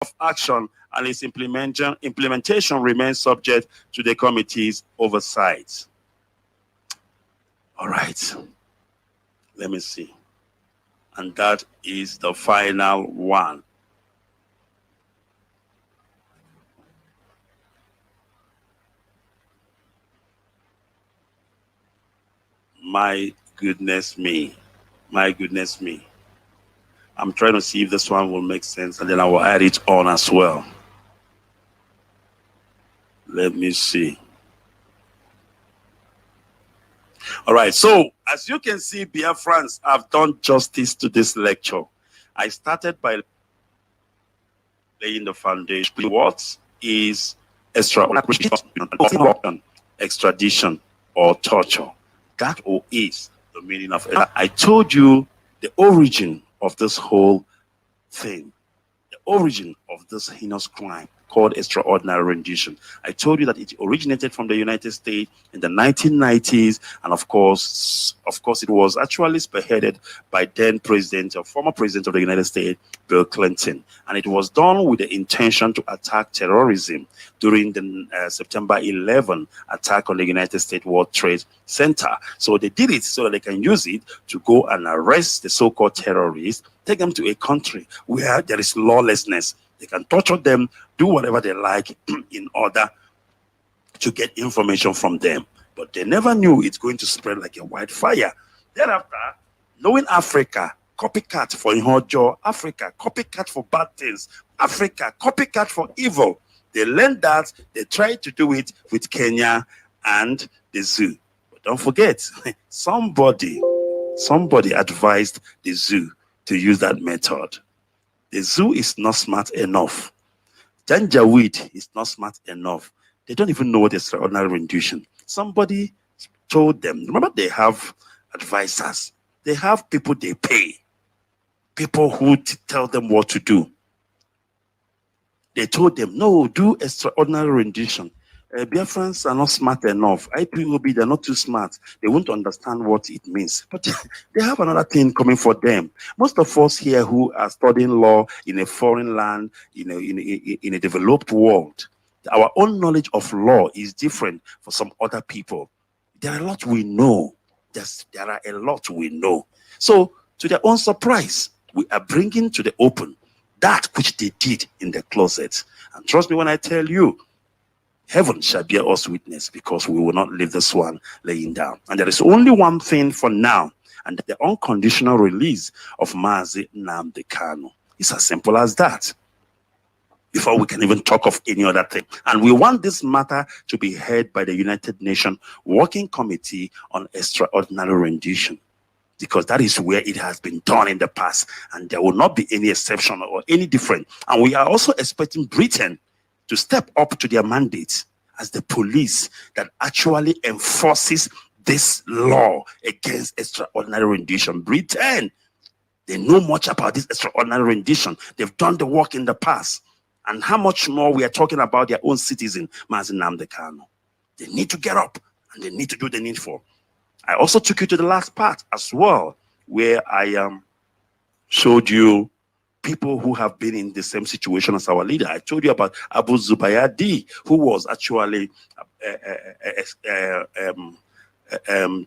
of action and its implementation remains subject to the committee's oversight. All right. Let me see. And that is the final one. My goodness me. My goodness me. I'm trying to see if this one will make sense, and then I will add it on as well. Let me see. All right, so as you can see, Biafrans have done justice to this lecture. I started by laying the foundation. What is extradition or torture? That is the meaning of it. I told you the origin of this whole thing, the origin of this heinous crime called extraordinary rendition. I told you that it originated from the United States in the 1990s, and of course, it was actually spearheaded by then president or former president of the United States, Bill Clinton, and it was done with the intention to attack terrorism during the September 11 attack on the United States World Trade Center. So they did it so that they can use it to go and arrest the so-called terrorists, take them to a country where there is lawlessness. They can torture them, do whatever they like in order to get information from them. But they never knew it's going to spread like a wildfire. Thereafter, knowing Africa, copycat for Inhojo, Africa, copycat for bad things, Africa, copycat for evil. They learned that, they tried to do it with Kenya and the zoo. But don't forget, somebody advised the zoo to use that method. The zoo is not smart enough. Janjaweed is not smart enough. They don't even know what extraordinary rendition. Somebody told them, remember they have advisors. They have people they pay. People who tell them what to do. They told them, no, do extraordinary rendition. Biafrans are not smart enough. IPOB, they're not too smart. They won't understand what it means. But they have another thing coming for them. Most of us here who are studying law in a foreign land, in a developed world, our own knowledge of law is different for some other people. There are a lot we know. There are a lot we know. So, to their own surprise, we are bringing to the open that which they did in the closet. And trust me when I tell you, heaven shall bear us witness, because we will not leave this one laying down. And there is only one thing for now, and the unconditional release of Mazi Nnamdi Kanu. It's as simple as that, before we can even talk of any other thing. And we want this matter to be heard by the United Nations Working Committee on Extraordinary Rendition, because that is where it has been done in the past, and there will not be any exception or any different. And we are also expecting Britain to step up to their mandate as the police that actually enforces this law against extraordinary rendition. Britain, they know much about this extraordinary rendition. They've done the work in the past. And how much more we are talking about their own citizen, Mazi Nnamdi Kanu. They need to get up and they need to do the needful. I also took you to the last part as well, where I showed you people who have been in the same situation as our leader. I told you about Abu Zubayadi, who was actually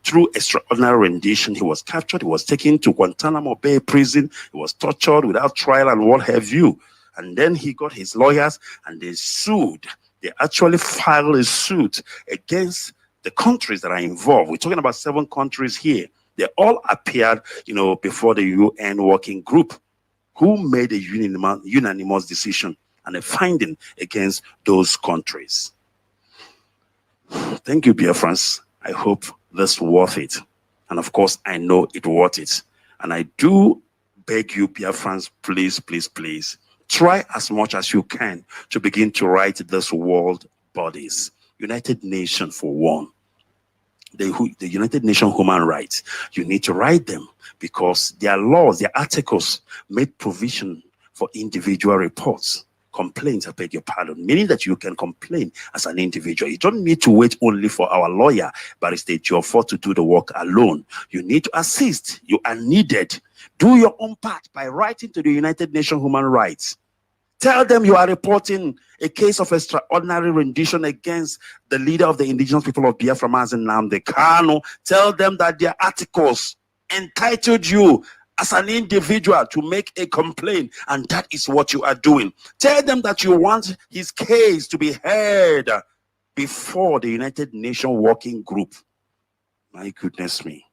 through extraordinary rendition, he was captured, he was taken to Guantanamo Bay prison, he was tortured without trial and what have you. And then he got his lawyers and they sued. They actually filed a suit against the countries that are involved. We're talking about 7 countries here. They all appeared, before the UN working group, who made a unanimous decision and a finding against those countries. Thank you, Biafrans. I hope this worth it. And of course, I know it worth it. And I do beg you, Biafrans, please, please, please, try as much as you can to begin to write this world bodies. United Nations for one. The United Nations Human Rights. You need to write them, because their laws, their articles made provision for individual reports, complaints, I beg your pardon, meaning that you can complain as an individual. You don't need to wait only for our lawyer, Barrister Geoffrey, to do the work alone. You need to assist. You are needed. Do your own part by writing to the United Nations Human Rights. Tell them you are reporting a case of extraordinary rendition against the leader of the indigenous people of Biafra, Mazi Nnamdi Kanu. Tell them that their articles entitled you as an individual to make a complaint, and that is what you are doing. Tell them that you want his case to be heard before the United Nations Working Group. My goodness me.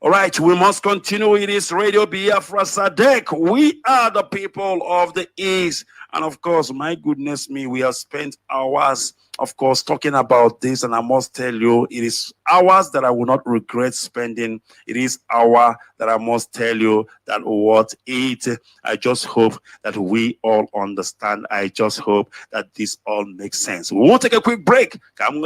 All right, we must continue. It is Radio Biafra Sadek. We are the people of the East. And of course, my goodness me, we have spent hours, of course, talking about this. And I must tell you, it is hours that I will not regret spending. It is hour that I must tell you that what it. I just hope that we all understand. I just hope that this all makes sense. We will take a quick break. And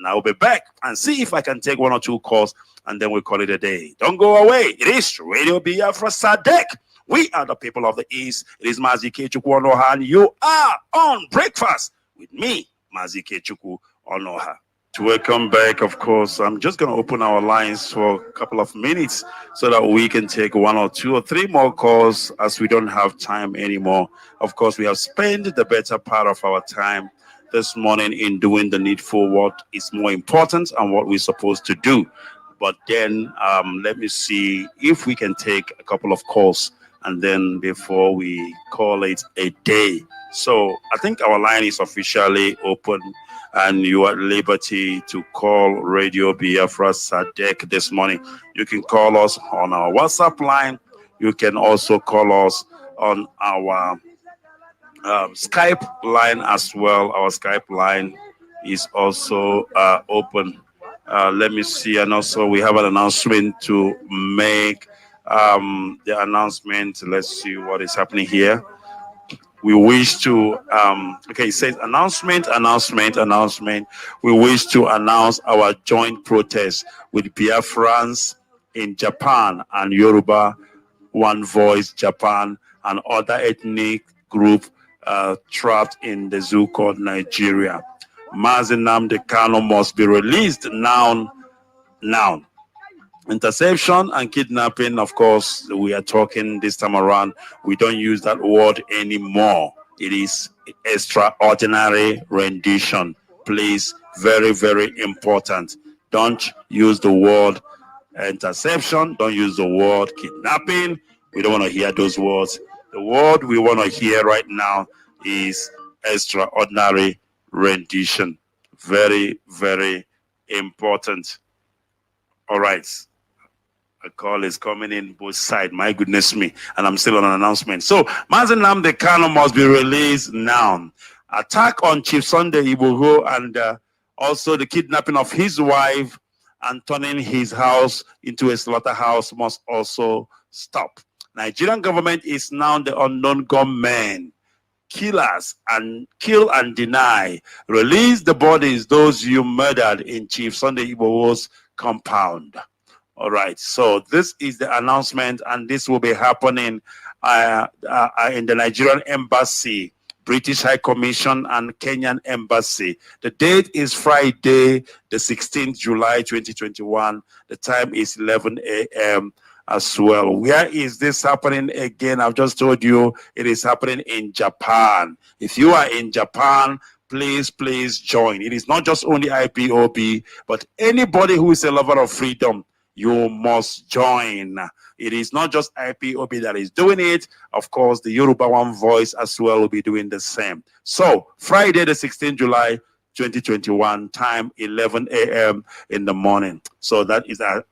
I will be back and see if I can take 1 or 2 calls, and then we'll call it a day. Don't go away. It is Radio Biafra Sadek. We are the people of the East. It is Mazi Kechukwu Onoha, and you are on Breakfast with me, Mazi Kechukwu Onoha. To welcome back, of course, I'm just going to open our lines for a couple of minutes so that we can take 1 or 2 or 3 more calls, as we don't have time anymore. Of course, we have spent the better part of our time this morning in doing the needful, what is more important and what we're supposed to do. But then let me see if we can take a couple of calls, and then before we call it a day. So I think our line is officially open, and you are at liberty to call Radio Biafra Sadek this morning. You can call us on our WhatsApp line. You can also call us on our Skype line as well. Our Skype line is also open. Let me see. And also we have an announcement to make. The announcement, let's see what is happening here. We wish to okay, it says announcement. We wish to announce our joint protest with Biafrans in Japan and Yoruba One Voice Japan and other ethnic group trapped in the zoo called Nigeria. Mazi Nnamdi Kanu must be released now. Interception and kidnapping, of course, we are talking this time around. We don't use that word anymore. It is extraordinary rendition. Please, very, very important. Don't use the word interception. Don't use the word kidnapping. We don't want to hear those words. The word we want to hear right now is extraordinary rendition. Very, very important. All right. A call is coming in both sides. My goodness me. And I'm still on an announcement. So, Mazi Nnamdi Kanu must be released now. Attack on Chief Sunday Igboho and also the kidnapping of his wife and turning his house into a slaughterhouse must also stop. Nigerian government is now the unknown gunmen. Killers and kill and deny. Release the bodies, those you murdered in Chief Sunday Igboho's compound. All right, so this is the announcement, and this will be happening in the Nigerian Embassy, British High Commission, and Kenyan Embassy. The date is Friday, the 16th July 2021. The time is 11 a.m. as well. Where is this happening again? I've just told you it is happening in Japan. If you are in Japan, please join. It is not just only IPOB, but anybody who is a lover of freedom, you must join. It is not just IPOB that is doing it. Of course, the Yoruba One Voice as well will be doing the same. So, Friday, the 16th July, 2021, time 11 a.m. in the morning. So that is our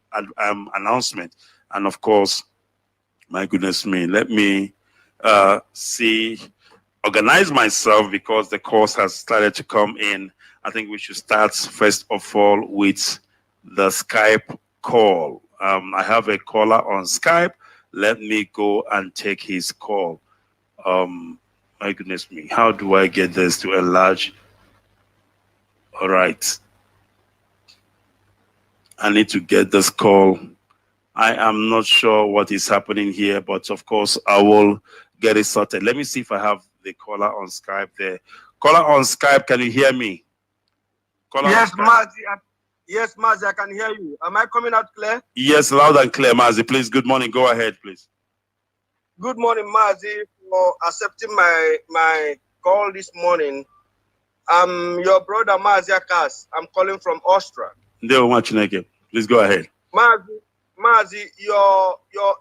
announcement. And of course, my goodness me, let me organize myself because the course has started to come in. I think we should start first of all with the Skype call. I have a caller on Skype. Let me go and take his call. My goodness me, how do I get this to enlarge? All right. I need to get this call. I am not sure what is happening here, but of course I will get it sorted. Let me see if I have the caller on Skype there. Caller on Skype, can you hear me? Caller yes, Mazi. Yes, Mazi, I can hear you. Am I coming out clear? Yes, loud and clear, Mazi. Please, good morning. Go ahead, please. Good morning, Mazi. for accepting my call this morning. I'm your brother Mazi. I'm calling from Austria. Please go ahead. Mazi, your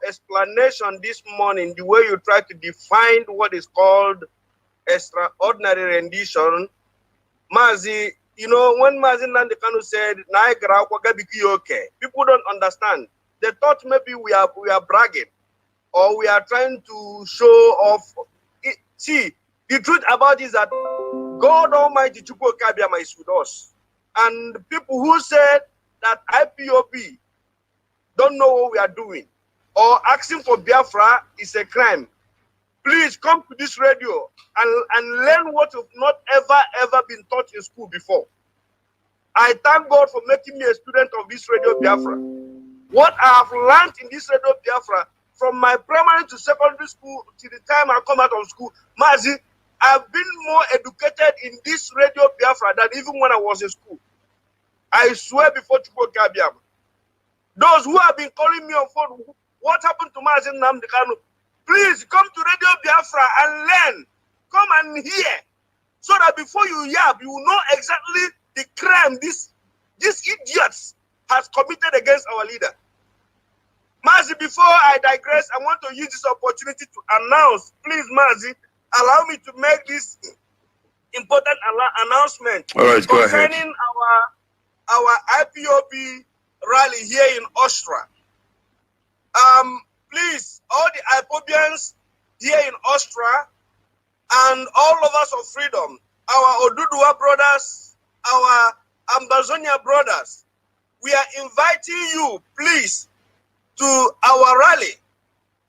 explanation this morning, the way you try to define what is called extraordinary rendition, Mazi, you know, when Mazi Nnamdi Kanu said, okay, people don't understand. They thought maybe we are bragging or we are trying to show off. See, the truth about it is that God Almighty Chukwu Kabiama is with us. And people who said that IPOB don't know what we are doing or asking for Biafra is a crime, please come to this radio and learn what you've not ever been taught in school before. I thank God for making me a student of this radio Biafra. What I have learned in this radio Biafra from my primary to secondary school till the time I come out of school, Mazi, I've been more educated in this radio Biafra than even when I was in school. I swear before Chukwu Kabiama. Those who have been calling me on phone, what happened to Mazi Nnamdi Kanu? Please come to Radio Biafra and learn. Come and hear. So that before you yap, you will know exactly the crime these idiots has committed against our leader. Mazi, before I digress, I want to use this opportunity to announce, please, Mazi, allow me to make this important announcement. All right, go ahead. Concerning our IPOB rally here in Austria. Please, all the Ipobians here in Austria and all of us of freedom, our Oduduwa brothers, our Ambazonia brothers, we are inviting you, please, to our rally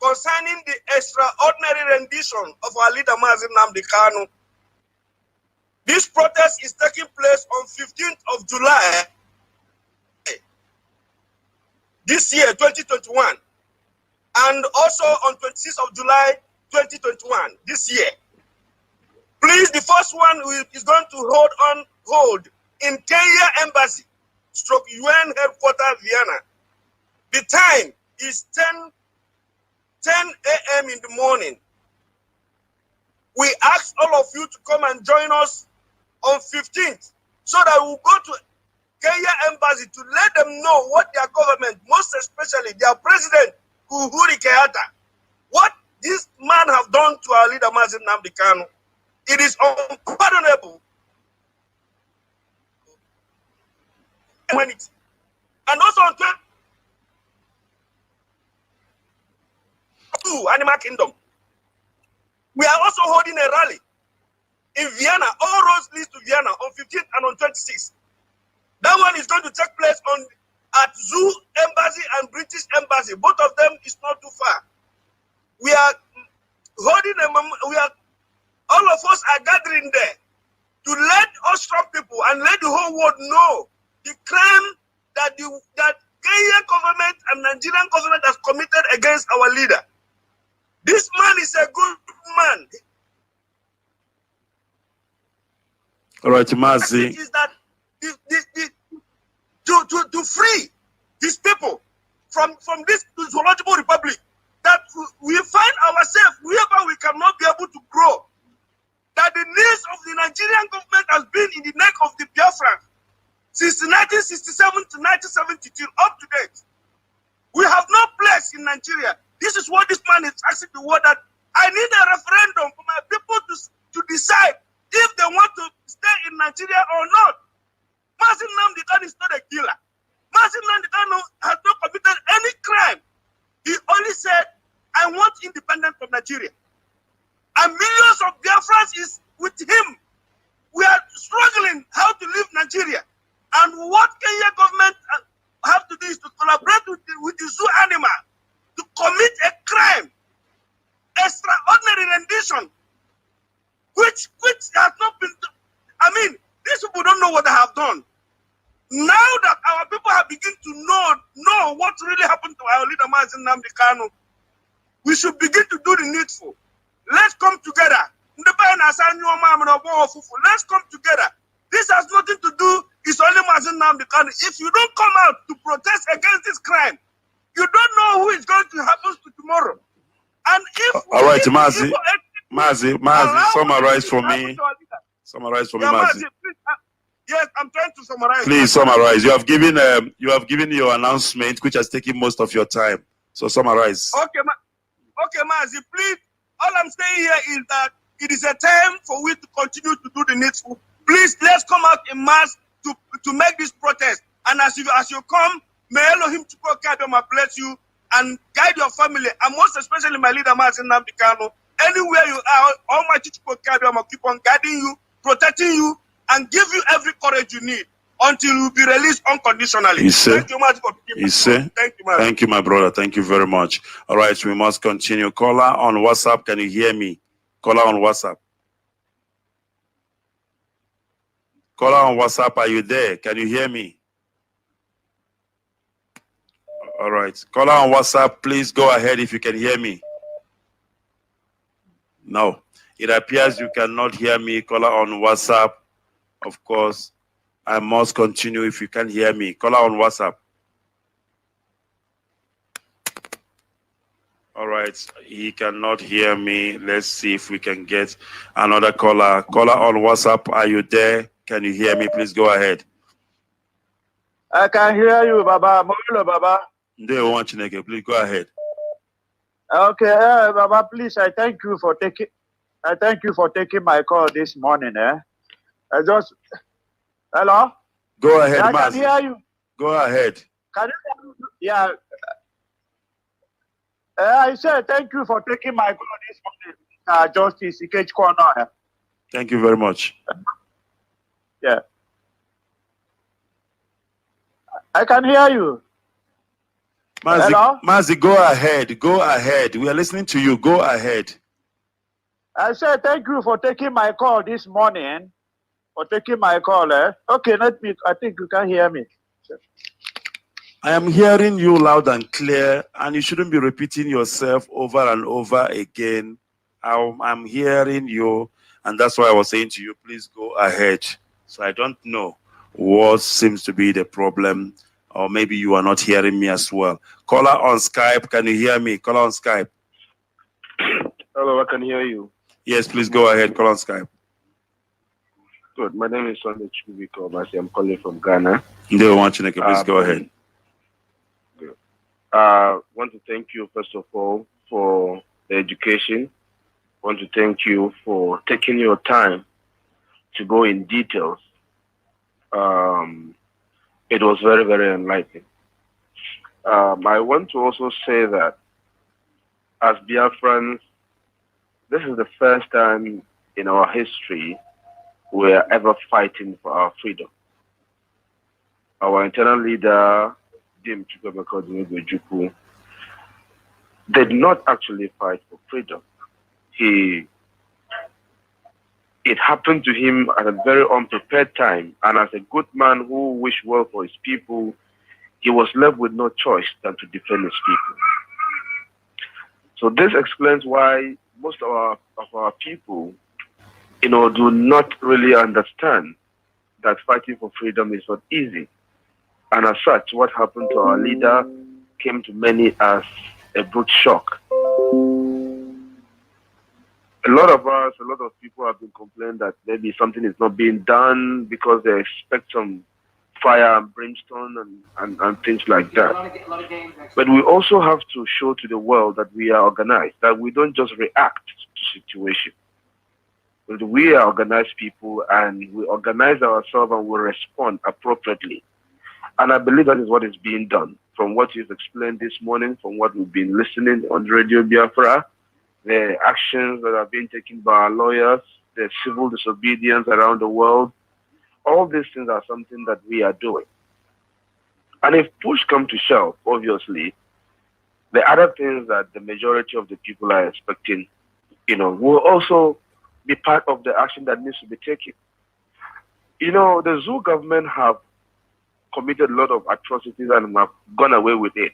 concerning the extraordinary rendition of our leader Mazi Nnamdi Kanu. This protest is taking place on 15th of July this year, 2021, and also on 26th of July, 2021, this year. Please, the first one is going to hold in Kenya Embassy, /UN headquarters, Vienna. The time is 10 a.m. in the morning. We ask all of you to come and join us on 15th so that we'll go to Kenya Embassy to let them know what their government, most especially their president, Uhuru Kenyatta, what this man have done to our leader Mazi Nnamdi Kanu. It is unpardonable. And also on 22, Animal Kingdom. We are also holding a rally in Vienna. All roads lead to Vienna on 15th and on 26th. That one is going to take place at Zoo Embassy and British Embassy. Both of them is not too far. We are holding all of us are gathering there to let Austrian people and let the whole world know the crime that Kenyan government and Nigerian government has committed against our leader. This man is a good man. All right, Mazi. Is that to free these people from this zoological republic, that we find ourselves wherever we cannot be able to grow, that the needs of the Nigerian government has been in the neck of the Biafra since 1967 to 1972 up to date. We have no place in Nigeria. This is what this man is asking the world, that I need a referendum for my people to decide if they want to stay in Nigeria or not. Mazi Nnamdi Kanu is not a killer. Mazi Nnamdi Kanu has not committed any crime. He only said, I want independence from Nigeria. And millions of Biafrans is with him. We are struggling how to leave Nigeria. And what Kenya government have to do is to collaborate with the zoo animal to commit a crime, extraordinary rendition, which has not been. I mean, these people don't know what they have done. Now that our people have begun to know what really happened to our leader Mazi Nnamdi Kanu, we should begin to do the needful. Let's come together. Let's come together. This has nothing to do. It's only Mazi Nnamdi Kanu. If you don't come out to protest against this crime, you don't know who is going to happen to tomorrow. And if all right, Mazi. Mazi, summarize for me. Summarize for me, Mazi. Please, yes, I'm trying to summarize. Please summarize. You have given your announcement, which has taken most of your time. So summarize. Okay, Mazi, please. All I'm saying here is that it is a time for we to continue to do the needful. Please, let's come out in mass to make this protest. And as you come, may Elohim Chukwukadoma bless you and guide your family, and most especially my leader, Mazi Nnamdi Kanu. Anywhere you are, Almighty Chukwukadoma keep on guiding you, protecting you, and give you every courage you need until you be released unconditionally. Thank you much for keeping Thank you, Mazi. Thank you, my brother. Thank you very much. All right, we must continue. Caller on WhatsApp, can you hear me? Caller on WhatsApp. Caller on WhatsApp, are you there? Can you hear me? All right. Caller on WhatsApp, please go ahead if you can hear me. No. It appears you cannot hear me. Caller on WhatsApp. Of course, I must continue if you can hear me. Caller on WhatsApp. All right. He cannot hear me. Let's see if we can get another caller. Caller on WhatsApp, are you there? Can you hear me? Please go ahead. I can hear you, Baba. Mohilo, Baba. Please go ahead. Okay, Baba, please, I thank you for taking my call this morning. Hello? Go ahead, I Mazi. can hear you. Go ahead. Can you? Yeah. I said thank you for taking my call this morning, Justice Ikech Corner. Thank you very much. Yeah. I can hear you. Mazi, Hello? Mazi, go ahead. Go ahead. We are listening to you. Go ahead. I said thank you for taking my call this morning. For taking my call. Okay, I think you can hear me. I am hearing you loud and clear, and you shouldn't be repeating yourself over and over again. I'm hearing you, and that's why I was saying to you, please go ahead. So I don't know what seems to be the problem, or maybe you are not hearing me as well. Caller on Skype, can you hear me? Caller on Skype. Hello, I can hear you. Yes, please go ahead. Call on Skype. Good. My name is Sunday Chubiko. I'm calling from Ghana. Please go ahead. Good. I want to thank you, first of all, for the education. I want to thank you for taking your time to go in details. It was very, very enlightening. I want to also say that as Biafrans, this is the first time in our history we are ever fighting for our freedom. Our internal leader, Dim Chukwuemeka, did not actually fight for freedom. It happened to him at a very unprepared time, and as a good man who wished well for his people, he was left with no choice than to defend his people. So this explains why most of our people, do not really understand that fighting for freedom is not easy. And as such, what happened to our leader came to many as a brute shock. A lot of people have been complaining that maybe something is not being done because they expect some fire and brimstone and things like that. But we also have to show to the world that we are organized, that we don't just react to situations. But we are organized people, and we organize ourselves and we respond appropriately. And I believe that is what is being done. From what you've explained this morning, from what we've been listening on Radio Biafra, the actions that are being taken by our lawyers, the civil disobedience around the world, all these things are something that we are doing. And if push comes to shove, obviously, the other things that the majority of the people are expecting, will also be part of the action that needs to be taken. The Zoo government have committed a lot of atrocities and have gone away with it.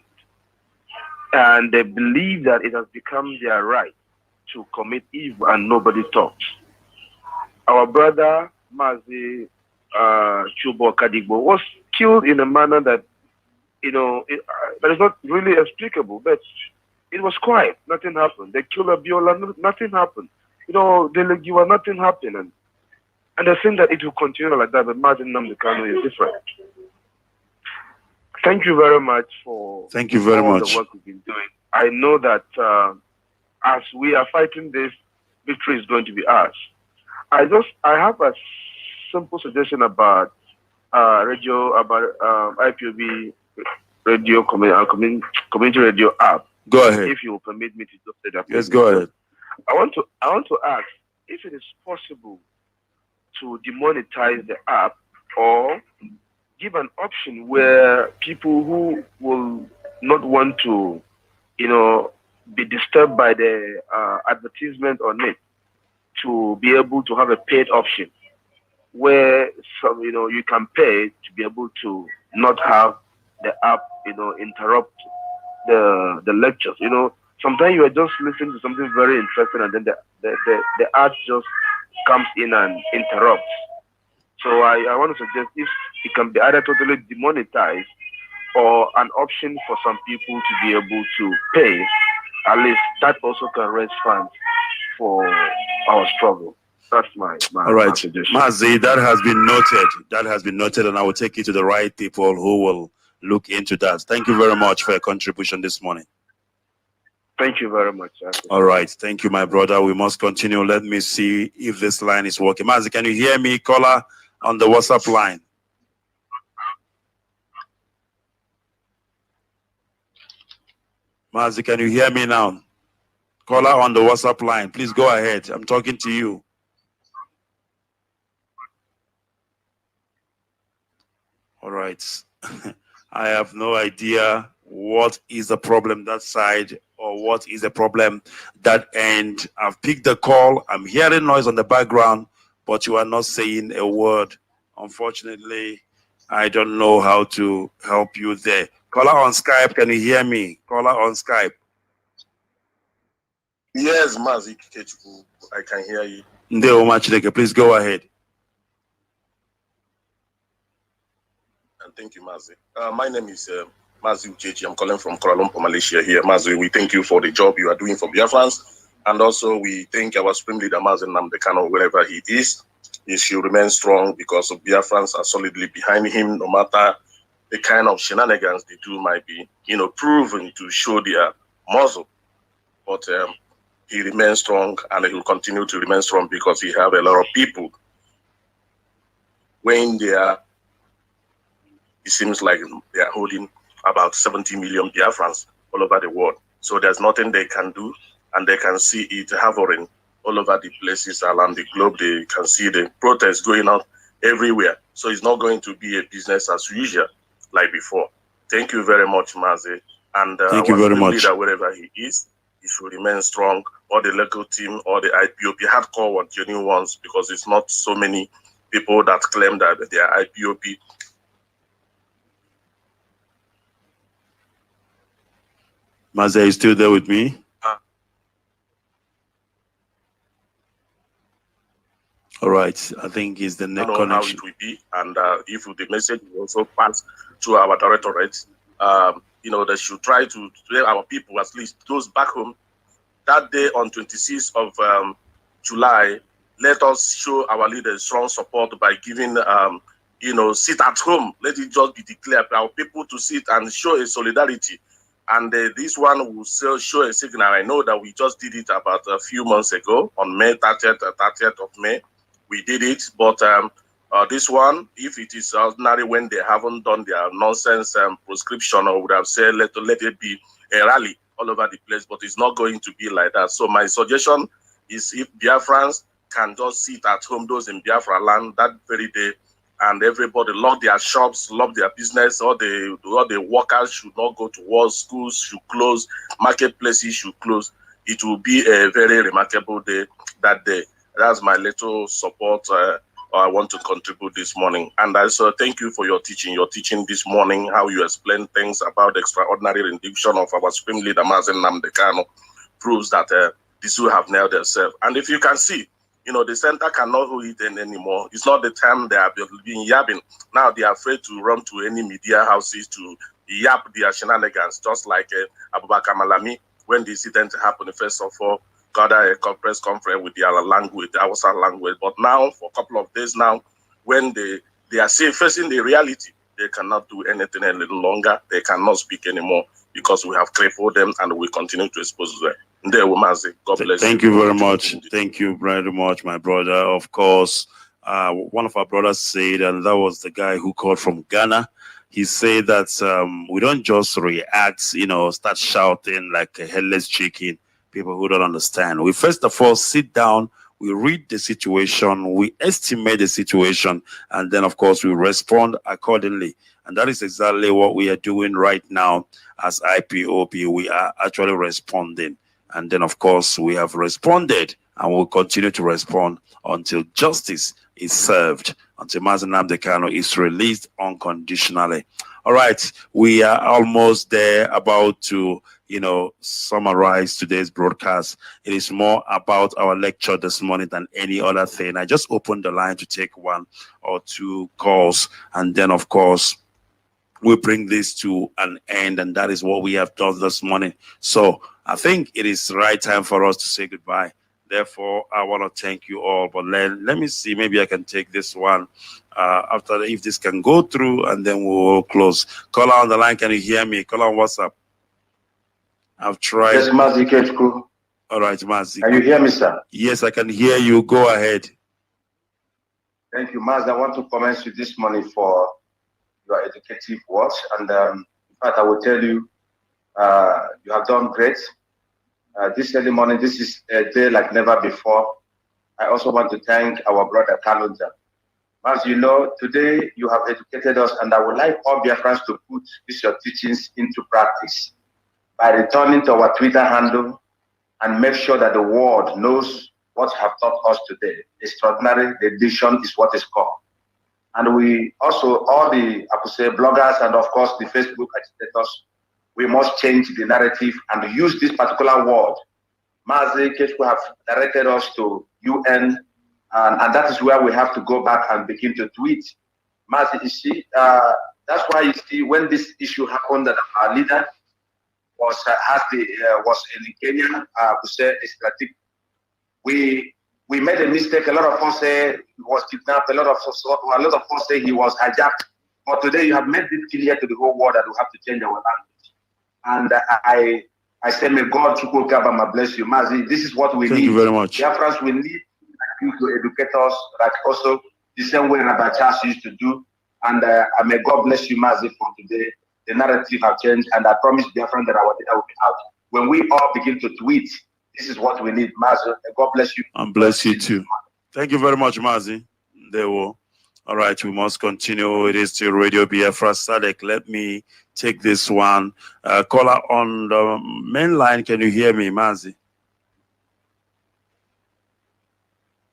And they believe that it has become their right to commit evil and nobody talks. Our brother, Mazi Chubo Kadigbo, was killed in a manner that, that is not really explicable, but it was quiet. Nothing happened. They killed Abiola, nothing happened. you know, you are nothing happening. And they think that it will continue like that, but Mazi Nnamdi Kanu is different. Thank you very much for Thank you very all much. the work we've been doing. I know that as we are fighting this, victory is going to be ours. I have a simple suggestion about radio, about IPOB radio, community radio app. Go ahead. If you will permit me to just say that. Yes, go ahead. I want to ask if it is possible to demonetize the app or give an option where people who will not want to, you know, be disturbed by the advertisement on it, to be able to have a paid option where some, you know, you can pay to be able to not have the app, you know, interrupt the lectures. You know, sometimes you are just listening to something very interesting and then the ad just comes in and interrupts. So I want to suggest if it can be either totally demonetized or an option for some people to be able to pay, at least that also can raise funds for our struggle. That's my all right, suggestion. Mazi, that has been noted. That has been noted, and I will take you to the right people who will look into that. Thank you very much for your contribution this morning. Thank you very much. All right, thank you, my brother. We must continue. Let me see if this line is working. Mazi, can you hear me? Caller on the WhatsApp line. Mazi, can you hear me now? Caller on the WhatsApp line, please go ahead. I'm talking to you. All right. I have no idea what is the problem that side or what is the problem that end. I've picked the call. I'm hearing noise on the background, but you are not saying a word. Unfortunately, I don't know how to help you there. Caller on Skype, can you hear me? Caller on Skype. Yes, Mazi, I can hear you. Please go ahead. And thank you, Mazi. My name is Mazi Uchechi. I'm calling from Kuala Lumpur, Malaysia here. Mazi, we thank you for the job you are doing for Biafrans. And also we thank our Supreme Leader, Mazi Nnamdi Kanu, wherever he is. He should remain strong because Biafrans are solidly behind him, no matter the kind of shenanigans they do might be, you know, proven to show their muscle. But he remains strong and he will continue to remain strong because he have a lot of people. When they are, it seems like they are holding about 70 million Biafrans all over the world. So there's nothing they can do, and they can see it hovering all over the places around the globe. They can see the protests going on everywhere. So it's not going to be a business as usual like before. Thank you very much, Mazi. And thank you very much. Leader, wherever he is, he should remain strong, or the local team, or the IPOP, hardcore ones, genuine ones, because it's not so many people that claim that they are IPOP. Mazi, are you still there with me? All right, I think it's the next connection. How it will be, and if the message will also pass to our directorates, you know, they should try to tell our people, at least those back home, that day on 26th of July, let us show our leaders strong support by giving, you know, sit at home. Let it just be declared for our people to sit and show a solidarity. And this one will show a signal. I know that we just did it about a few months ago on May 30th of May. We did it, but this one, if it is ordinary when they haven't done their nonsense prescription, or would have said let it be a rally all over the place, but it's not going to be like that. So my suggestion is if Biafrans can just sit at home, those in Biafra land that very day, and everybody lock their shops, lock their business, all the workers should not go to work, schools should close, marketplaces should close. It will be a very remarkable day that day. That's my little support I want to contribute this morning. And also thank you for your teaching this morning, how you explain things about the extraordinary rendition of our Supreme Leader, Mazi Nnamdi Kanu, proves that these will have nailed themselves. And if you can see, you know, the center cannot hold it anymore. It's not the time they have been yapping. Now they are afraid to run to any media houses to yap their shenanigans, just like Abubakar Malami when the incident happened, first of all, gather a press conference with their language, the Hausa language. But now, for a couple of days now, when they are facing the reality, they cannot do anything any little longer. They cannot speak anymore because we have crippled them and we continue to expose them. Mazi, God bless you. Thank you very much. Thank you very much, my brother. Of course, one of our brothers said, and that was the guy who called from Ghana. He said that we don't just react, start shouting like a headless chicken, people who don't understand. We first of all sit down, we read the situation, we estimate the situation, and then, of course, we respond accordingly. And that is exactly what we are doing right now as IPOB. We are actually responding. And then, of course, we have responded and will continue to respond until justice is served, until Mazi Nnamdi Kanu is released unconditionally. All right, we are almost there, about to, summarize today's broadcast. It is more about our lecture this morning than any other thing. I just opened the line to take one or two calls, and then, of course, we bring this to an end, and that is what we have done this morning. So I think it is the right time for us to say goodbye. Therefore, I want to thank you all. But let me see, maybe I can take this one after, if this can go through, and then we'll close. Caller on the line, can you hear me? Caller on WhatsApp. I've tried. Yes, Mazi Kechku. All right, Mazi. Can you hear me, sir? Yes, I can hear you. Go ahead. Thank you, Mazi. I want to commend you this morning for your educative words. And in fact, I will tell you, you have done great. This early morning, this is a day like never before. I also want to thank our brother Kanu. As you know, today you have educated us, and I would like all Biafrans to put these your teachings into practice by returning to our Twitter handle and make sure that the world knows what you have taught us today. Extraordinary edition is what is called. And we also, all the, I could say, bloggers and of course the Facebook agitators, we must change the narrative and use this particular word. Mazi Kechku have directed us to UN, and that is where we have to go back and begin to tweet. Mazi, you see, that's why you see when this issue happened that our leader was in Kenya, to say strategic. We made a mistake. A lot of us say he was kidnapped. A lot of us say he was hijacked. But today you have made it clear to the whole world that we have to change our language. And I say, may God bless you, Mazi. This is what we need. Thank you very much. Biafrans, we need you to educate us, like also the same way Rabbi Charles used to do. And may God bless you, Mazi, for today. The narrative have changed, and I promise Biafran that our data will be out. When we all begin to tweet, this is what we need, Mazi. God bless you. And bless you too. Thank you very much, Mazi. There will. All right, we must continue. It is still Radio Biafra Sadek. Let me take this one. Caller on the main line. Can you hear me, Mazi?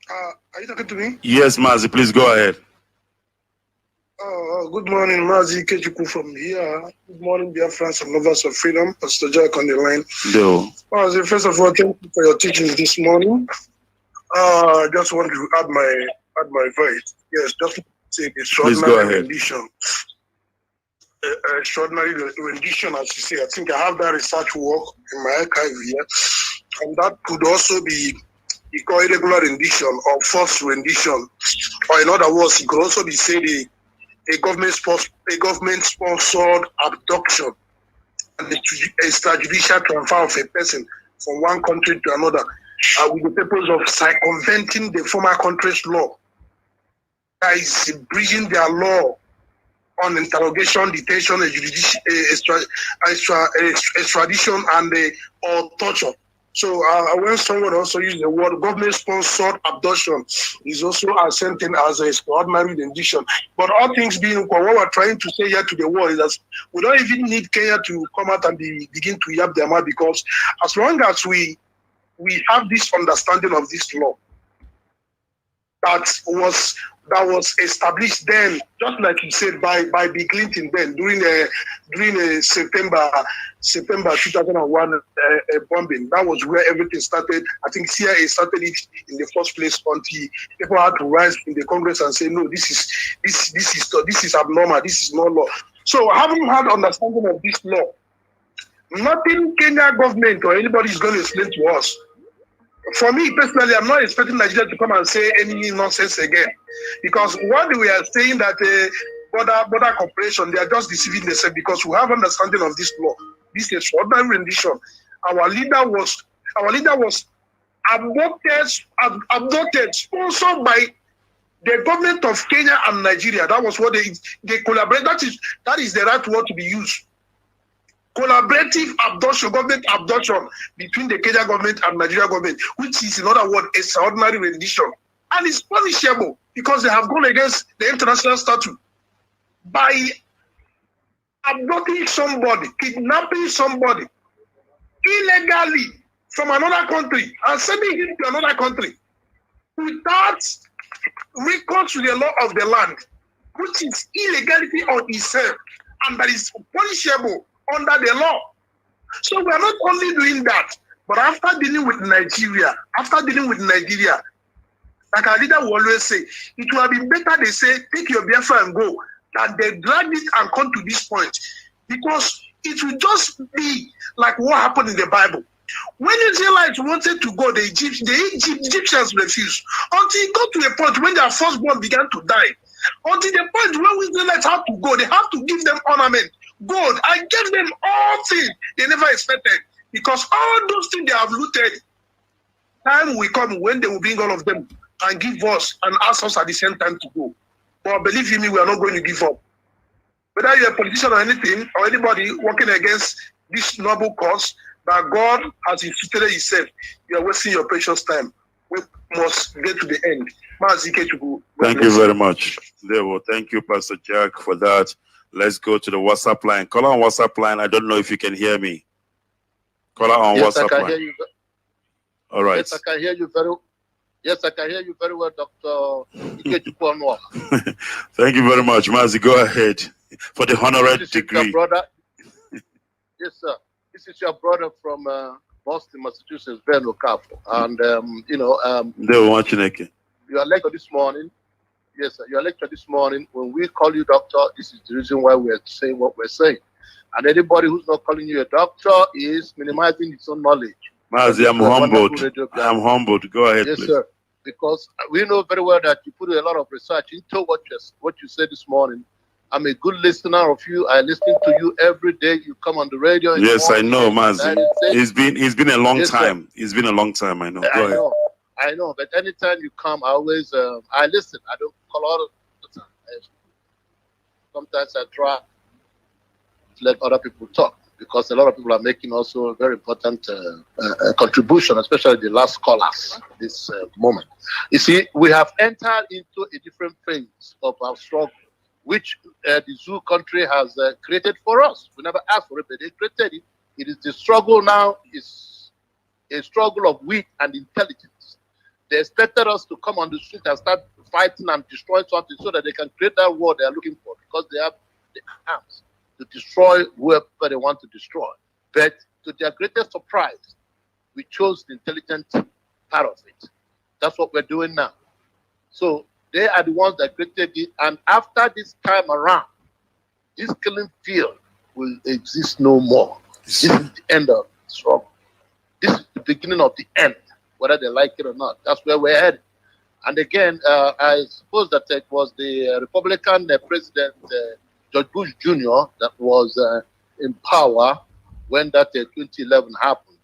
Are you talking to me? Yes, Mazi. Please go ahead. Good morning, Mazi Kechku from here. Good morning, Biafrans and lovers of freedom. Pastor Jack on the line. No. Mazi, first of all, thank you for your teachings this morning. Just want to add my voice. Yes, just to say extraordinary rendition. Extraordinary rendition, as you say. I think I have that research work in my archive here, and that could also be called irregular rendition or false rendition, or in other words, it could also be said a government-sponsored abduction and the extrajudicial transfer of a person from one country to another with the purpose of circumventing the former country's law. That is breaching their law on interrogation, detention, extradition, and or torture. So when someone also uses the word government-sponsored abduction, is also a same thing as an extraordinary rendition. But all things being equal, what we're trying to say here to the world is that we don't even need Kenya to come out and begin to yap their mouth, because as long as we have this understanding of this law that was established then, just like you said, by Bill Clinton then during September 2001 bombing. That was where everything started. I think CIA started it in the first place until people had to rise in the Congress and say, no, this is abnormal. This is not law. So having had understanding of this law, nothing Kenya government or anybody is going to explain to us for me personally, I'm not expecting Nigeria to come and say any nonsense again, because what we are saying that border cooperation, they are just deceiving themselves, because we have understanding of this law. This is ordinary rendition. Our leader was abducted, sponsored by the government of Kenya and Nigeria. That was what they collaborate. That is the right word to be used. Collaborative abduction, government abduction between the Kenya government and Nigeria government, which is, in other words, extraordinary rendition. And it's punishable because they have gone against the international statute by abducting somebody, kidnapping somebody illegally from another country and sending him to another country without recourse to the law of the land, which is illegality on itself, and that is punishable under the law. So we are not only doing that, but after dealing with Nigeria, like our leader will always say, it would have been better they say, take your Biafra and go, than they dragged it and come to this point. Because it will just be like what happened in the Bible. When the Israelites wanted to go, the Egyptians refused. Until it got to a point when their firstborn began to die. Until the point when the Israelites had to go, they have to give them ornament, gold. I gave them all things they never expected. Because all those things they have looted, time will come when they will bring all of them and give us and ask us at the same time to go. But believe you me, we are not going to give up. Whether you're a politician or anything, or anybody working against this noble cause that God has instituted himself, you are wasting your precious time. We must get to the end. Mazi, thank you very much. Thank you, Pastor Jack, for that. Let's go to the WhatsApp line. Call on WhatsApp line. I don't know if you can hear me. Call on yes, WhatsApp I can line. Hear you. All right. Yes, I can hear you very well. Yes, I can hear you very well, Dr. Thank you very much, Mazi. Go ahead for the honorary degree. Brother. Yes, sir. This is your brother from Boston, Massachusetts, Ben Okafor. And, they were watching again. Your lecture this morning. Yes, sir. Your lecture this morning, when we call you doctor, this is the reason why we're saying what we're saying. And anybody who's not calling you a doctor is minimizing his own knowledge. Mazi, I'm humbled. I'm humbled. Go ahead, yes, please. Sir. Because we know very well that you put a lot of research into what you said this morning. I'm a good listener of you. I listen to you every day. You come on the radio. Yes, I know, Mazi. It's been a long time. Sir. It's been a long time. I know. Go ahead. I know. But anytime you come, I always I listen. I don't call all the time. Sometimes I try to let other people talk, because a lot of people are making also a very important contribution, especially the last callers this moment. You see, we have entered into a different phase of our struggle, which the zoo country has created for us. We never asked for it, but they created it. It is the struggle now, is a struggle of wit and intelligence. They expected us to come on the street and start fighting and destroying something so that they can create that war they are looking for, because they have the arms to destroy whoever they want to destroy. But to their greatest surprise, we chose the intelligent part of it. That's what we're doing now. So they are the ones that created it, and after this time around, this killing field will exist no more. This is the end of the struggle. This is the beginning of the end, whether they like it or not. That's where we're headed. And again, I suppose that it was the Republican President George Bush Jr. that was in power when that 2011 happened.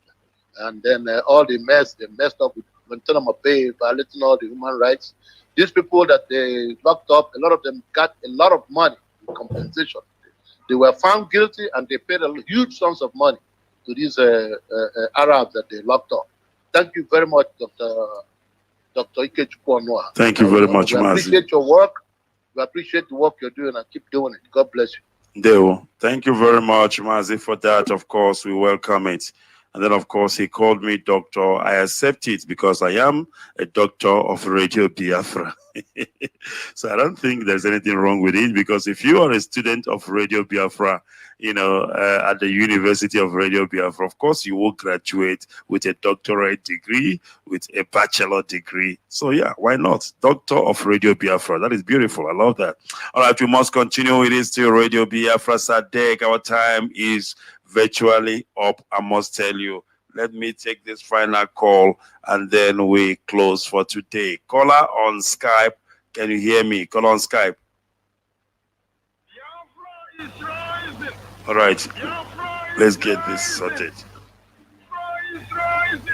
And then all the mess, they messed up with Guantanamo Bay, violating all the human rights. These people that they locked up, a lot of them got a lot of money in compensation. They were found guilty and they paid huge sums of money to these Arabs that they locked up. Thank you very much, Dr. Ikechukwu. Thank you very much, Mazi. We appreciate your work. We appreciate the work you're doing, and keep doing it. God bless you. Deo, thank you very much, Mazi, for that. Of course, we welcome it. And then, of course, he called me doctor. I accept it because I am a doctor of Radio Biafra. So I don't think there's anything wrong with it, because if you are a student of Radio Biafra, at the University of Radio Biafra, of course, you will graduate with a doctorate degree, with a bachelor degree. So yeah, why not? Doctor of Radio Biafra. That is beautiful. I love that. All right, we must continue. It is still Radio Biafra Sadek. Our time is virtually up. I must tell you. let me take this final call and then we close for today. Caller on Skype, can you hear me? Caller on Skype. All right, let's get this sorted. Biafra is rising.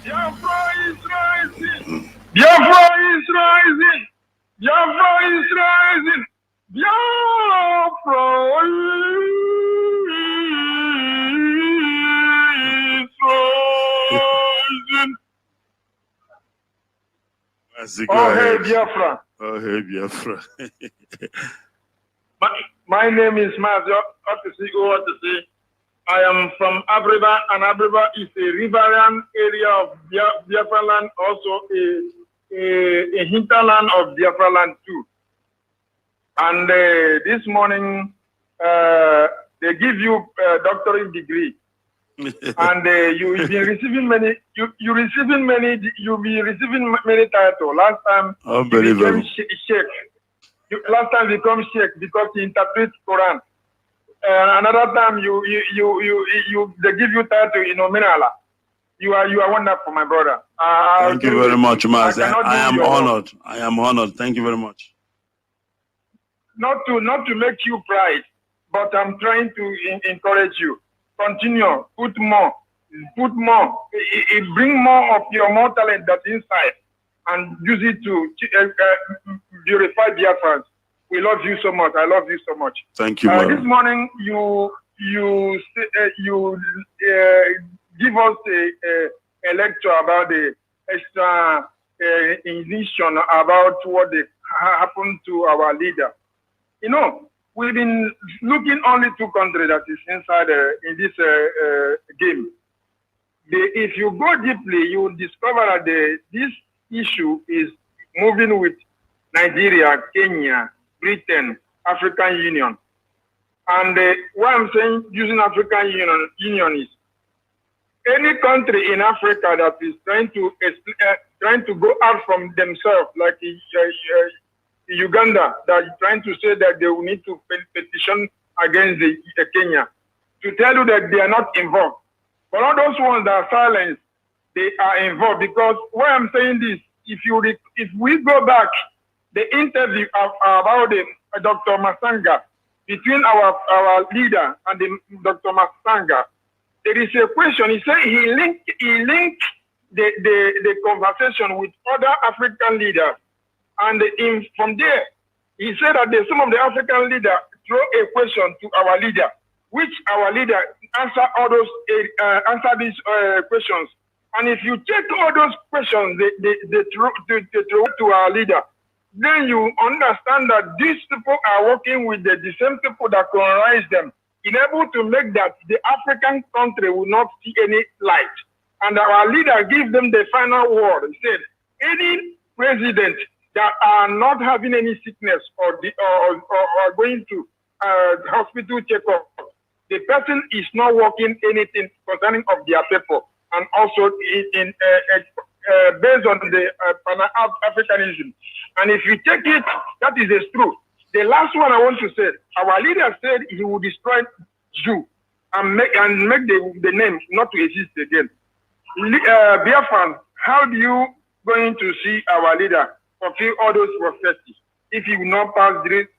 Biafra is rising. Biafra is rising. Biafra is rising. Oh, hey, Biafra. Oh, hey, Biafra. My name is Mazi. I am from Abriba, and Abriba is a riverine area of Biafra land, also a hinterland of Biafra land too. And this morning, they give you a doctorate degree, and you've been receiving many. You'll be receiving many titles. Last time, you became sheikh. Last time, you become sheikh because you interpret Quran. Another time they give you title in Omenala. You are wonderful, my brother. Thank you very much, Mazi. I am honored. I am honored. Thank you very much. Not to make you pride, but I'm trying to encourage you. Continue. Put more. Bring more of your more talent that's inside, and use it to purify Biafrans. We love you so much. I love you so much. Thank you, this morning, you give us a lecture about the extra ignition about what happened to our leader. You know, we've been looking only two countries that is inside in this game. If you go deeply, you will discover that this issue is moving with Nigeria, Kenya, Britain, African Union. And what I'm saying using African Union is any country in Africa that is trying to go out from themselves, like Uganda, that is trying to say that they will need to petition against Kenya, to tell you that they are not involved. But all those ones that are silent, they are involved, because why I'm saying this, if we go back, the interview about Dr. Masanga between our leader and Dr. Masanga, there is a question. He said he linked the conversation with other African leaders, and from there he said that some of the African leaders throw a question to our leader, which our leader answer these questions. And if you check all those questions, they throw to our leader, then you understand that these people are working with the same people that colonized them, in able to make that the African country will not see any light. And our leader gives them the final word. He said, any president that are not having any sickness or going to hospital checkup, the person is not working anything concerning of their people. And also based on the Pan-Africanism. And if you check it, that is the truth. The last one I want to say, our leader said he will destroy Jew and make the name not to exist again. Biafran, how do you going to see our leader fulfill all those prophecies if he will not pass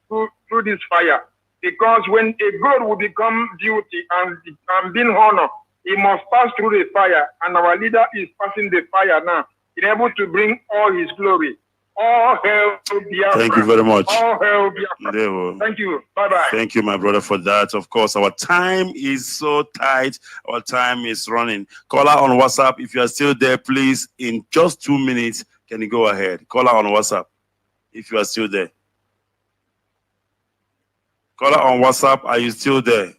through this fire? Because when a God will become beauty and being honored, he must pass through the fire, and our leader is passing the fire now, in able to bring all his glory. All hail Biafra. Thank you very much. All hail Biafra. Thank you. Bye-bye. Thank you, my brother, for that. Of course, our time is so tight. Our time is running. Caller on WhatsApp, if you are still there, please, in just 2 minutes, can you go ahead? Caller on WhatsApp, if you are still there. Caller on WhatsApp, are you still there?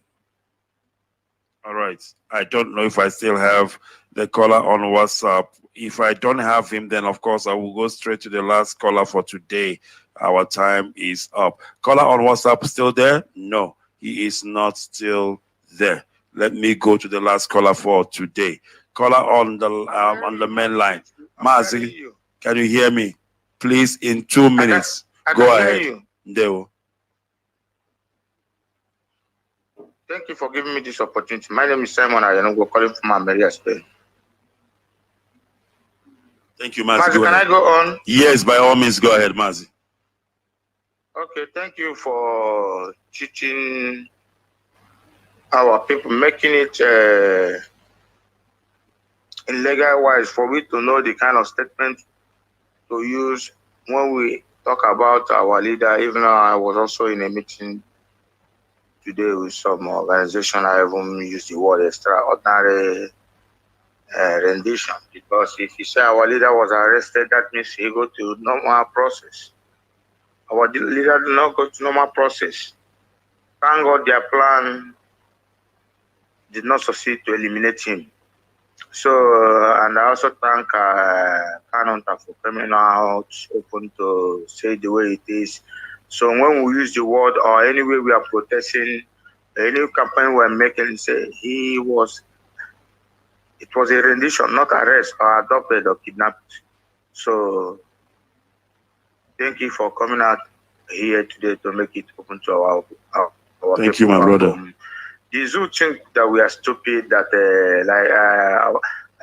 All right. I don't know if I still have the caller on WhatsApp. If I don't have him, then of course I will go straight to the last caller for today. Our time is up. Caller on WhatsApp still there? No, he is not still there. Let me go to the last caller for today. Caller on the main line. Mazi, can you hear me? Please, in 2 minutes. Go ahead. Deo. Thank you for giving me this opportunity. My name is Simon. I am calling from Ameria, Spain. Thank you, Mazi. Mazi, can I go on? Yes, by all means, go ahead, Mazi. Okay, thank you for teaching our people, making it in legal wise for we to know the kind of statement to use when we talk about our leader. Even though I was also in a meeting today with some organization, I even used the word extraordinary rendition, because if you say our leader was arrested, that means he go to normal process. Our leader did not go to normal process. Thank God their plan did not succeed to eliminate him. So, and I also thank Kanu for coming out open to say the way it is. So when we use the word or any way we are protesting, any campaign we're making, say it was a rendition, not arrest or adopted or kidnapped. So thank you for coming out here today to make it open to our Thank you, my brother. The zoo think that we are stupid, that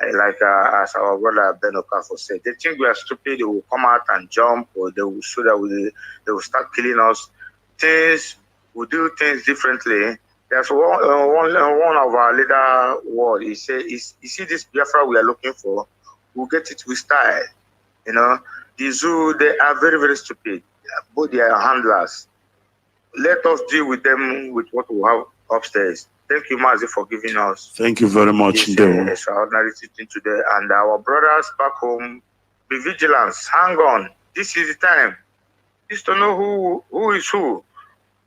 as our brother Ben Okafo said, they think we are stupid. They will come out and jump, or they will show that they will start killing us. We do things differently. There's one of our leader word. He said, "You see this Biafra we are looking for, we'll get it with style." You know, the zoo, they are very, very stupid. Both they are handlers. Let us deal with them with what we have upstairs. Thank you, Mazi, for giving us. Thank you very much. This extraordinary teaching today. And our brothers back home, be vigilant. Hang on. This is the time. Just to know who is who.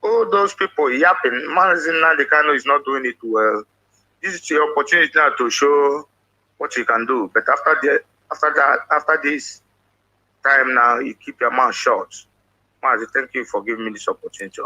All those people yapping. Mazi Nnamdi Kanu is not doing it well. This is your opportunity now to show what you can do. But after this time now, you keep your mouth shut. Mazi, thank you for giving me this opportunity.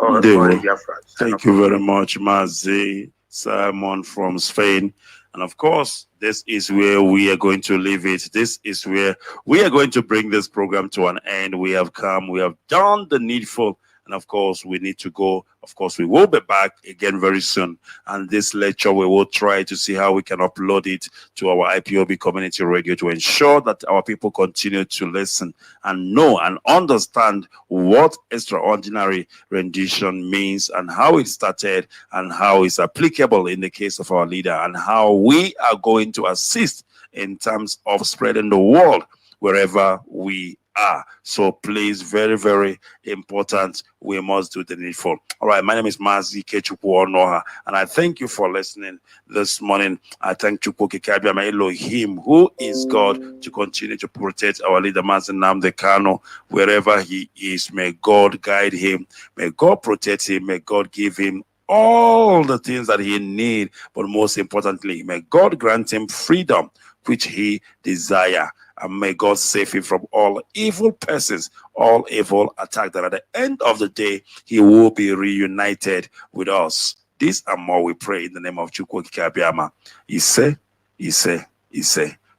Thank you very much, Mazi. Simon from Spain. And of course, this is where we are going to leave it. This is where we are going to bring this program to an end. We have come, we have done the needful. And of course, we need to go. Of course, we will be back again very soon. And this lecture, we will try to see how we can upload it to our IPOB community radio to ensure that our people continue to listen and know and understand what extraordinary rendition means and how it started and how it's applicable in the case of our leader and how we are going to assist in terms of spreading the word wherever we are. So please, very, very important, we must do the needful. All right, my name is Mazi Kechukwu, and I thank you for listening this morning. I thank Chukwu Kikabiama Elohim, who is God, to continue to protect our leader, Mazi Nnamdi Kanu, wherever he is. May God guide him. May God protect him. May God give him all the things that he needs. But most importantly, may God grant him freedom, which he desires. And may God save him from all evil persons, all evil attack, that at the end of the day, he will be reunited with us. This and more we pray in the name of Chukwu Kikabiama. Ise.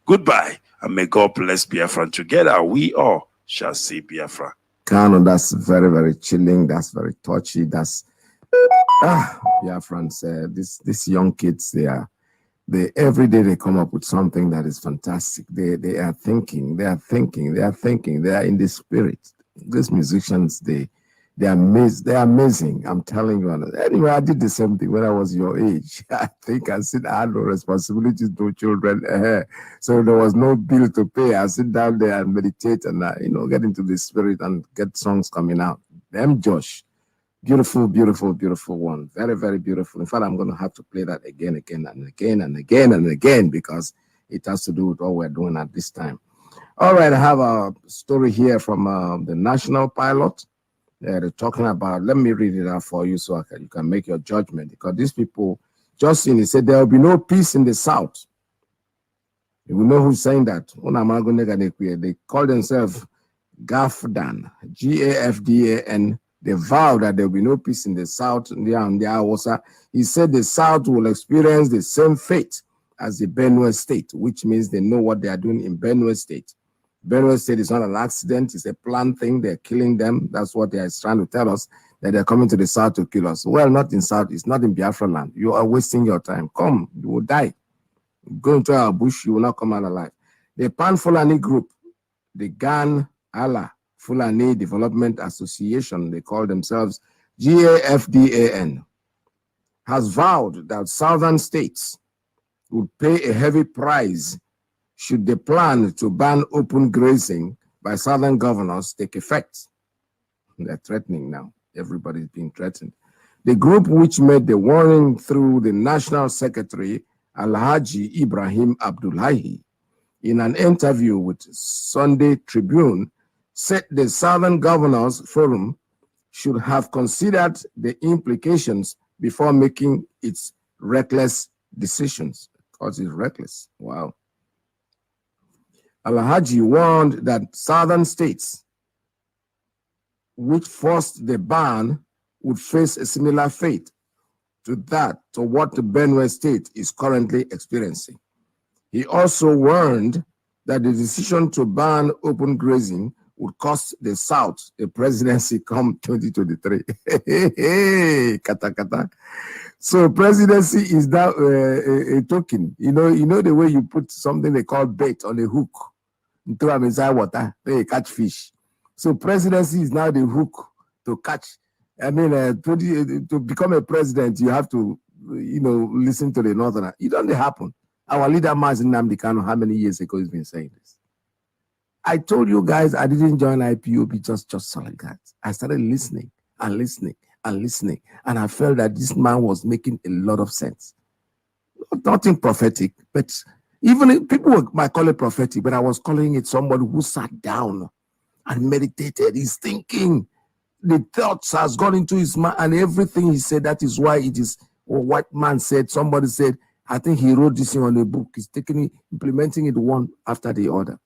Goodbye, and may God bless Biafra. And together we all shall see Biafra. Kanu, that's very, very chilling. That's very touchy. That's Biafrans. These young kids, they every day they come up with something that is fantastic. They are thinking. They are in the spirit. These musicians, they are amazing. I'm telling you. Anyway, I did the same thing when I was your age. I think I had no responsibilities, no children. So there was no bill to pay. I sit down there and meditate and get into the spirit and get songs coming out. Josh. Beautiful, beautiful, beautiful one. Very, very beautiful. In fact, I'm going to have to play that again and again because it has to do with what we're doing at this time. All right, I have a story here from the national pilot. They're talking about, let me read it out for you so you can make your judgment. Because these people, Justin, he said there will be no peace in the South. You will know who's saying that. They call themselves GAFDAN, GAFDAN. They vow that there will be no peace in the South. He said the South will experience the same fate as the Benue State, which means they know what they are doing in Benue State. Benue State is not an accident. It's a planned thing. They're killing them. That's what they are trying to tell us, that they're coming to the South to kill us. Well, not in South. It's not in Biafra land. You are wasting your time. Come, you will die. Go into our bush. You will not come out alive. The Pan Fulani group, the Gan Allah Fulani Development Association, they call themselves GAFDAN, has vowed that southern states would pay a heavy price should the plan to ban open grazing by southern governors take effect. They're threatening now. Everybody's being threatened. The group, which made the warning through the National Secretary Alhaji Ibrahim Abdullahi, in an interview with Sunday Tribune, said the Southern Governors Forum should have considered the implications before making its reckless decisions. Because it's reckless. Wow. Alhaji warned that southern states which forced the ban would face a similar fate to what the Benue state is currently experiencing. He also warned that the decision to ban open grazing would cost the South the presidency come 2023. Kata kata. So presidency is now a token. You know the way you put something they call bait on a hook, throw them inside water, they catch fish. So presidency is now the hook to catch. I mean, to become a president, you have to, listen to the northerner. It doesn't happen. Our leader, Mazi Nnamdi Kanu, how many years ago he's been saying this? I told you guys I didn't join IPOB just like that. I started listening and listening and listening, and I felt that this man was making a lot of sense. Nothing prophetic, but even people might call it prophetic, but I was calling it somebody who sat down and meditated. He's thinking. The thoughts has gone into his mind, and everything he said, that is why it is what white man said. Somebody said, I think he wrote this thing on a book. He's taking it, implementing it one after the other.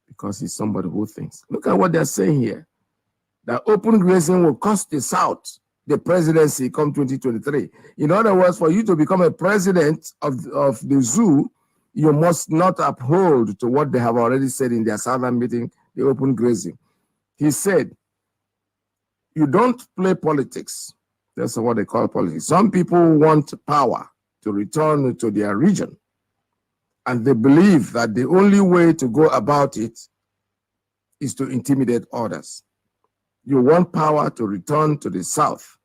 Because he's somebody who thinks. Look at what they're saying here. That open grazing will cost the South the presidency come 2023. In other words, for you to become a president of the zoo, you must not uphold to what they have already said in their southern meeting, the open grazing. He said, you don't play politics. That's what they call politics. Some people want power to return to their region, and they believe that the only way to go about it is to intimidate others. You want power to return to the South,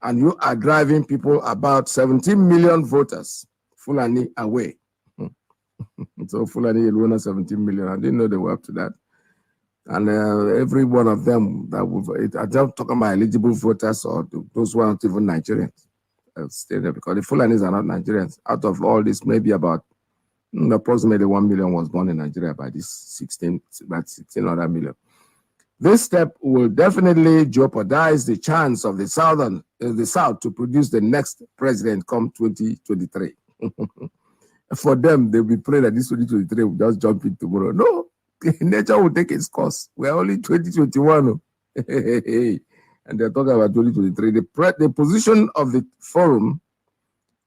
and you are driving people, about 17 million voters, Fulani, away. So Fulani alone 17 million. I didn't know they were up to that. And every one of them, I'm just talking about eligible voters or those who are not even Nigerians, stay there, because the Fulanis are not Nigerians. Out of all this, maybe about approximately 1 million was born in Nigeria by this 16 other million. This step will definitely jeopardize the chance of the South to produce the next president come 2023. For them, they'll be praying that this 2023 will just jump in tomorrow. No. Nature will take its course. We're only 2021. And they're talking about 2023. The position of the forum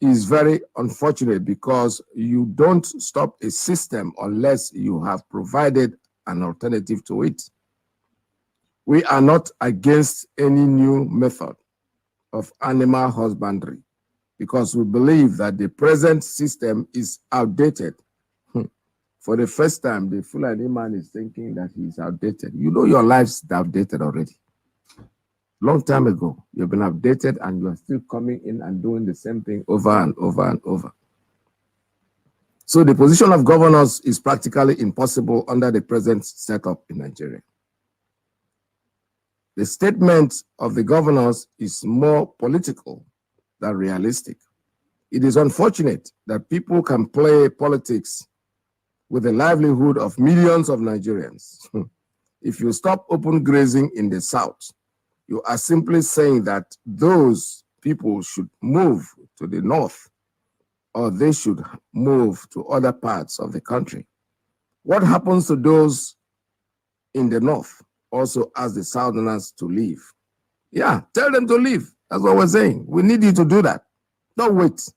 is very unfortunate because you don't stop a system unless you have provided an alternative to it. We are not against any new method of animal husbandry because we believe that the present system is outdated. For the first time, the Fulani man is thinking that he's outdated. You know your life's outdated already. Long time ago, you've been outdated and you are still coming in and doing the same thing over and over and over. So the position of governors is practically impossible under the present setup in Nigeria. The statement of the governors is more political than realistic. It is unfortunate that people can play politics with the livelihood of millions of Nigerians. If you stop open grazing in the South, you are simply saying that those people should move to the North or they should move to other parts of the country. What happens to those in the North? Also ask the Southerners to leave. Yeah, tell them to leave. That's what we're saying. We need you to do that. Don't wait.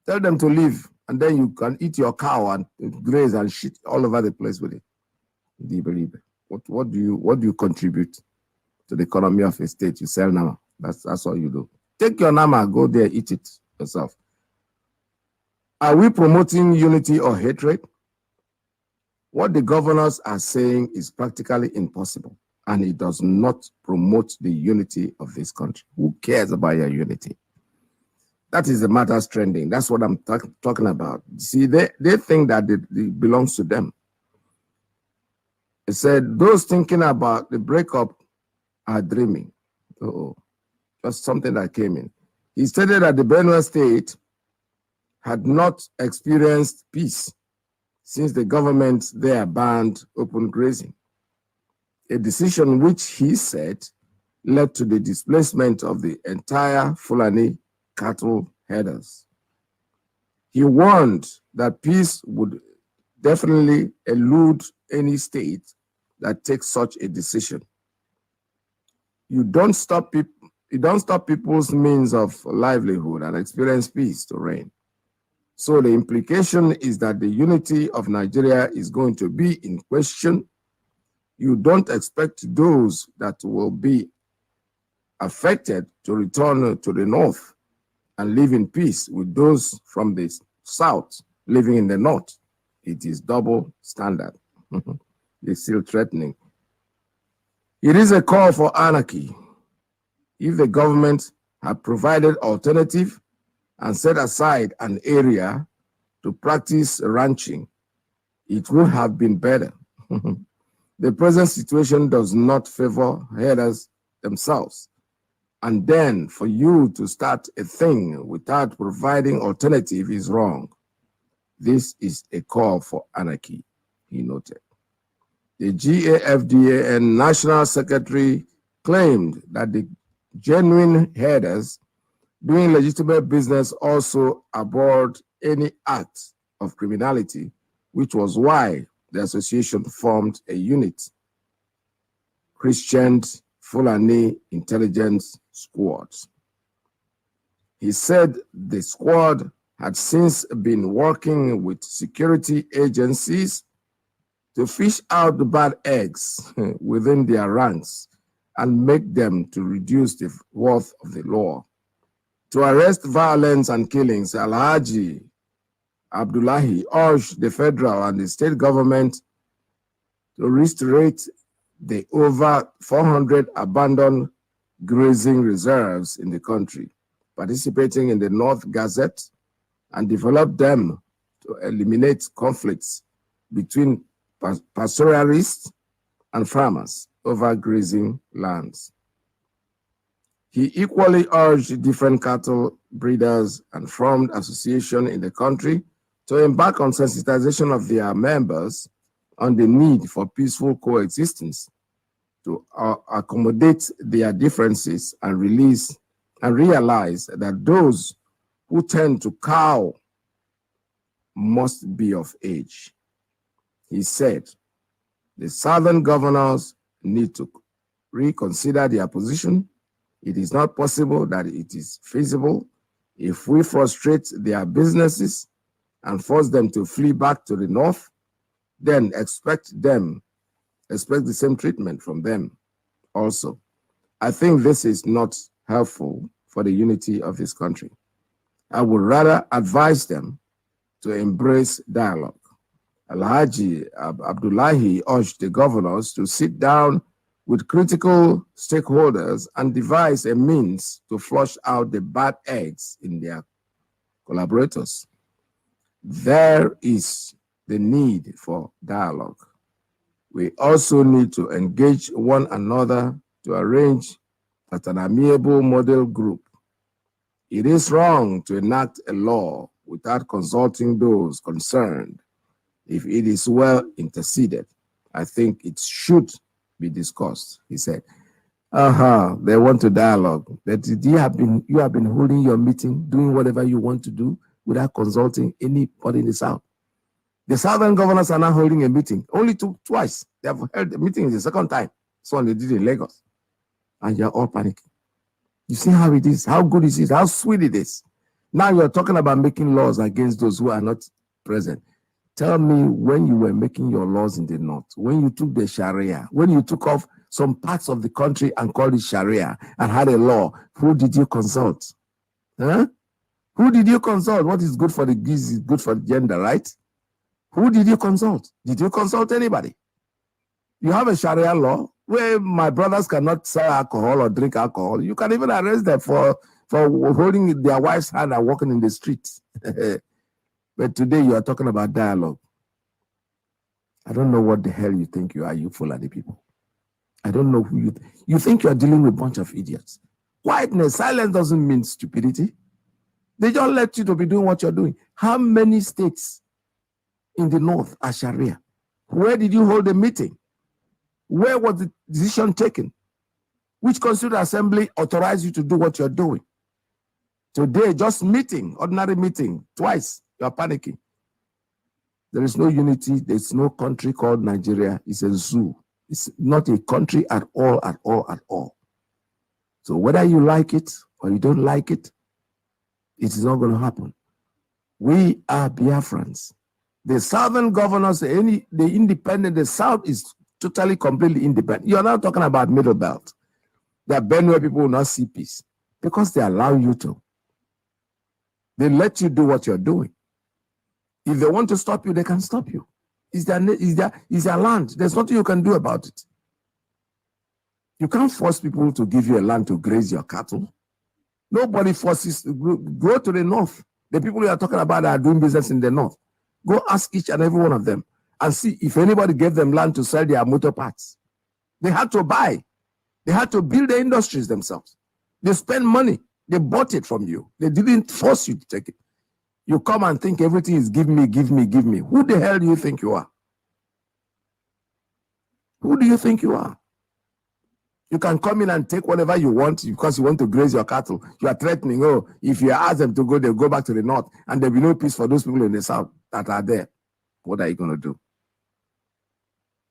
Tell them to leave, and then you can eat your cow and graze and shit all over the place with it. Do you believe it? What do you contribute to the economy of a state? You sell nama. That's all you do. Take your nama, go there, eat it yourself. Are we promoting unity or hatred? What the governors are saying is practically impossible, and it does not promote the unity of this country. Who cares about your unity? That is the matters trending. That's what I'm talking about. See, they think that it belongs to them. It said, those thinking about the breakup are dreaming. Just something that came in. He stated that the Benue State had not experienced peace since the government there banned open grazing, a decision which he said led to the displacement of the entire Fulani cattle headers. He warned that peace would definitely elude any state that takes such a decision. You don't stop people's means of livelihood and experience peace to reign. So the implication is that the unity of Nigeria is going to be in question. You don't expect those that will be affected to return to the north and live in peace with those from the south living in the north. It is double standard. They're still threatening. It is a call for anarchy. If the government had provided alternative and set aside an area to practice ranching, it would have been better. The present situation does not favor herders themselves. And then for you to start a thing without providing alternative is wrong. This is a call for anarchy, he noted. The GAFDAN National Secretary claimed that the genuine herders doing legitimate business also abhorred any act of criminality, which was why the association formed a unit, Christian Fulani Intelligence Squad. He said the squad had since been working with security agencies to fish out the bad eggs within their ranks and make them to reduce the worth of the law. To arrest violence and killings, Alhaji Abdullahi urged the federal and the state government to restore the over 400 abandoned grazing reserves in the country, participating in the North Gazette, and develop them to eliminate conflicts between pastoralists and farmers over grazing lands. He equally urged different cattle breeders and formed associations in the country to embark on sensitization of their members on the need for peaceful coexistence, to accommodate their differences and realize that those who tend to cow must be of age. He said, the southern governors need to reconsider their position. It is not possible that it is feasible if we frustrate their businesses and force them to flee back to the north, then expect the same treatment from them also. I think this is not helpful for the unity of this country. I would rather advise them to embrace dialogue. Alhaji Abdullahi urged the governors to sit down with critical stakeholders and devise a means to flush out the bad eggs in their collaborators. There is the need for dialogue. We also need to engage one another to arrange at an amiable model group. It is wrong to enact a law without consulting those concerned. If it is well interceded, I think it should be discussed, he said. They want to dialogue. But you have been holding your meeting, doing whatever you want to do without consulting anybody in the South. The Southern governors are now holding a meeting. Only twice. They have held the meeting the second time. So they did in Lagos. And you're all panicking. You see how it is, how good it is, how sweet it is. Now you're talking about making laws against those who are not present. Tell me when you were making your laws in the north, when you took the Sharia, when you took off some parts of the country and called it Sharia and had a law, who did you consult? Huh? Who did you consult? What is good for the geese is good for the gender, right? Who did you consult? Did you consult anybody? You have a Sharia law where my brothers cannot sell alcohol or drink alcohol. You can even arrest them for holding their wife's hand and walking in the streets. But today you are talking about dialogue. I don't know what the hell you think you are, you Fulani people. I don't know who you think you are dealing with a bunch of idiots. Quietness, silence doesn't mean stupidity. They just let you to be doing what you're doing. How many states in the north are Sharia? Where did you hold a meeting? Where was the decision taken? Which Constituent Assembly authorized you to do what you're doing? Today, just meeting, ordinary meeting, twice, you're panicking. There is no unity. There's no country called Nigeria. It's a zoo. It's not a country at all, at all, at all. So whether you like it or you don't like it, it is not going to happen. We are Biafrans. The southern governors, the independent, the south is totally, completely independent. You're not talking about middle belt. There are Benue people will not see peace because they allow you to. They let you do what you're doing. If they want to stop you, they can stop you. It's their land. There's nothing you can do about it. You can't force people to give you a land to graze your cattle. Nobody forces. Go to the north. The people you are talking about are doing business in the north. Go ask each and every one of them and see if anybody gave them land to sell their motor parts. They had to buy. They had to build the industries themselves. They spend money. They bought it from you. They didn't force you to take it. You come and think everything is give me, give me, give me. Who the hell do you think you are? Who do you think you are? You can come in and take whatever you want because you want to graze your cattle. You are threatening, oh, if you ask them to go, they'll go back to the north and there'll be no peace for those people in the south that are there. What are you going to do?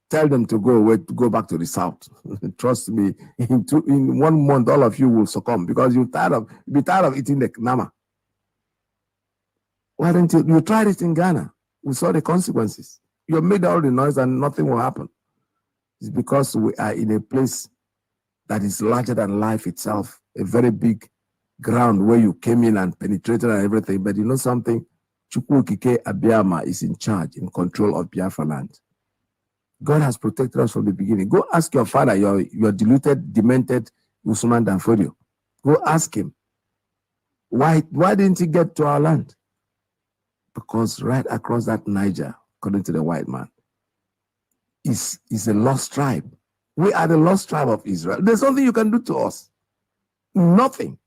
Tell them to go away, to go back to the south. Trust me, in 1 month, all of you will succumb because you'll be tired of eating the nama. Why don't you tried it in Ghana? We saw the consequences. You made all the noise and nothing will happen. It's because we are in a place that is larger than life itself, a very big ground where you came in and penetrated and everything. But you know something? Chukwukike Abiyama is in charge, in control of Biafra land. God has protected us from the beginning. Go ask your father, your deluded, demented Usman Danfodio. Go ask him. Why didn't he get to our land? Because right across that Niger, according to the white man, is a lost tribe. We are the lost tribe of Israel. There's nothing you can do to us. Nothing.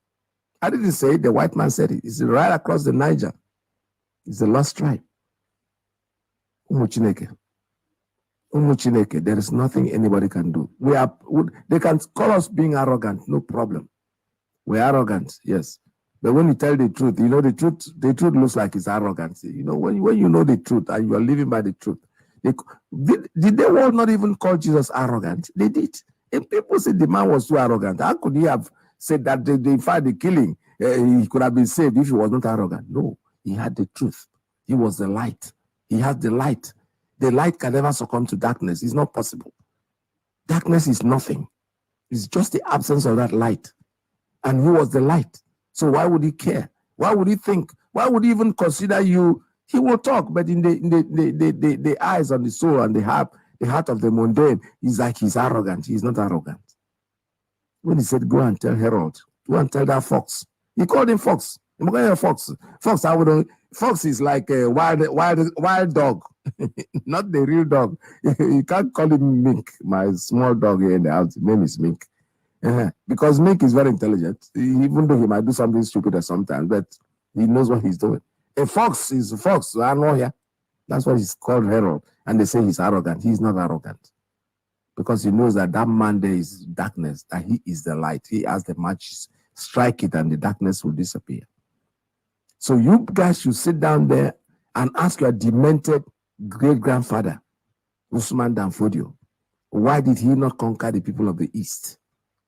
I didn't say it, the white man said it. It's right across the Niger. It's the lost tribe. Umuchineke. There is nothing anybody can do. They can call us being arrogant, no problem. We're arrogant, yes. But when you tell the truth, you know the truth looks like it's arrogance. You know, when you know the truth and you are living by the truth. Did the world not even call Jesus arrogant? They did. And people said the man was too arrogant. How could he have said that in fact the killing, he could have been saved if he was not arrogant? No, he had the truth. He was the light. He has the light. The light can never succumb to darkness. It's not possible. Darkness is nothing. It's just the absence of that light. And he was the light. So why would he care? Why would he think? Why would he even consider you? He will talk, but in the eyes and the soul and the heart of the mundane, he's like he's arrogant. He's not arrogant. When he said, go and tell Harold, go and tell that fox. He called him fox. Fox. Fox is like a wild dog, not the real dog. You can't call him Mink. My small dog here in the house, his name is Mink. Because Mink is very intelligent, even though he might do something stupid sometimes, but he knows what he's doing. A fox is a fox. I know here. That's why he's called Harold. And they say he's arrogant. He's not arrogant. Because he knows that man there is darkness, that he is the light. He has the matches, strike it and the darkness will disappear. So you guys should sit down there and ask your demented great-grandfather, Usman Danfodio, why did he not conquer the people of the East?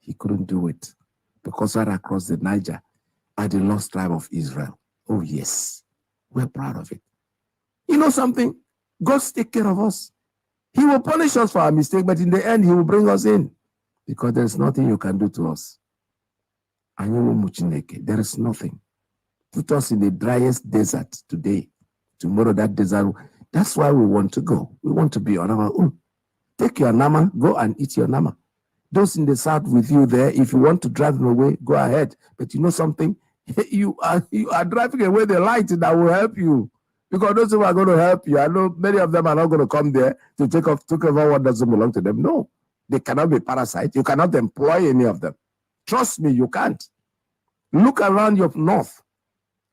He couldn't do it. Because right across the Niger are the lost tribe of Israel. Oh yes, we're proud of it. You know something? God take care of us. He will punish us for our mistake, but in the end, he will bring us in. Because there's nothing you can do to us. There is nothing. Put us in the driest desert today. Tomorrow that desert, That's why we want to go. We want to be on our own. Take your nama, go and eat your nama. Those in the south with you there, if you want to drive them away, go ahead. But you know something? You are driving away the light that will help you. Because those who are going to help you, I know many of them are not going to come there to take over what doesn't belong to them. No, they cannot be parasites. You cannot employ any of them. Trust me, you can't. Look around your north.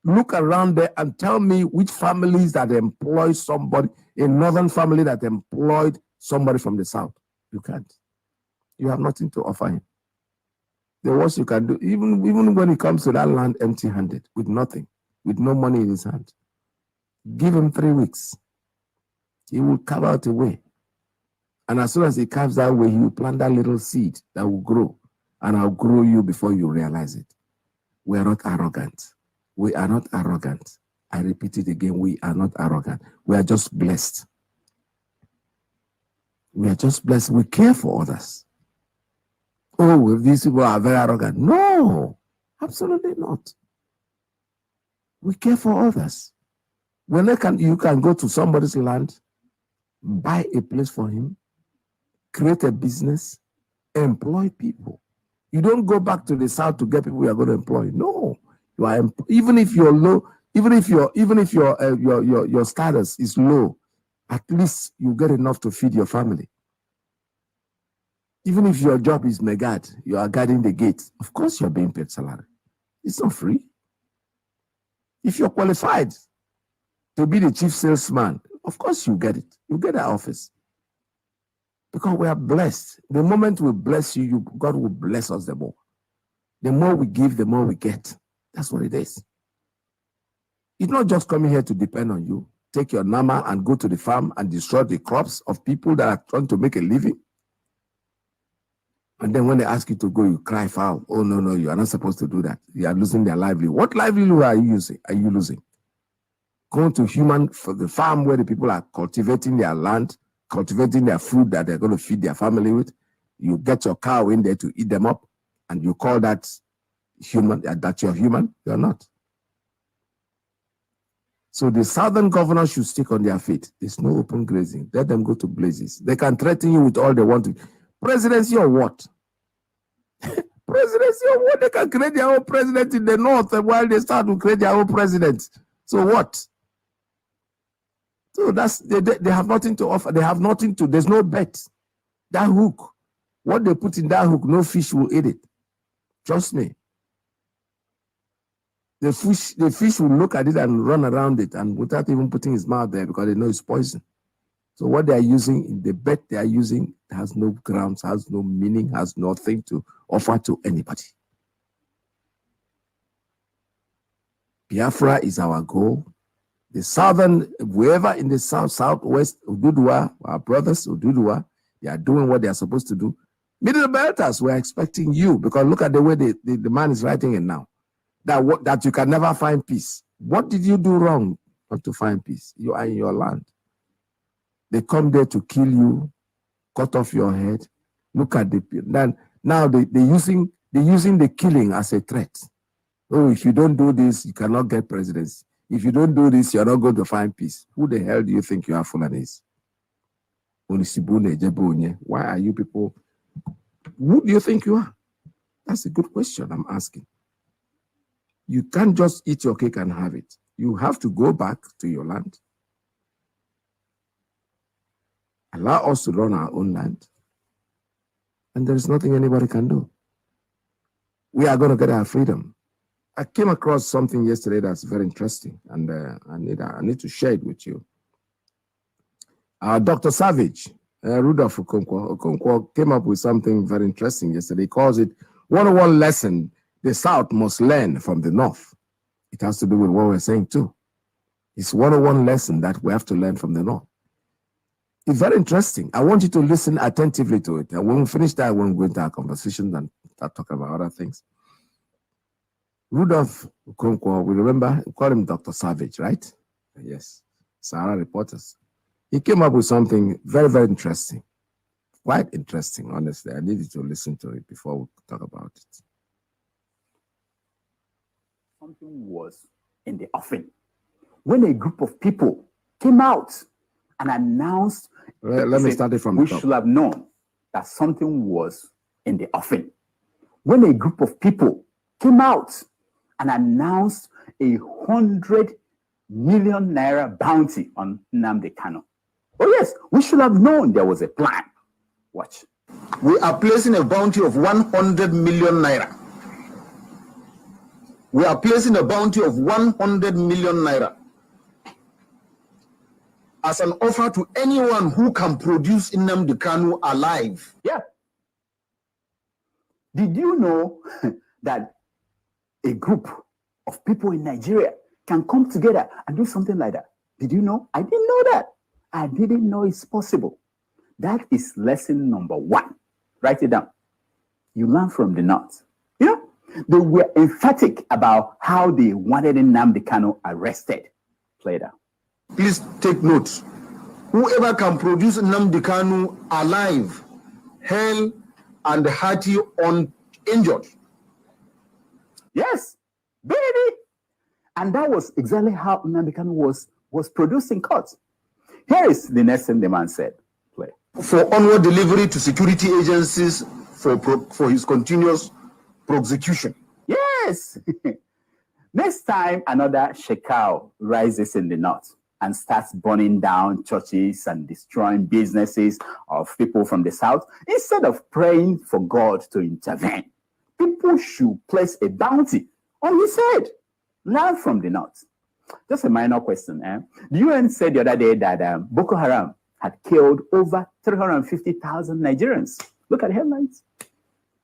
Look around there and tell me which families that employ somebody, a northern family that employed somebody from the south. You can't. You have nothing to offer him. The worst you can do, even when he comes to that land empty-handed, with nothing, with no money in his hand, give him 3 weeks. He will carve out a way. And as soon as he carves that way, he will plant that little seed that will grow. And I'll grow you before you realize it. We are not arrogant. We are not arrogant. I repeat it again, we are not arrogant. We are just blessed. We are just blessed. We care for others. Oh, these people are very arrogant. No, absolutely not. We care for others. When you can go to somebody's land, buy a place for him, create a business, employ people. You don't go back to the south to get people you are going to employ. No, you are even if you're low, even if your status is low, at least you get enough to feed your family. Even if your job is megad, you are guarding the gate. Of course, you're being paid salary. It's not free. If you're qualified to be the chief salesman, of course you get it. You get that office. Because we are blessed. The moment we bless you, God will bless us the more. The more we give, the more we get. That's what it is. It's not just coming here to depend on you. Take your nama and go to the farm and destroy the crops of people that are trying to make a living. And then when they ask you to go, you cry foul. Oh, no, you are not supposed to do that. You are losing their livelihood. What livelihood are you losing? Going to for the farm where the people are cultivating their land, cultivating their food that they're going to feed their family with. You get your cow in there to eat them up, and you call that human, that you're human. You're not. So the southern governors should stick on their feet. There's no open grazing. Let them go to blazes. They can threaten you with all they want to. Presidency or what? Presidency or what? They can create their own president in the north while they start to create their own president. So what? So they have nothing to offer. They have nothing to, there's no bet. That hook, what they put in that hook, no fish will eat it. Trust me. The fish will look at it and run around it and without even putting his mouth there because they know it's poison. So what they are using, the bet they are using has no grounds, has no meaning, has nothing to offer to anybody. Biafra is our goal. The southern, wherever in the south, southwest, Ududua, our brothers, Ududua, they are doing what they are supposed to do. Middle Belters, we're expecting you, because look at the way the man is writing it now. That you can never find peace. What did you do wrong not to find peace? You are in your land. They come there to kill you, cut off your head. Look at now they're using the killing as a threat. Oh, if you don't do this, you cannot get presidency. If you don't do this, you're not going to find peace. Who the hell do you think you are, Fulanis? Why are you people? Who do you think you are? That's a good question I'm asking. You can't just eat your cake and have it. You have to go back to your land. Allow us to run our own land. And there is nothing anybody can do. We are going to get our freedom. I came across something yesterday that's very interesting, and I need to share it with you. Dr. Savage, Rudolph Okonkwo, came up with something very interesting yesterday. He calls it 101 lesson the South must learn from the North. It has to do with what we're saying too. It's 101 lesson that we have to learn from the North. It's very interesting. I want you to listen attentively to it. And when we finish that, we'll go into our conversation and start talking about other things. Rudolph Okonkwo, we remember, we call him Dr. Savage, right? Yes, Sahara Reporters. He came up with something very, very interesting. Quite interesting, honestly. I needed to listen to it before we talk about it. Something was in the offing when a group of people came out and announced. Let me start it from we the top. should have known that something was in the offing. When a group of people came out and announced 100 million naira bounty on Nnamdi Kanu. Oh yes, we should have known there was a plan. Watch. We are placing a bounty of 100 million naira. We are placing a bounty of 100 million naira as an offer to anyone who can produce Nnamdi Kanu alive. Yeah. Did you know that a group of people in Nigeria can come together and do something like that? Did you know? I didn't know that. I didn't know it's possible. That is lesson number 1. Write it down. You learn from the North. You know, they were emphatic about how they wanted Nnamdi Kanu arrested. Play it out. Please take note. Whoever can produce Nnamdi Kanu alive, hale and hearty, uninjured. Yes, baby. And that was exactly how Nnamdi Kanu was produced in court. Here is the next thing the man said. Play. For onward delivery to security agencies for his continuous prosecution. Yes. Next time another shekau rises in the North and starts burning down churches and destroying businesses of people from the South, instead of praying for God to intervene, people should place a bounty on his head. Learn from the North. Just a minor question. The UN said the other day that Boko Haram had killed over 350,000 Nigerians. Look at the headlines.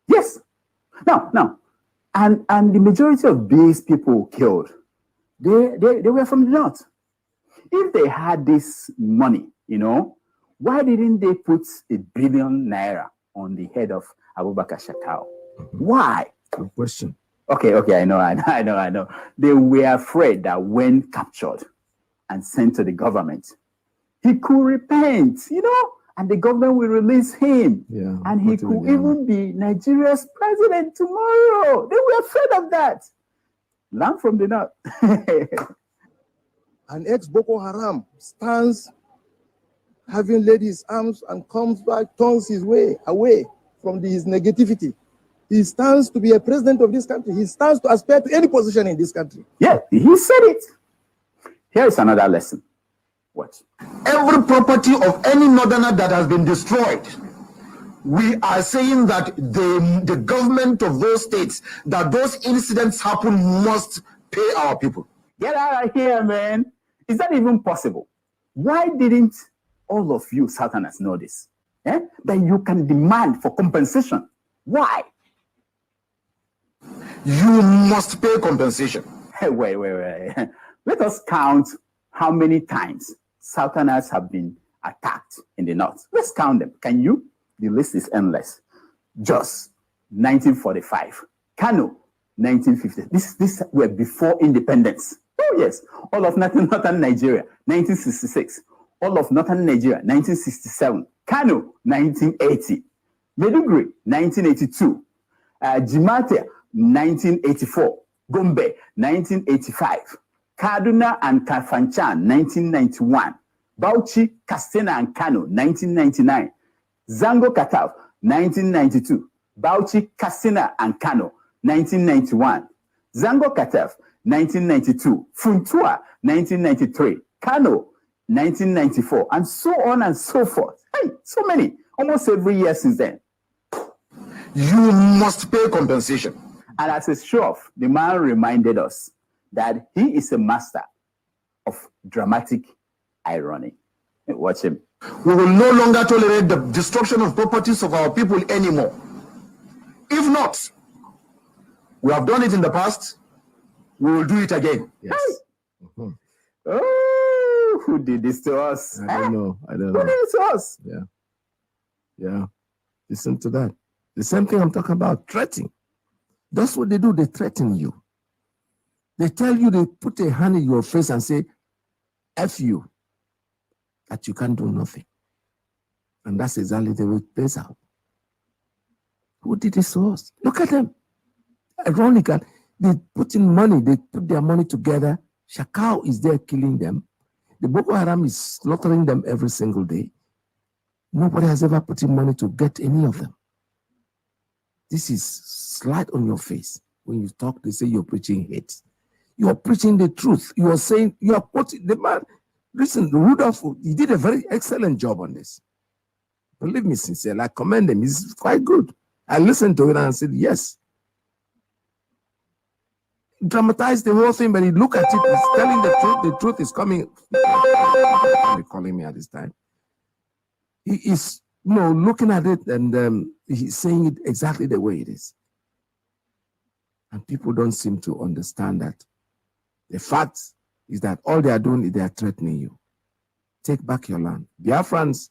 Yes. Now, and the majority of these people killed, they were from the North. If they had this money, you know, why didn't they put 1 billion naira on the head of Abubakar Shakau? Why? Good question. Okay, I know. They were afraid that when captured and sent to the government, he could repent, you know, and the government will release him. Yeah, and he could even be Nigeria's president tomorrow. They were afraid of that. Learn from the North. An ex-Boko Haram stands having laid his arms and comes back, turns his way away from his negativity. He stands to be a president of this country. He stands to aspire to any position in this country. Yeah, he said it. Here is another lesson. What? Every property of any northerner that has been destroyed, we are saying that the government of those states, that those incidents happen, must pay our people. Get out of here, man. Is that even possible? Why didn't all of you Southerners know this? That you can demand for compensation. Why? You must pay compensation. Wait. Let us count how many times Southerners have been attacked in the North. Let's count them. Can you? The list is endless. Jos, 1945. Kanu, 1950. This were before independence. Oh yes. All of northern Nigeria, 1966. All of northern Nigeria, 1967. Kanu, 1980. Maiduguri, 1982. Jimate, 1984. Gombe, 1985. Kaduna and Kafanchan, 1991. Bauchi, Katsina and Kano, 1999. Zango Katav, 1992. Bauchi, Katsina and Kano, 1991. Zango Katav, 1992. Funtua, 1993. Kano, 1994. And so on and so forth. Hey, so many. Almost every year since then. You must pay compensation. And as a show-off, the man reminded us that he is a master of dramatic irony. Watch him. We will no longer tolerate the destruction of properties of our people anymore. If not, we have done it in the past, we will do it again. Yes. Hey. Oh, who did this to us? I don't know. Who did it to us? Yeah. Listen to that. The same thing I'm talking about, threatening. That's what they do. They threaten you. They tell you, they put a hand in your face and say, F you, that you can't do nothing. And that's exactly the way it plays out. Who did this to us? Look at them. Ironical. They put in money. They put their money together. Shakau is there killing them. The Boko Haram is slaughtering them every single day. Nobody has ever put in money to get any of them. This is slap on your face. When you talk, they say you're preaching hate. You are preaching the truth. You are saying, you are quoting the man. Listen, Rudolph, he did a very excellent job on this. Believe me sincerely, I commend him. He's quite good. I listened to it and I said, yes. Dramatize the whole thing, but he look at it, he's telling the truth. The truth is coming. They're calling me at this time. He is, looking at it and he's saying it exactly the way it is. And people don't seem to understand that. The fact is that all they are doing is they are threatening you. Take back your land. Biafrans,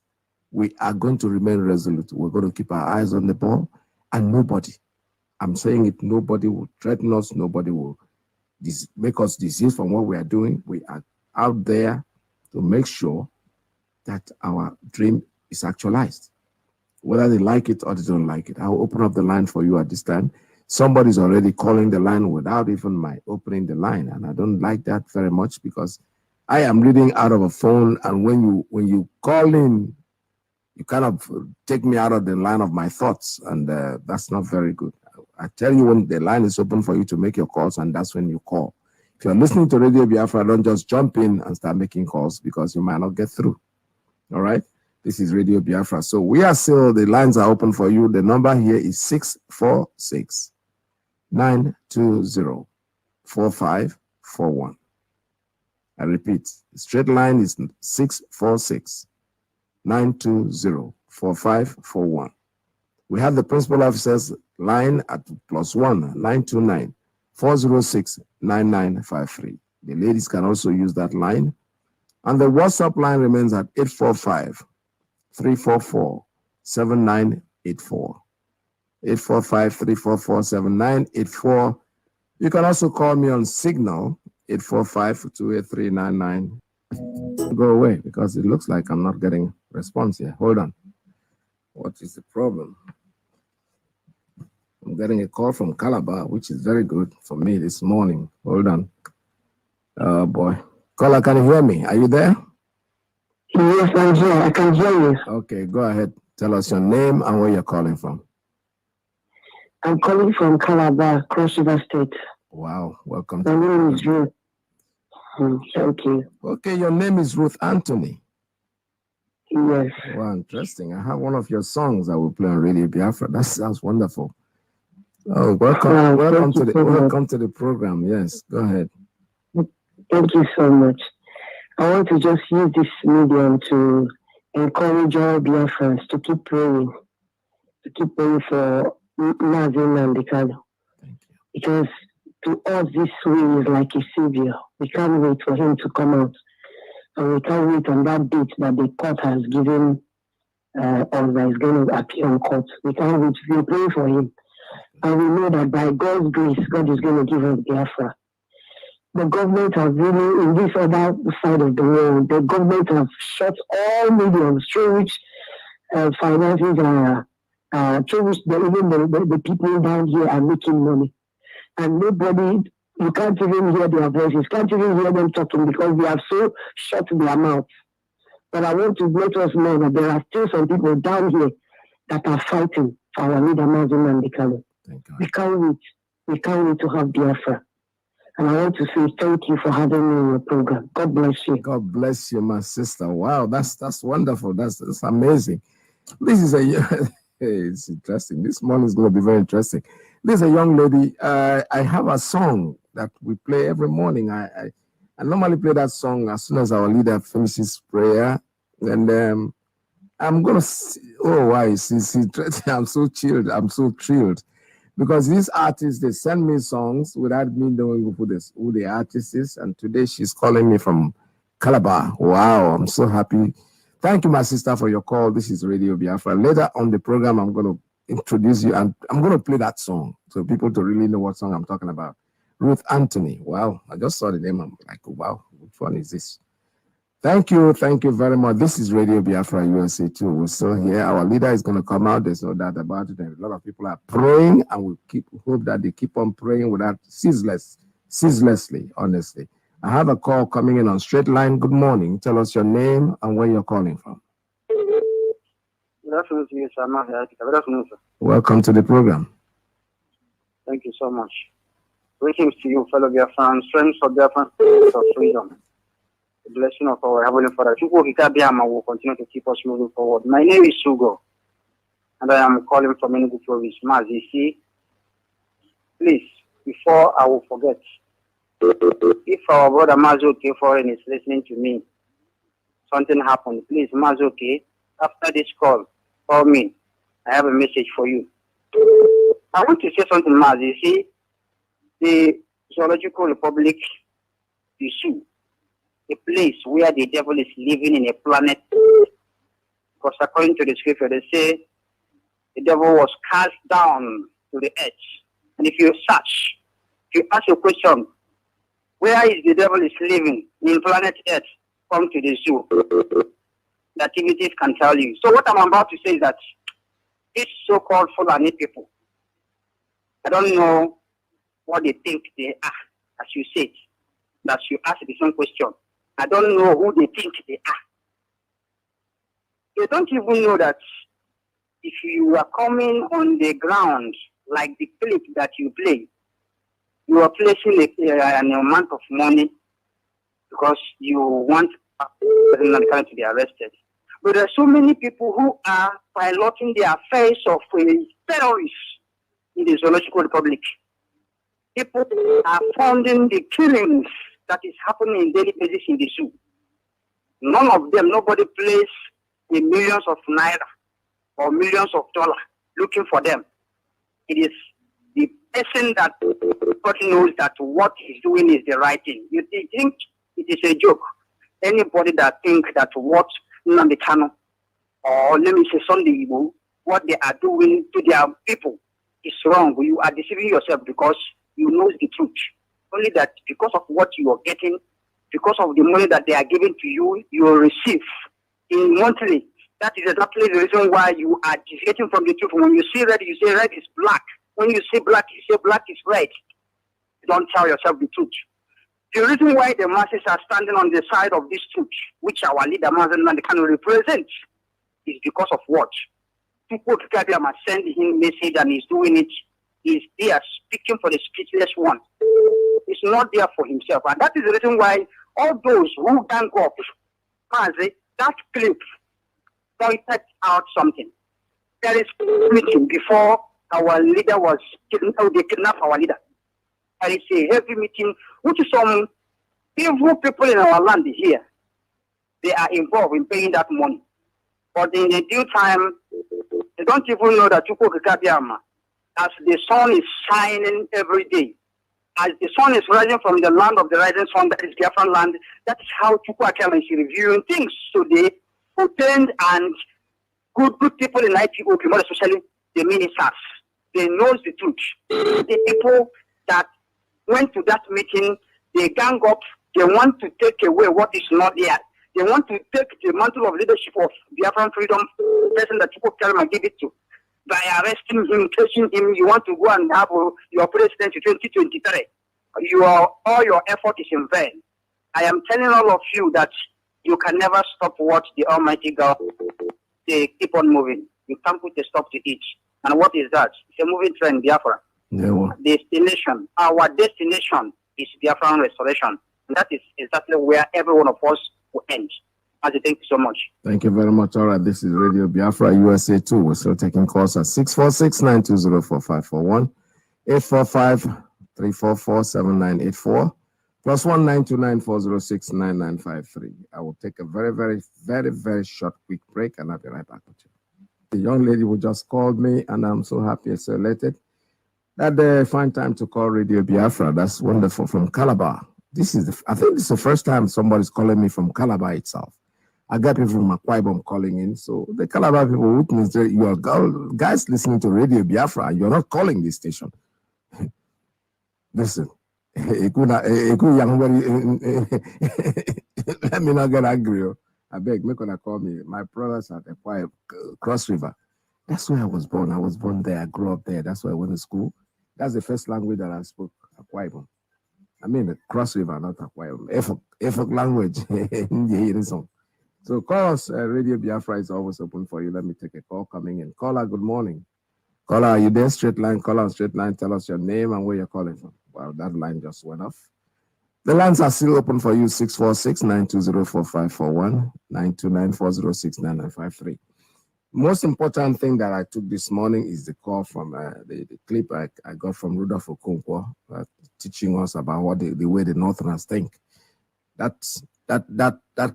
we are going to remain resolute. We're going to keep our eyes on the ball, and nobody, I'm saying it, nobody will threaten us. Nobody will make us desist from what we are doing. We are out there to make sure that our dream is actualized. Whether they like it or they don't like it. I'll open up the line for you at this time. Somebody's already calling the line without even my opening the line, and I don't like that very much because I am reading out of a phone, and when you call in, you kind of take me out of the line of my thoughts, and that's not very good. I tell you when the line is open for you to make your calls, and that's when you call. If you're listening to Radio Biafra, don't just jump in and start making calls because you might not get through. All right? This is Radio Biafra. So we are still, the lines are open for you. The number here is 646-920-4541. I repeat, the straight line is 646-920-4541. We have the principal officer's line at +1 929-406-9953. The ladies can also use that line. And the WhatsApp line remains at 845-344-7984. 845-344-7984. You can also call me on Signal, 845-283-99. Go away because it looks like I'm not getting response here. Hold on. What is the problem? I'm getting a call from Calabar, which is very good for me this morning. Hold on. Oh, boy. Caller, can you hear me? Are you there? Yes, I'm here. I can hear you. Okay, go ahead. Tell us your name and where you're calling from. I'm calling from Calabar, Cross River State. Wow, welcome. My name is Ruth. Thank you. Okay, your name is Ruth Anthony. Yes. Wow, interesting. I have one of your songs I will play on Radio Biafra. That sounds wonderful. Oh, welcome to the program. Yes, go ahead. Thank you so much. I want to just use this medium to encourage all Biafrans to keep praying for Mazi Nnamdi Kanu. Because to us, this way is like a savior. We can't wait for him to come out. And we can't wait on that date that the court has given us that is going to appear on court. We can't wait. We're praying for him. And we know that by God's grace, God is going to give us Biafra. The government has really, in this other side of the world, the government has shut all mediums through which finances are, through which even the people down here are making money. And nobody, you can't even hear their voices, can't even hear them talking because they have so shut their mouths. But I want to let us know that there are still some people down here that are fighting for our leader, Mazi Nnamdi Kanu. We can't wait to have Biafra. And I want to say thank you for having me on your program. God bless you. God bless you, my sister. Wow, that's wonderful. That's amazing. This is it's interesting. This morning is going to be very interesting. This is a young lady. I have a song that we play every morning. I normally play that song as soon as our leader finishes prayer. And I'm going to, why? I'm so chilled. I'm so thrilled. Because these artists, they send me songs without me knowing who the artist is. And today she's calling me from Calabar. Wow, I'm so happy. Thank you, my sister, for your call. This is Radio Biafra. Later on the program, I'm going to introduce you and I'm going to play that song so people to really know what song I'm talking about. Ruth Anthony. Wow, I just saw the name. I'm like, wow, which one is this? Thank you very much. This is Radio Biafra USA 2. We're still here. Our leader is going to come out. There's no doubt about it. And a lot of people are praying, and we hope that they keep on praying without ceaselessly, honestly. I have a call coming in on straight line. Good morning. Tell us your name and where you're calling from. Good afternoon to you, sir. Good afternoon, sir. Welcome to the program. Thank you so much. Greetings to you, fellow Biafrans, friends of Biafran, of freedom. The blessing of our Heavenly Father. Chukwuka will continue to keep us moving forward. My name is Sugo, and I am calling from Enugu Province, Mazi. See, please, before I will forget, if our brother Mazi Foreign is listening to me, something happened, please, Mazi, after this call, call me. I have a message for you. I want to say something, Mazi. See, the Zoological Republic is a place where the devil is living in a planet. Because according to the scripture, they say the devil was cast down to the earth. And if you search, if you ask a question, where is the devil is living in planet Earth? Come to the zoo. The activities can tell you. So what I'm about to say is that these so-called Fulani people, I don't know what they think they are, as you said, that you ask the same question. I don't know who they think they are. They don't even know that if you are coming on the ground, like the clip that you play, you are placing an amount of money because you want to be arrested. But there are so many people who are piloting the affairs of terrorists in the Zoological Republic. People are funding the killings that is happening in daily basis in the zoo. None of them, nobody plays the millions of naira or millions of dollars looking for them. It is the person that everybody knows that what he's doing is the right thing. You think it is a joke. Anybody that thinks that what Nnamdi Kanu or let me say Sunday Igbo, what they are doing to their people is wrong. You are deceiving yourself because you know the truth. Only that because of what you are getting, because of the money that they are giving to you, you will receive in monthly. That is exactly the reason why you are deviating from the truth. When you see red, you say red is black. When you say black, you say black is red. You don't tell yourself the truth. The reason why the masses are standing on the side of this truth, which our leader Mazi can represent, is because of what? People must send him message and he's doing it. He's there speaking for the speechless one. He's not there for himself. And that is the reason why all those who gang up, Mazi, that clip pointed out something. There is a meeting before our leader was kidnapped, they kidnapped our leader. There is a heavy meeting, which is some evil people in our land here. They are involved in paying that money. But in the due time, they don't even know that as the sun is shining every day, as the sun is rising from the land of the rising sun, that is Biafran land, that is how Chukwuka is reviewing things. So they pretend and good people in IPOB, more especially the ministers, they know the truth. The people that went to that meeting, they gang up, they want to take away what is not there. They want to take the mantle of leadership of Biafran freedom, the person that people tell and give it to. By arresting him, catching him, you want to go and have your president in 2023. All your effort is in vain. I am telling all of you that you can never stop what the Almighty God, they keep on moving. You can't put a stop to it. And what is that? It's a moving trend, Biafra. Destination, our destination is Biafran restoration. And that is exactly where every one of us will end. Mazi, thank you so much. Thank you very much. All right, this is Radio Biafra USA 2. We're still taking calls at 646-920-4541, 845-344-7984, plus 19294069953. I will take a very, very, very, very short, quick break, and I'll be right back with you. The young lady who just called me, and I'm so happy and so elated that they find time to call Radio Biafra. That's wonderful, from Calabar. I think this is the first time somebody's calling me from Calabar itself. I got people from Ipob calling in. So the Calabar people, which means that you are guys listening to Radio Biafra, you're not calling this station. Listen, let me not get angry. I beg, make gonna call me. My brothers at Ipob, Cross River. That's where I was born. I was born there. I grew up there. That's why I went to school. That's the first language that I spoke, Ipob. I mean, the Cross River, not Akwa Ibom. Efok language. So call us. Radio Biafra is always open for you. Let me take a call coming in. Caller, good morning. Caller, are you there? Straight line. Call on straight line. Tell us your name and where you're calling from. Well, that line just went off. The lines are still open for you. 646-920-4541, 929-406-9953. Most important thing that I took this morning is the call from the clip I got from Rudolph Okonkwo, teaching us about the way the Northerners think. That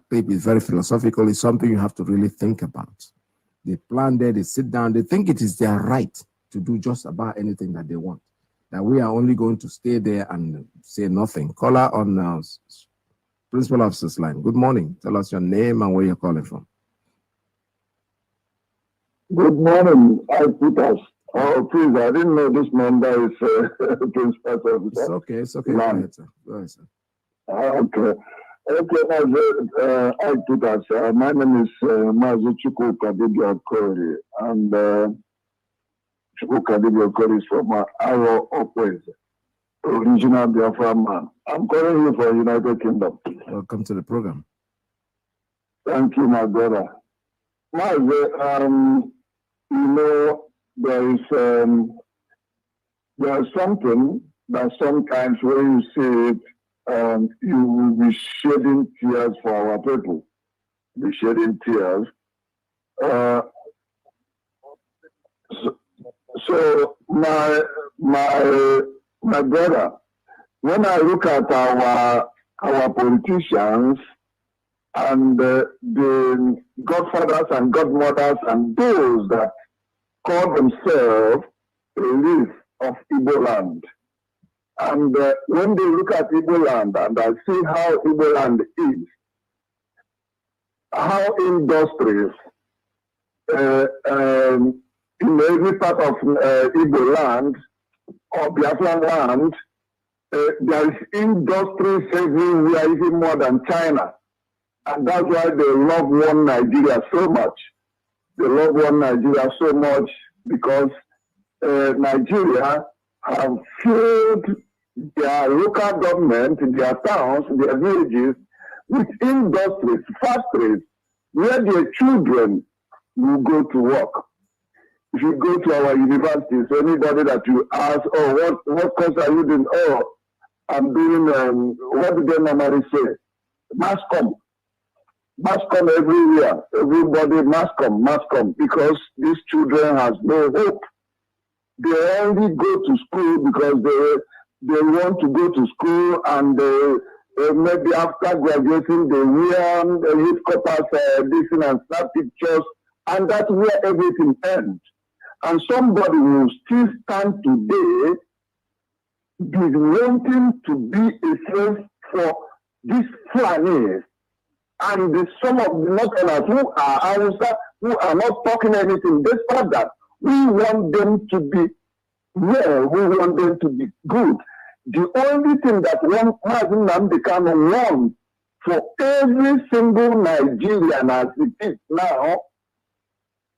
clip is very philosophical. It's something you have to really think about. They plan there, they sit down, they think it is their right to do just about anything that they want. That we are only going to stay there and say nothing. Caller on Principal Officer's line. Good morning. Tell us your name and where you're calling from. Good morning, Ipob. Oh, please, I didn't know this number is Principal Officer. It's okay, it's okay. Go ahead, sir. Go ahead, sir. Okay. Okay, Ipob. My name is Mazi Okori, and Okori is from our Opwes, original Biafra man. I'm calling you from United Kingdom. Welcome to the program. Thank you, my brother. Mazi, you know, there is something that sometimes when you see it, you will be shedding tears for our people. Be shedding tears. So my brother, when I look at our politicians and the godfathers and godmothers and those that call themselves a relief of Igbo land, and when they look at Igbo land and I see how Igbo land is, how industries in every part of Igbo land or Biafran land, there is industries everywhere, even more than China. And that's why they love one Nigeria so much. They love one Nigeria so much because Nigeria have filled their local government, their towns, their villages with industries, factories, where their children will go to work. If you go to our universities, anybody that you ask, oh, what course are you doing? Oh, I'm doing, what do they normally say? Mass com everywhere. Everybody mass com, because these children has no hope. They only go to school because they want to go to school, and maybe after graduating they wear youth corpus, this and snap pictures, and that's where everything ends. And somebody will still stand today be wanting to be a slave for these Fulanis and some of the Northerners who are Hausa, who are not talking anything. Despite that, we want them to be well, we want them to be good. The only thing that Nnamdi Kanu wants for every single Nigerian as it is now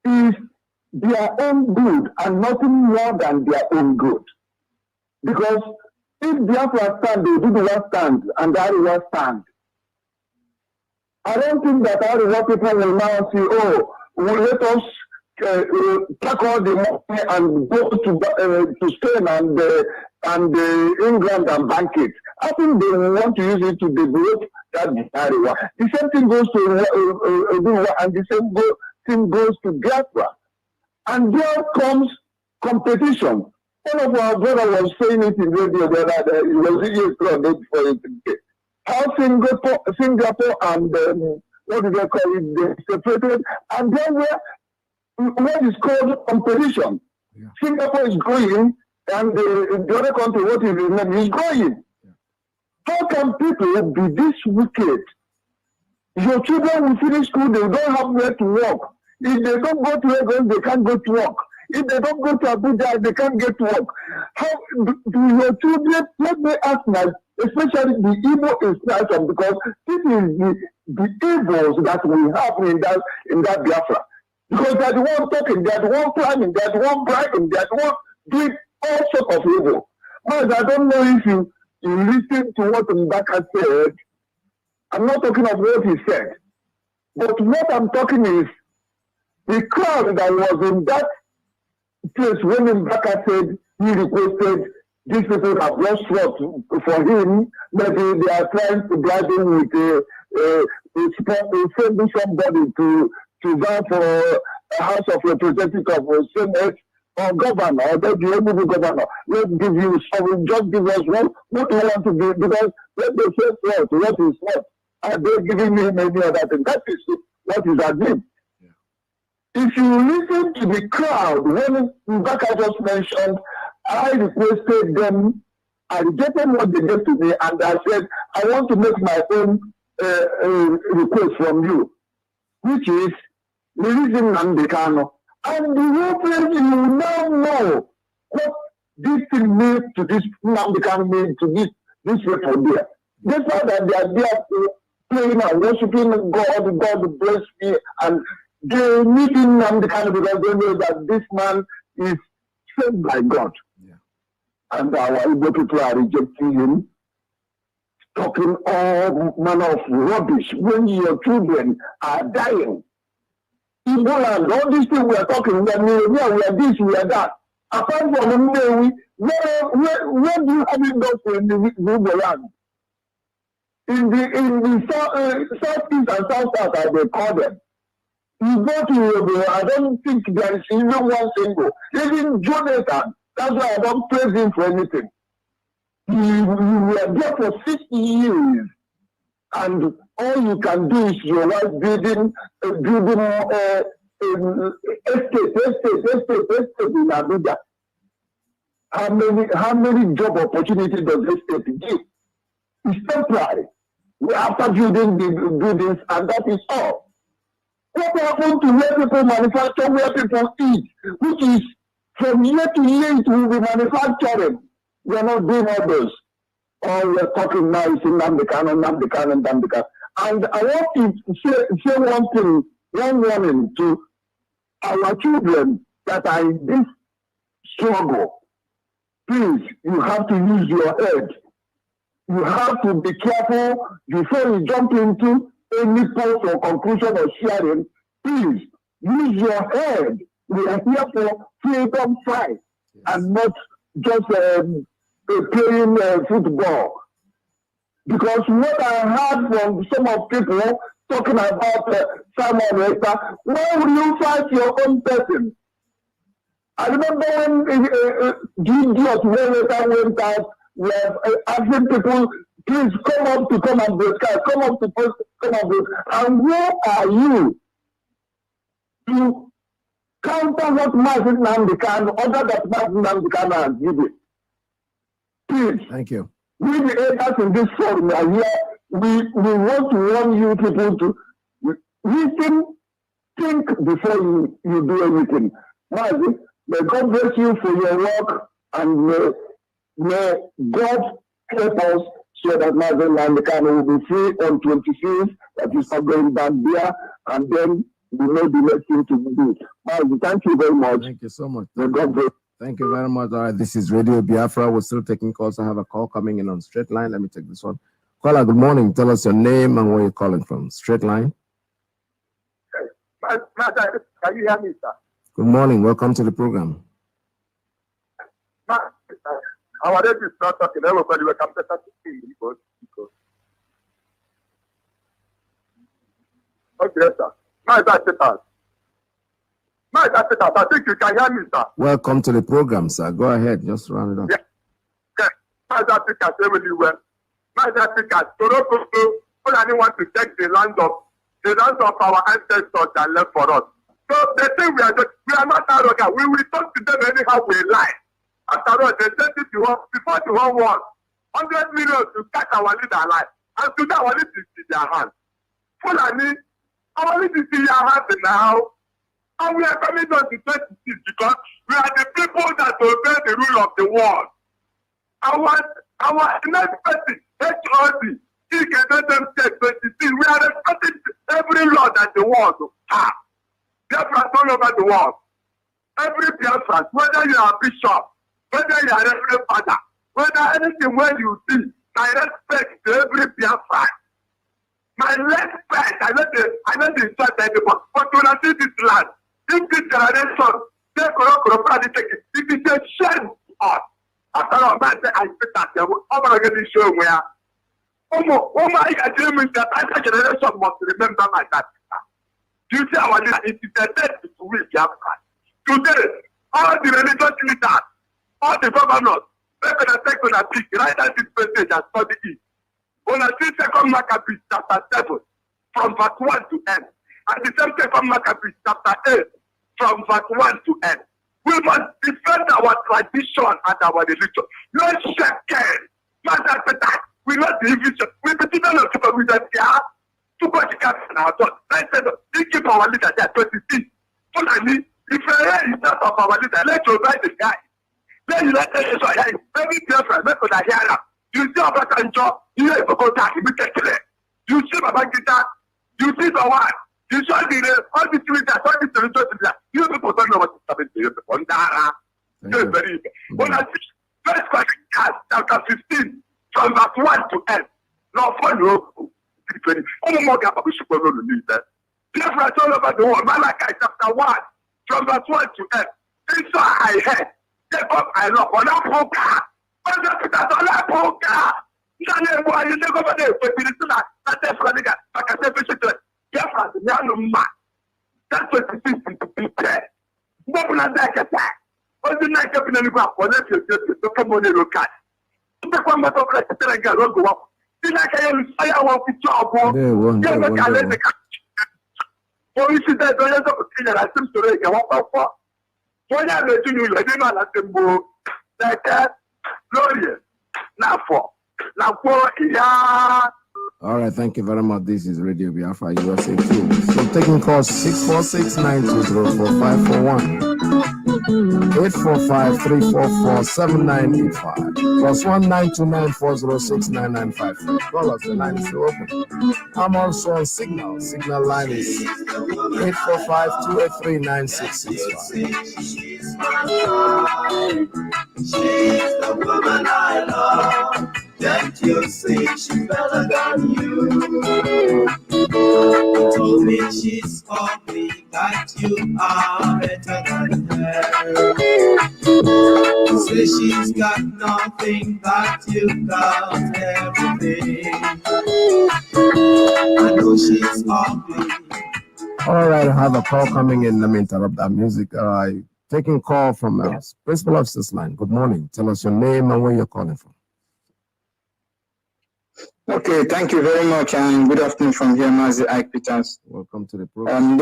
is their own good and nothing more than their own good. Because if Biafra stand, they do the one stand and the Ariwa stand. I don't think that Ariwa people will now say, oh, let us take all the money and go to Spain and England and bank it. I think they want to use it to develop that Ariwa. The same thing goes to and the same thing goes to Biafra. And there comes competition. One of our brothers was saying it in radio the other day. It was yesterday before yesterday. How Singapore and what do they call it? They separated, and then what is called competition. Yeah. Singapore is growing, and the other country, what is his name, is growing. Yeah. How can people be this wicked? Your children will finish school, they don't have where to work. If they don't go to Lagos, they can't go to work. If they don't go to Abuja, they can't get to work. How do your children, let me ask now, especially the Igbo instruction, because this is the evils that we have in that Biafra. Because they're the one talking, they're the one planning, they're the one bribing, they're the one doing all sorts of evil. But I don't know if you listen to what Mbaka said, I'm not talking of what he said, but what I'm talking is the crowd that was in that place when Mbaka said he requested these people have lost work for him, maybe they are trying to bribe him with sending somebody to vote for a House of Representatives or Senate or governor, or maybe the governor. Let's give you some, just give us what you want to do, because let they say what is what. Are they giving him any other thing? That is what is agreed. If you listen to the crowd, when Mbaka just mentioned, I requested them, I rejected what they gave to me, and I said, I want to make my own request from you, which is releasing Nnamdi Kanu. And the whole place, you now know what this thing means to this Nnamdi Kanu, means to this people there. They saw that they are there praying and worshiping God, God bless me, and they need Nnamdi Kanu because they know that this man is saved by God. Yeah. And our Igbo people are rejecting him, talking all manner of rubbish when your children are dying. Igbo land, all these things we are talking, we are this, we are that. Apart from the where do you have it done in the Igbo land? In the southeast and south, as they call them. You go to I don't think there is even one single. Even Jonathan, that's why I don't praise him for anything. You were there for 60 years, and all you can do is your wife building estate in Abuja. How many job opportunities does estate give? It's temporary. We after building the buildings, and that is all. What happened to where people manufacture, where people eat, which is from year to year it will be manufacturing. We are not doing all those. All we are talking now is Nnamdi Kanu. And I want to say one thing, one warning to our children that are in this struggle. Please, you have to use your head. You have to be careful before you jump into any post or conclusion or sharing. Please use your head. We are here for freedom fight and not just playing football. Because what I heard from some of people talking about Simon Esther, why would you fight your own person? I remember when Gideon went out, we are asking people, please come up to come and broadcast, come up to post, come and broadcast. And where are you to counter what Mazi Nnamdi Kanu, other than Mazi Nnamdi Kanu has given? Please. Thank you. We the elders in this forum are here. We want to warn you people to listen, think before you do anything. Mazi, may God bless you for your work, and may God help us so that Mazi Nnamdi Kanu will be free on 26th, that is not going back there, and then we know the next thing to do. Mazi, thank you very much. Thank you so much. May God bless. Thank you very much. All right, this is Radio Biafra. We're still taking calls. I have a call coming in on straight line. Let me take this one. Caller, good morning. Tell us your name and where you're calling from. Straight line. Can you hear me, sir? Good morning. Welcome to the program. Our radio is not talking. Everybody will come to see because. Okay, sir. That's it. I think you can hear me, sir. Welcome to the program, sir. Go ahead. Just round it up. Yeah. South Africa, really well. South Africa, Toronto, only want to take the land of our ancestors that left for us. So they think we are not arrogant. We will talk to them anyhow we lie. After all, they said this before the whole world. 100 million to catch our leader alive. And today our leader is in their hands. Fulani, our leader is in their hands now. And we are coming on to 26 because we are the people that obey the rule of the world. Our next person, HOD, he can let them take 26. We are respecting every law that the world has. Biafra all over the world. Every Biafra, whether you are a bishop, whether you are a reverend father, Whether anything when you see, my respect to every Biafra. My respect, I know the insult anymore. But when I see this land, if this generation, they take it. It is a shame to us. After all, man, I sit at them. I'm going to show where. Oh my God, that other generation must remember my dad. Do you see our leader? It is a debt to reach Biafra. Today, all the religious leaders, all the governors, they're going to take on a pick right at this message and study it. On a 2 Maccabees chapter 7, from verse 1 to end. And the same 2 Maccabees chapter 8, from verse 1 to end. We must defend our tradition and our religion. No second. Master Peter, we not the division. We be children of supervision here. To go to captain our thought. I said, we keep our leader there 26. Finally, if you hear the of our leader, let's obey the guy. Then you let us say, very different. Let's go to here. You see about Anjo, you have to go back immediately. You see about Gita, you see the one. You saw the all the three that all the territory. You people don't know what is happening to you. Very easy. When I see first question, chapter 15, from verse 1 to end. Now for you, oh my God, we should go to the news. Different all over the world. Malachi chapter 1, from verse 1 to end. This is I heard. Jacob I love. On that poker. On that poker. None more. You never go there. But it's not. That's what I got. Like I said, Bishop, Biafra, no man. That's what it is to prepare. No one has that attack. All the night up in the ground. What if you just come on the local? The one that over the Telegram will go up. The night I will say I want to job. For you see that the other thing that I seem to make a walk for. When I let you know, I didn't know that like that. Gloria. Now for. Yeah. All right, thank you very much. This is Radio Biafra USA 2. So taking calls 646-920-4541, 845-344-7985, plus 19294069955. Call us, the line is still open. I'm also on Signal. Signal line is 845-283-9665. She's the woman I love. Can't you see she's better than you? You told me she's ugly, that you are better than her. You say she's got nothing, that you got everything. I know she's ugly. All right, I have a call coming in. Let me interrupt that music. Taking call from Principal Officer's line. Good morning. Tell us your name and where you're calling from. Okay, thank you very much, and good afternoon from here, Mazi Ike Peters. Welcome to the program.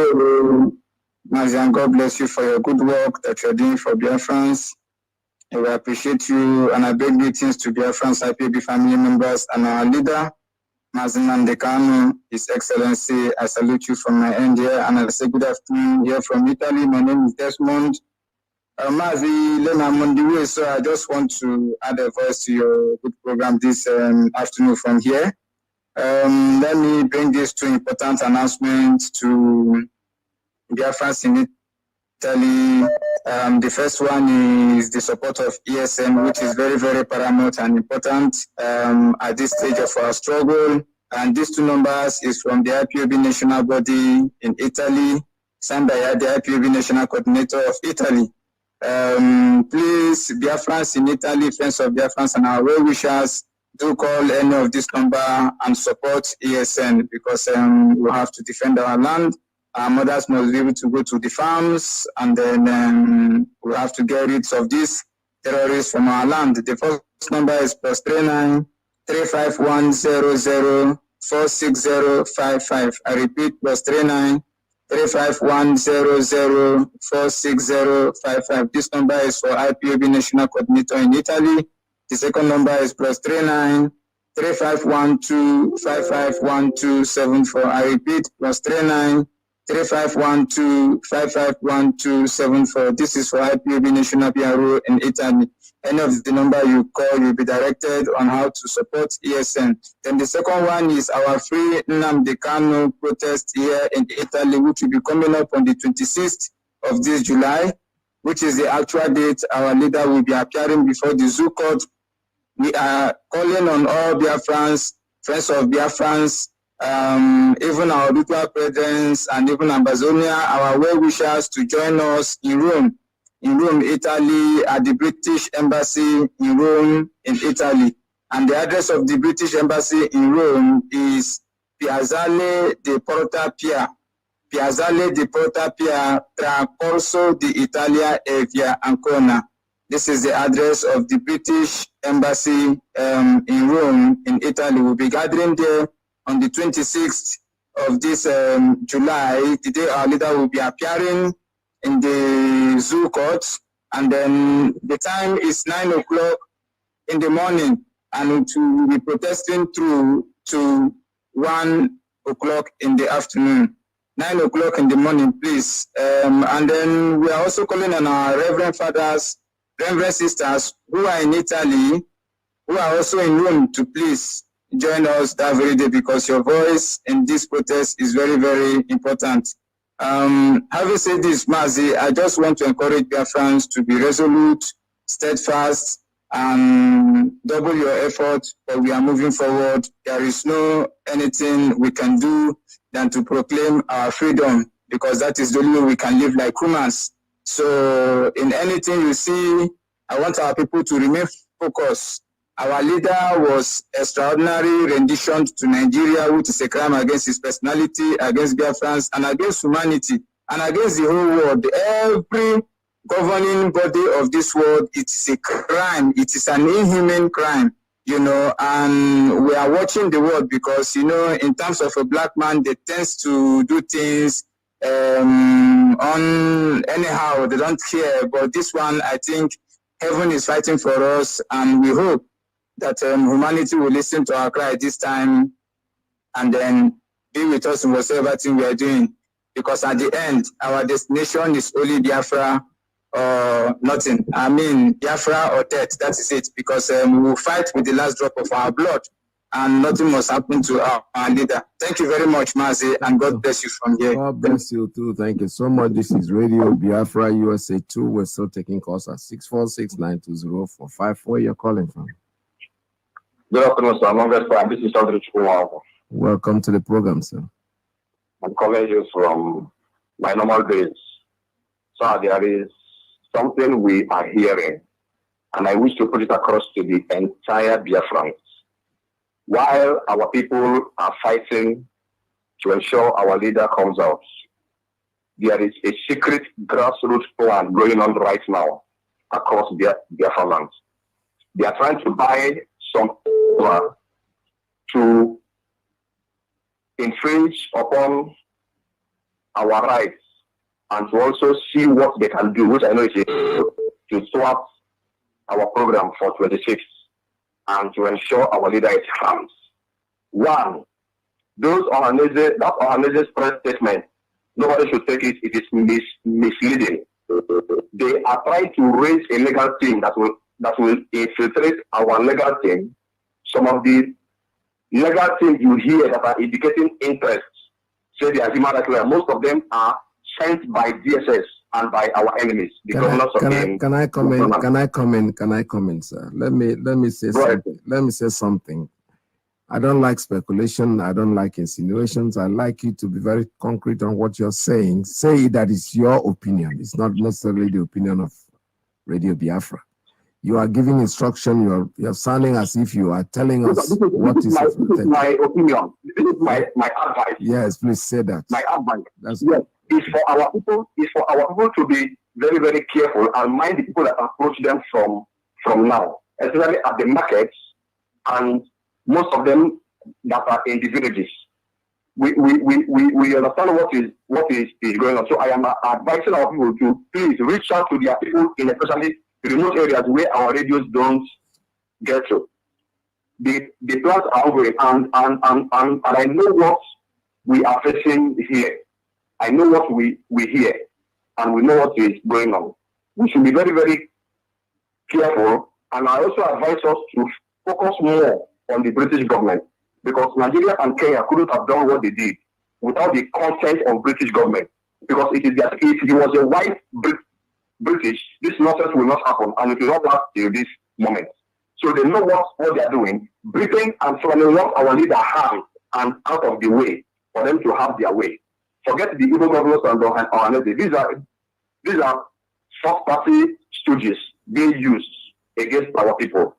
Mazi, and God bless you for your good work that you're doing for Biafrans. I will appreciate you, and I beg greetings to Biafrans, IPB family members, and our leader, Mazi Nnamdi Kanu, His Excellency. I salute you from my end here, and I say good afternoon here from Italy. My name is Desmond. Mazi, I'm on the way, so I just want to add a voice to your good program this afternoon from here. Let me bring these two important announcements to Biafrans in Italy. The first one is the support of ESN, which is very, very paramount and important at this stage of our struggle. And these two numbers is from the IPOB national body in Italy, signed by the IPOB national coordinator of Italy. Please, Biafrans in Italy, friends of Biafrans and our well-wishers, do call any of this number and support ESN, because we have to defend our land. Our mothers must be able to go to the farms, and then we have to get rid of these terrorists from our land. The first number is +39 35100 46055. I repeat, +39 35100 46055. This number is for IPOB National Coordinator in Italy. The second number is +39 3512 551274. I repeat, +39 3512 551274. This is for IPOB National PRO in Italy. Any of the number you call will be directed on how to support ESN. Then the second one is our free Nnamdi Kanu protest here in Italy, which will be coming up on the 26th of this July, which is the actual date our leader will be appearing before the Zoo Court We are calling on all Biafrans, friends of Biafrans, even our mutual presidents and even Ambazonia, our well-wishers to join us in Rome, Italy, at the British Embassy in Rome, in Italy. And the address of the British Embassy in Rome is Piazzale di Porta Pia, tra Corso di Italia e Via Ancona. This is the address of the British Embassy in Rome, in Italy. We'll be gathering there on the 26th of this July, the day our leader will be appearing in the zoo court. And then the time is 9 o'clock in the morning, and to be protesting through to 1 o'clock in the afternoon. 9 o'clock in the morning, please. And then we are also calling on our Reverend Fathers, Reverend Sisters who are in Italy, who are also in Rome, to please join us that very day, because your voice in this protest is very, very important. Having said this, Mazi, I just want to encourage Biafrans to be resolute, steadfast, and double your effort, but we are moving forward. There is no anything we can do than to proclaim our freedom, because that is the only way we can live like humans. So in anything you see, I want our people to remain focused. Our leader was extraordinary rendition to Nigeria, which is a crime against his personality, against Biafrans, and against humanity, and against the whole world. Every governing body of this world, it is a crime. It is an inhuman crime, you know, and we are watching the world because, you know, in terms of a black man, they tend to do things on anyhow, they don't care. But this one, I think heaven is fighting for us, and we hope that humanity will listen to our cry this time and then be with us in whatever thing we are doing. Because at the end, our destination is only Biafra or nothing. I mean, Biafra or death, that is it. Because we will fight with the last drop of our blood, and nothing must happen to our leader. Thank you very much, Mazi, and God bless you from here. God bless you too. Thank you so much. This is Radio Biafra USA 2. We're still taking calls at 646-920-454. Where you're calling from? Good afternoon, sir. This is Aldrich. Welcome to the program, sir. I'm calling you from my normal days. Sir, there is something we are hearing, and I wish to put it across to the entire Biafrans. While our people are fighting to ensure our leader comes out, there is a secret grassroots plan going on right now across Biafra land. They are trying to buy some to infringe upon our rights and to also see what they can do, which I know is to swap our program for 26 and to ensure our leader is harmed. One, that Ohanese's press statement, nobody should take it. It is misleading. They are trying to raise a legal team that will infiltrate our legal team. Some of the legal things you hear that are indicating interest, say they are human rights lawyers, most of them are sent by DSS and by our enemies. Can I comment, sir? Let me say something. Let me say something. I don't like speculation. I don't like insinuations. I like you to be very concrete on what you're saying. Say that it's your opinion. It's not necessarily the opinion of Radio Biafra. You are giving instruction. You're sounding as if you are telling us what is my opinion. This is my advice. Yes, please say that. My advice. Yes, is for our people. Is for our people to be very, very careful and mind the people that approach them from now, especially at the markets and most of them that are in the villages. We understand what is going on. So I am advising our people to please reach out to their people in especially remote areas where our radios don't get to. The plans are over, and I know what we are facing here. I know what we hear, and we know what is going on. We should be very, very careful, and I also advise us to focus more on the British government, because Nigeria and Kenya couldn't have done what they did without the consent of British government, because if it was a white British, this nonsense will not happen, and it will not last till this moment. So they know what they are doing, breathing and swallowing what our leader has and out of the way for them to have their way. Forget the evil governors and the these are first party stooges being used against our people.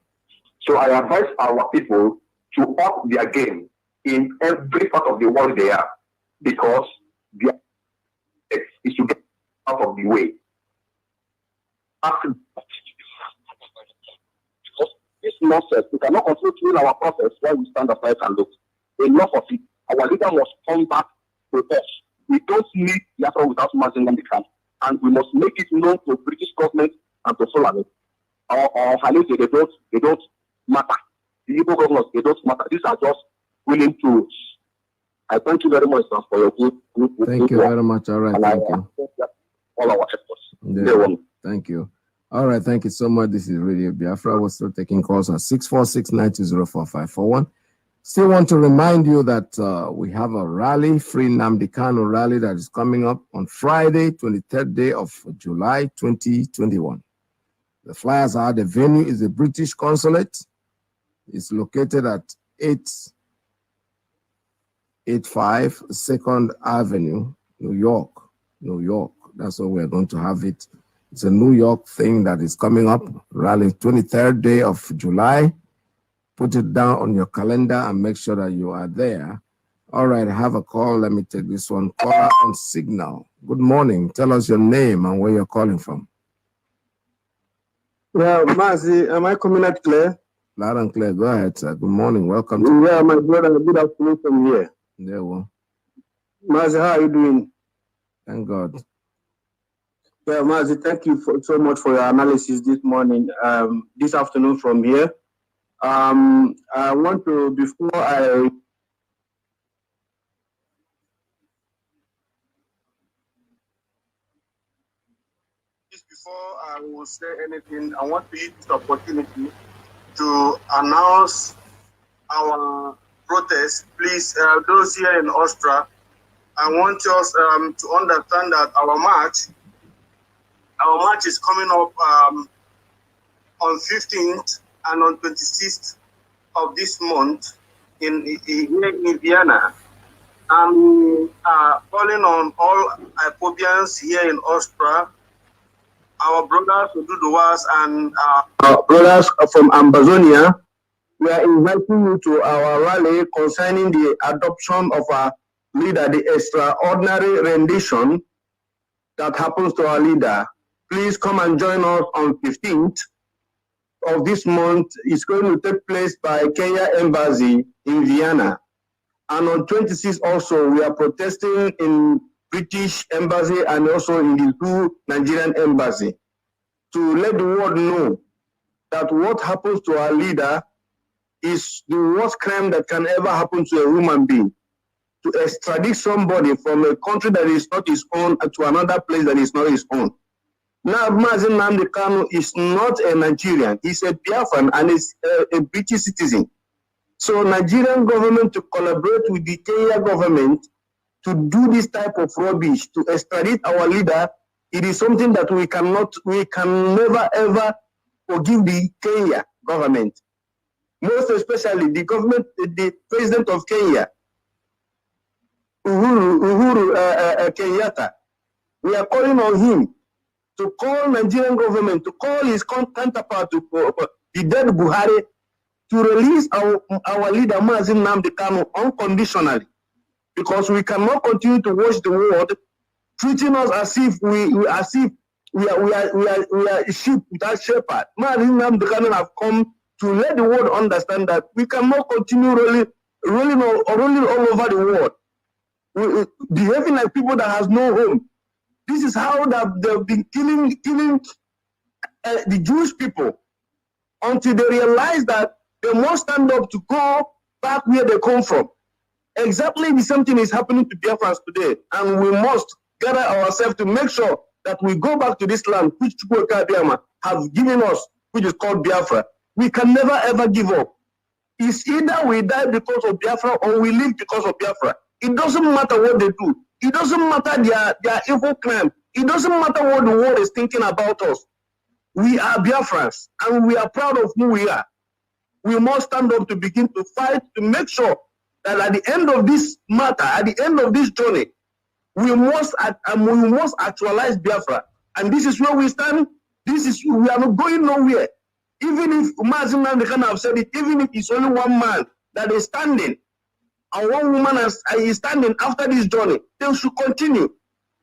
So I advise our people to up their game in every part of the world they are, because their is to get out of the way. This nonsense, we cannot continue to our process while we stand aside and look. Enough of it. Our leader must come back to us. We don't need Biafra without Mazi Nnamdi Kanu, and we must make it known to British government and to Fulani. Our Halese, they don't matter. The Igbo governors, they don't matter. These are just willing tools. I thank you very much, sir, for your good Thank you very much. All right, thank you. All our efforts. Yeah. Thank you. All right, thank you so much. This is Radio Biafra. We're still taking calls at 646-920-4541. Still want to remind you that we have a rally, Free Nnamdi Kanu rally, that is coming up on Friday, 23rd day of July, 2021. The flyers are, the venue is the British Consulate. It's located at 885 2nd Avenue, New York. New York. That's where we're going to have it. It's a New York thing that is coming up, rally 23rd day of July. Put it down on your calendar and make sure that you are there. All right, I have a call. Let me take this one. Caller on signal. Good morning. Tell us your name and where you're calling from. Yeah, Mazi, am I coming out clear? Loud and clear. Go ahead, sir. Good morning. Welcome. Yeah, my brother. Good afternoon from here. There we go. Mazi, how are you doing? Thank God. Yeah, Mazi, thank you so much for your analysis this morning, this afternoon from here. I want to, before I will say anything, I want to use this opportunity to announce our protest. Please, those here in Austria, I want us to understand that our march is coming up on 15th and on 26th of this month here in Vienna. I'm calling on all Ipobians here in Austria, our brothers Oduduwas and our brothers from Amazonia. We are inviting you to our rally concerning the adoption of our leader, the extraordinary rendition that happens to our leader. Please come and join us on 15th of this month. It's going to take place by Kenya Embassy in Vienna. And on 26th also, we are protesting in British Embassy and also in the two Nigerian Embassy to let the world know that what happens to our leader is the worst crime that can ever happen to a human being. To extradite somebody from a country that is not his own to another place that is not his own. Now, Mazi Nnamdi Kanu is not a Nigerian. He's a Biafran and is a British citizen. So Nigerian government to collaborate with the Kenya government to do this type of rubbish, to extradite our leader, it is something that we can never ever forgive the Kenya government. Most especially the government, the president of Kenya, Uhuru Kenyatta. We are calling on him to call Nigerian government, to call his counterpart, the dead Buhari, to release our leader Mazi Nnamdi Kanu unconditionally, because we cannot continue to watch the world treating us as if we are sheep without shepherd. Mazi Nnamdi Kanu have come to let the world understand that we cannot continue rolling all over the world, behaving like people that has no home. This is how they've been killing the Jewish people until they realize that they must stand up to go back where they come from. Exactly the same thing is happening to Biafrans today, and we must gather ourselves to make sure that we go back to this land which Chukwuka Abiyama have given us, which is called Biafra. We can never ever give up. It's either we die because of Biafra or we live because of Biafra. It doesn't matter what they do. It doesn't matter their evil crime. It doesn't matter what the world is thinking about us. We are Biafrans, and we are proud of who we are. we must stand up to begin to fight to make sure that at the end of this matter, at the end of this journey, we must actualize Biafra. And this is where we stand. We are not going nowhere. Even if Mazi Nnamdi Kanu have said it, even if it's only one man that is standing, and one woman is standing after this journey, they should continue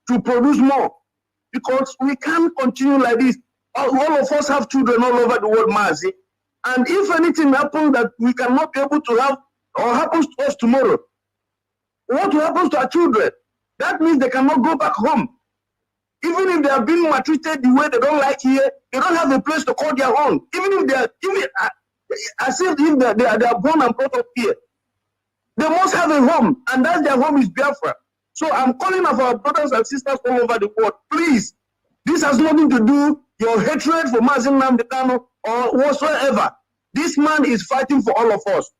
to produce more. Because we can't continue like this. All of us have children all over the world, Mazi. And if anything happens that we cannot be able to have, or happens to us tomorrow, what will happen to our children? That means they cannot go back home. Even if they are being maltreated the way they don't like here, they don't have a place to call their own. Even if they are, as if they are born and brought up here, they must have a home, and that's their home is Biafra. So I'm calling on our brothers and sisters all over the world, please. This has nothing to do your hatred for Mazi Nnamdi Kanu or whatsoever. This man is fighting for all of us.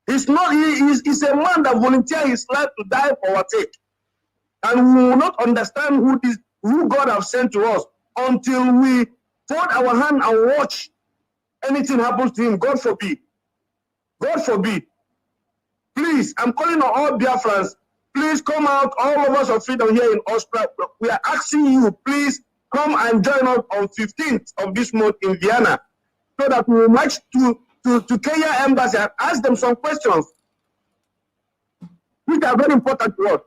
He's not. He's a man that volunteered his life to die for our sake, and we will not understand who God has sent to us until we fold our hand and watch anything happens to him. God forbid. God forbid. Please, I'm calling on all Biafrans. Please come out, all of us of freedom here in Austria. We are asking you, please come and join us on 15th of this month in Vienna, so that we will march to Kenya embassy and ask them some questions, which are very important to us.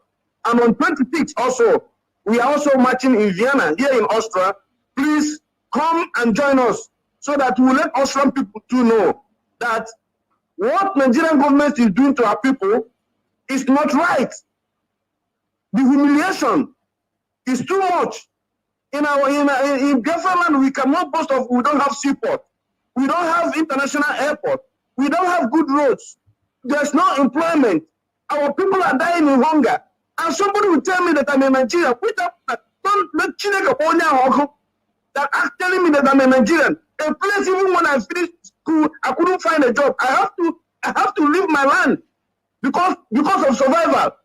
And on 26th also, we are also marching in Vienna, here in Austria. Please come and join us, so that we will let Austrian people to know that what Nigerian government is doing to our people is not right. The humiliation is too much. In Biafra land, we cannot boast of, we don't have seaport. We don't have international airport. We don't have good roads. There's no employment. Our people are dying in hunger. And somebody will tell me that I'm a Nigerian. Don't let Chineke that are telling me that I'm a Nigerian. A place, even when I finished school, I couldn't find a job. I have to leave my land because of survival.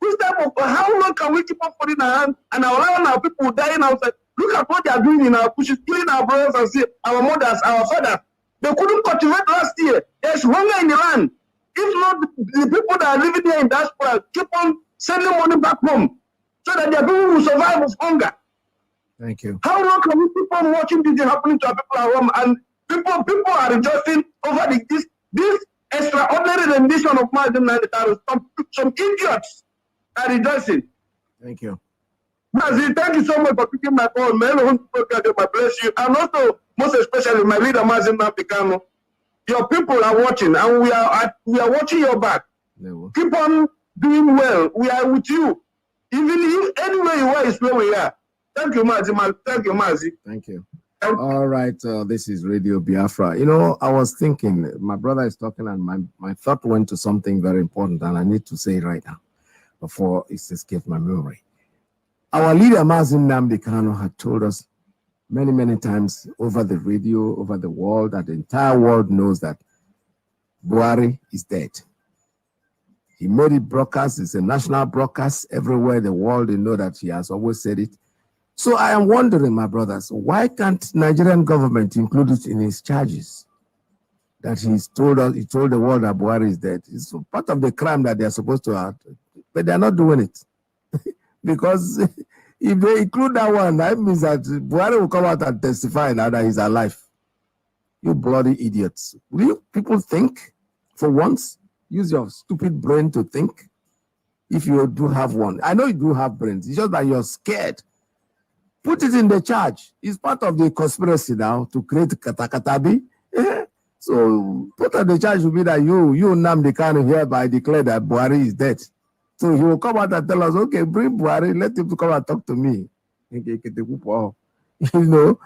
This type of, how long can we keep on putting our hand and allowing our people dying outside? Look at what they are doing in our pushes, killing our brothers and sisters, our mothers, our fathers. They couldn't cultivate last year. There's hunger in the land. If not, the people that are living here in diaspora keep on sending money back home so that their people will survive of hunger. Thank you. How long can we keep on watching this happening to our people at home? And people are rejoicing over this extraordinary rendition of Mazi Nnamdi Kanu. Some idiots are rejoicing. Thank you. Mazi, thank you so much for picking my call. May God bless you. And also, most especially, my leader, Mazi Nnamdi Kanu. Your people are watching, and we are watching your back. Keep on doing well. We are with you. Even if anywhere you are is where we are. Thank you, Mazi. Thank you, Mazi. Thank you. All right, this is Radio Biafra. You know, I was thinking, my brother is talking, and my thought went to something very important, and I need to say it right now before it escapes my memory. Our leader, Mazi Nnamdi Kanu, had told us many times over the radio, over the world, that the entire world knows that Buhari is dead. He made it broadcast. It's a national broadcast everywhere in the world. They know that he has always said it. So I am wondering, my brothers, why can't Nigerian government include it in his charges? That he told the world that Buhari is dead. It's part of the crime that they are supposed to have, but they are not doing it. Because if they include that one, that means that Buhari will come out and testify now that he's alive. You bloody idiots. Will you people think for once? Use your stupid brain to think. If you do have one. I know you do have brains. It's just that you're scared. Put it in the charge. It's part of the conspiracy now to create katakatabi. So put on the charge will be that you Nnamdi Kanu hereby declare that Buhari is dead. So he will come out and tell us, okay, bring Buhari, let him come and talk to me. You know,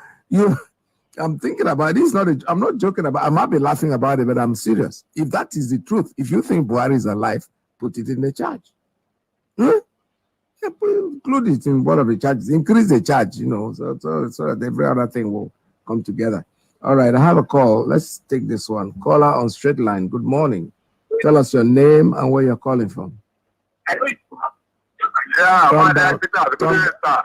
I'm thinking about it. It's not I'm not joking about it. I might be laughing about it, but I'm serious. If that is the truth, if you think Buhari is alive, put it in the charge. Include it in one of the charges. Increase the charge, you know, so that every other thing will come together. All right, I have a call. Let's take this one. Caller on straight line. Good morning. Tell us your name and where you're calling from. Yeah,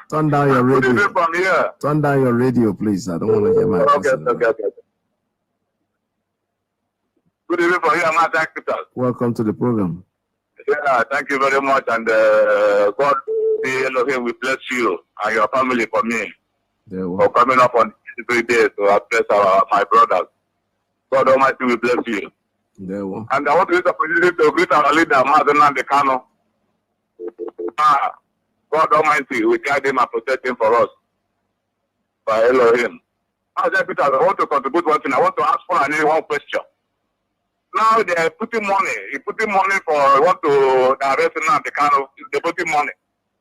turn down your radio. From here. Turn down your radio. Turn down your radio. Turn down your radio. Turn down your radio, please. I don't want to hear my voice. From here. Turn down your radio, please. I don't want to hear my voice. Turn down your radio, please. I don't want to hear my voice. Turn down your radio, please. I don't want to hear my voice. Okay. Good evening for you, Mazi. Welcome to the program. Yeah, thank you very much. And God, the Elohim, we bless you and your family for me for coming up on 3 days to bless my brothers. God Almighty, we bless you. And I want to use the opportunity to greet our leader, Mazi Nnamdi Kanu. God Almighty, we guide him and protect him for us. By Elohim. I want to contribute one thing. I want to ask for one question. Now they are putting money. He putting money for want to arrest Nnamdi Kanu. They putting money.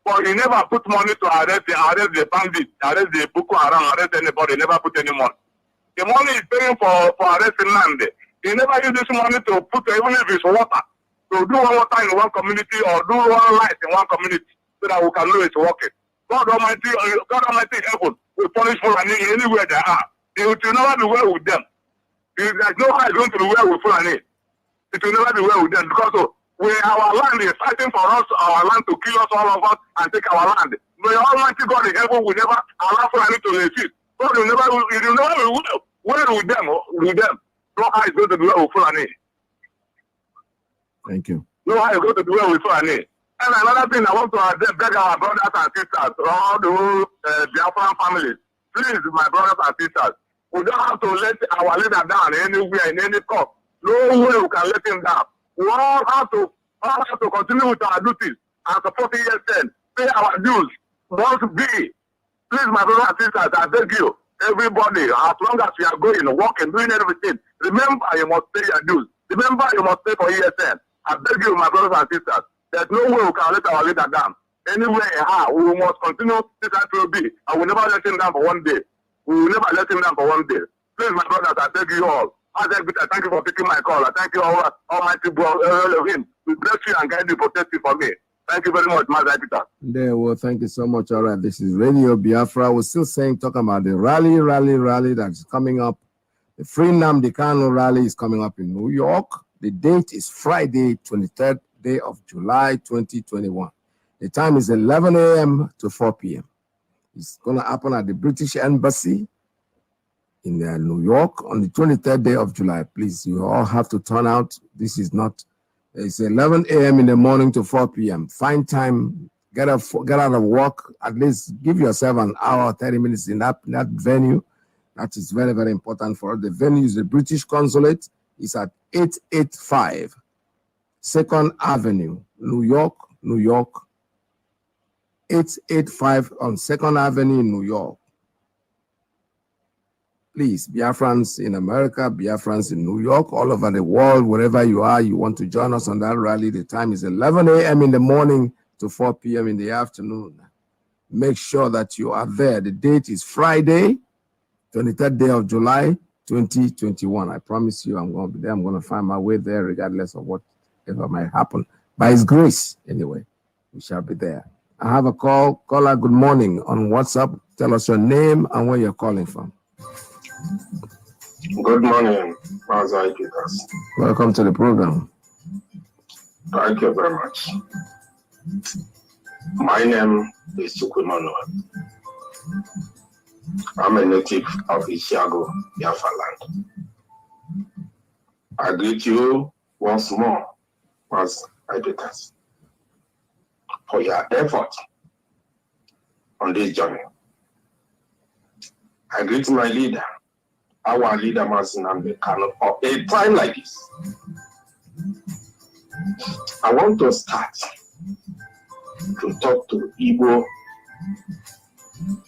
But he never put money to arrest the bandits, arrest the Boko Haram, arrest anybody. He never put any money. The money is paying for arresting Nnamdi. He never use this money to put, even if it's water, to do one water in one community or do one light in one community so that we can know it's working. God Almighty heaven will punish Fulani anywhere they are. It will never be well with them. There's no how it's going to be well with Fulani. It will never be well with them because our land is fighting for us, our land to kill us, all of us, and take our land. May Almighty God in heaven will never allow Fulani to resist. God will never be well with them. No how it's going to be well with Fulani. Thank you. No how it's going to be well with Fulani. And another thing I want to beg our brothers and sisters, all the Biafran families, please, my brothers and sisters, we don't have to let our leader down anywhere, in any court. No way we can let him down. We all have to continue with our duties and support ESN, pay our dues. Must be. Please, my brothers and sisters, I beg you, everybody, as long as we are going, working, doing everything, remember you must pay your dues. Remember you must pay for ESN. I beg you, my brothers and sisters. There's no way we can let our leader down. Anywhere in how we must continue this will be. I will never let him down for one day. We will never let him down for one day. Please, my brothers, I thank you all. I thank you for taking my call. I thank you all, Almighty Elohim. We bless you and guide you, protect you for me. Thank you very much, Mazi Peter. Well, thank you so much. All right, this is Radio Biafra. We're still talking about the rally that's coming up. The Free Nnamdi Kanu rally is coming up in New York. The date is Friday, 23rd day of July 2021. The time is 11 a.m. to 4 p.m. It's going to happen at the British Embassy in New York on the 23rd day of July. Please, you all have to turn out. It's 11 a.m. in the morning to 4 p.m. Find time, get out of work, at least give yourself an hour, 30 minutes in that venue. That is very, very important for us. The venue is the British Consulate. It's at 885 2nd Avenue, New York, 885 on 2nd Avenue in New York. Please, Biafrans in America, Biafrans in New York, all over the world, wherever you are, you want to join us on that rally. The time is 11 a.m. in the morning to 4 p.m. in the afternoon. Make sure that you are there. The date is Friday, 23rd day of July, 2021. I promise you I'm going to be there. I'm going to find my way there regardless of whatever might happen. By His grace, anyway, we shall be there. I have a caller, good morning on WhatsApp. Tell us your name and where you're calling from. Good morning, Mazi. Welcome to the program. Thank you very much. My name is Chukwuemmanuel. I'm a native of Isiago, Biafra land. I greet you once more, Mazi, for your effort on this journey. I greet my leader, our leader, Mazi Nnamdi Kanu, for a time like this. I want to start to talk to Igbo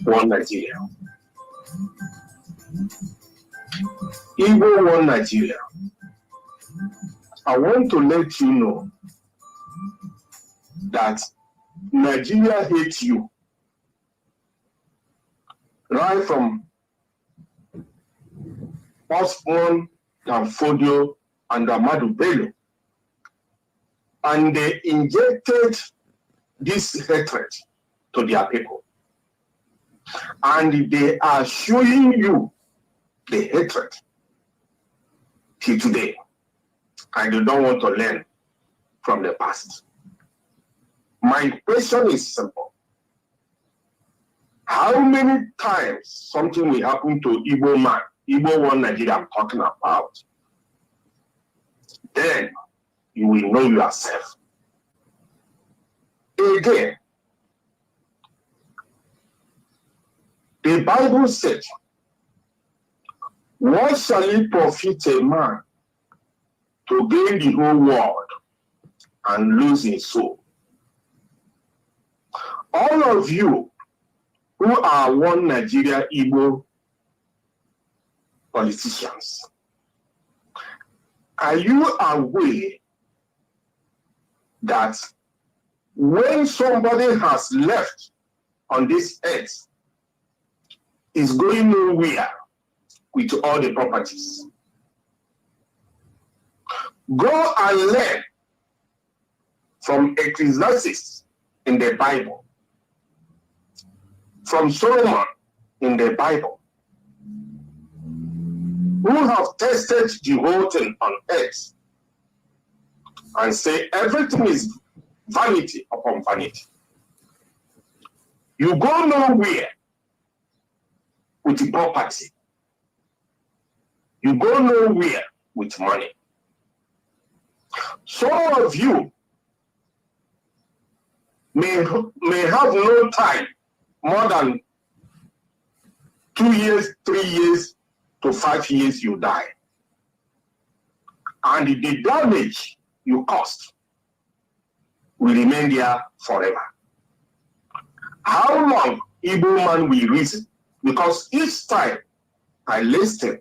One Nigeria. Igbo One Nigeria. I want to let you know that Nigeria hates you. Right from Osborn, Danfodio, and Amadu Bello. And they injected this hatred to their people. And they are showing you the hatred till today. And you don't want to learn from the past. My question is simple. How many times something will happen to Igbo man, Igbo One Nigeria I'm talking about, then you will know yourself. Again, the Bible said, what shall it profit a man to gain the whole world and lose his soul? All of you who are one Nigeria Igbo politicians, are you aware that when somebody has left on this earth, is going nowhere with all the properties? Go and learn from Ecclesiastes in the Bible, from Solomon in the Bible, who have tested the whole thing on earth and say everything is vanity upon vanity. You go nowhere with the property. You go nowhere with money. Some of you may have no time more than 2 years, 3 years to 5 years you die. And the damage you caused will remain there forever. How long Igbo man will reason? Because each time I listen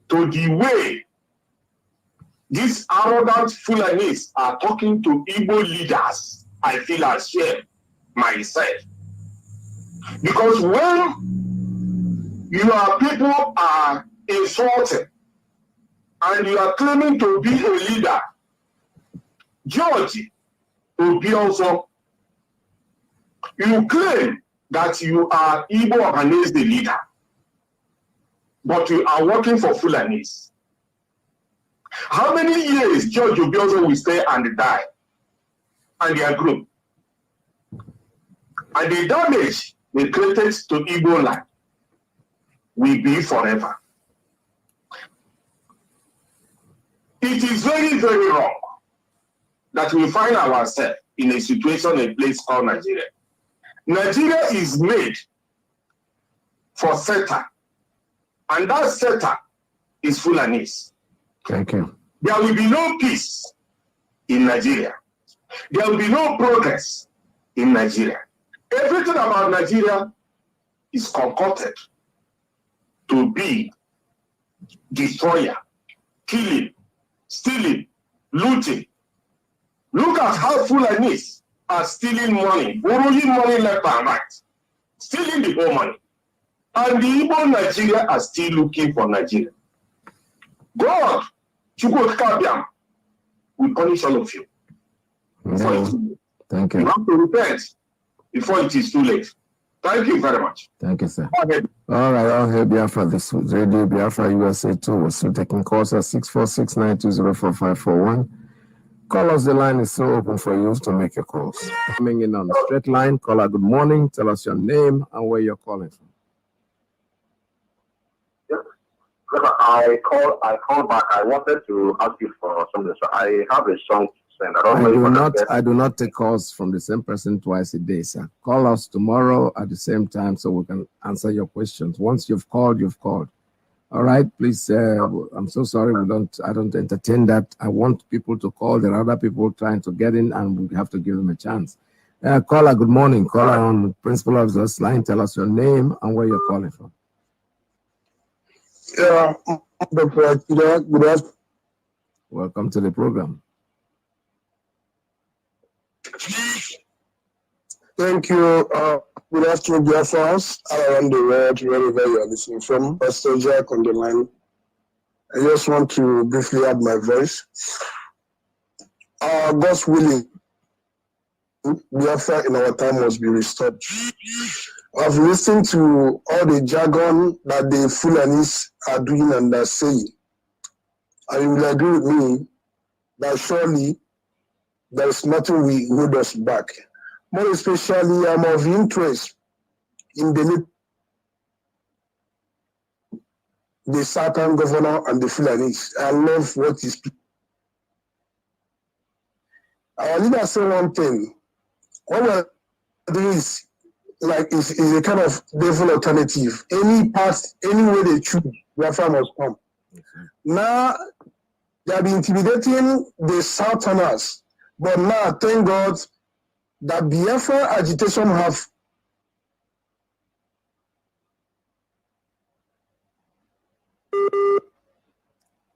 to the way these arrogant Fulanis are talking to Igbo leaders, I feel ashamed myself. Because when your people are insulted and you are claiming to be a leader, George will be also, you claim that you are Igbo and is the leader, but you are working for Fulanis. How many years George Obiozo will stay and die and their group? And the damage they created to Igbo land will be forever. It is very, very wrong that we find ourselves in a situation, a place called Nigeria. Nigeria is made for Satan, and that Satan is Fulanis. Thank you. There will be no peace in Nigeria. There will be no progress in Nigeria. Everything about Nigeria is concocted to be destroyer, killing, stealing, looting. Look at how Fulanis are stealing money, borrowing money left and right, stealing the whole money. And the Igbo Nigeria are still looking for Nigeria. God, Chukwukabiam, will punish all of you. Thank you. You have to repent before it is too late. Thank you very much. Thank you, sir. All right, I'll hear Biafra. This was Radio Biafra USA 2. We're still taking calls at 646-920-4541. Call us, the line is still open for you to make your calls. Coming in on the straight line, caller, good morning. Tell us your name and where you're calling from. I call back. I wanted to ask you for something. So I have a song to send. I do not take calls from the same person twice a day, sir. Call us tomorrow at the same time so we can answer your questions. Once you've called, you've called. All right, please. I'm so sorry. I don't entertain that. I want people to call. There are other people trying to get in, and we have to give them a chance. Caller, good morning. Caller on Principal Officer's line. Tell us your name and where you're calling from. Yeah, good afternoon. Welcome to the program. Thank you. Good afternoon, dear friends around the world, wherever you are listening from. Pastor Jack on the line. I just want to briefly add my voice. God's willing, Biafra in our time must be restored. I've listened to all the jargon that the Fulanis are doing and are saying. And you will agree with me that surely there is nothing will hold us back. More especially, I'm of interest in the Southern governor and the Fulanis. I love what he's Our leader said one thing. What we're doing is a kind of devil alternative. Any way they choose, Biafra must come. Now they have been intimidating the Southerners, but now thank God that Biafra agitation have.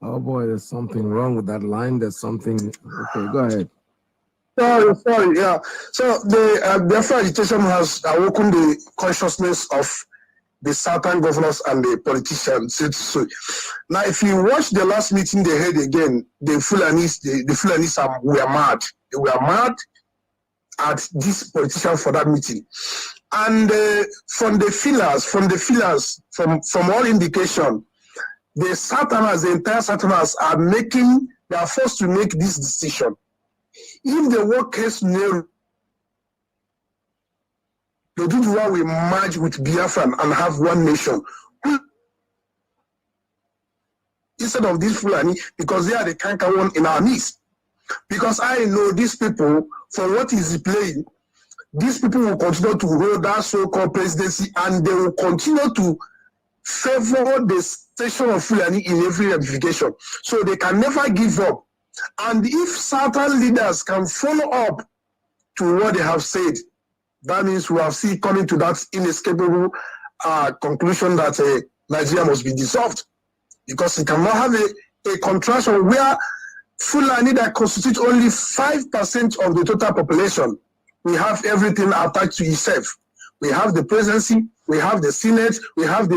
Oh boy, there's something wrong with that line. There's something. Okay, go ahead. Sorry, yeah. So the Biafra agitation has awoken the consciousness of the Southern governors and the politicians. So now, if you watch the last meeting they had again, the Fulanis were mad. They were mad at this politician for that meeting. And from all indication, the Southerners, the entire Southerners they are forced to make this decision. If the worst case scenario, the Duduwa will merge with Biafra and have one nation. Instead of this Fulani, because they are the canker one in our midst. Because I know these people, for what is playing, these people will continue to hold that so-called presidency and they will continue to favor the station of Fulani in every ramification. So they can never give up. And if Southern leaders can follow up to what they have said, that means we have seen coming to that inescapable conclusion that Nigeria must be dissolved. Because it cannot have a contraction where Fulani that constitutes only 5% of the total population, we have everything attached to itself. We have the presidency, we have the Senate, we have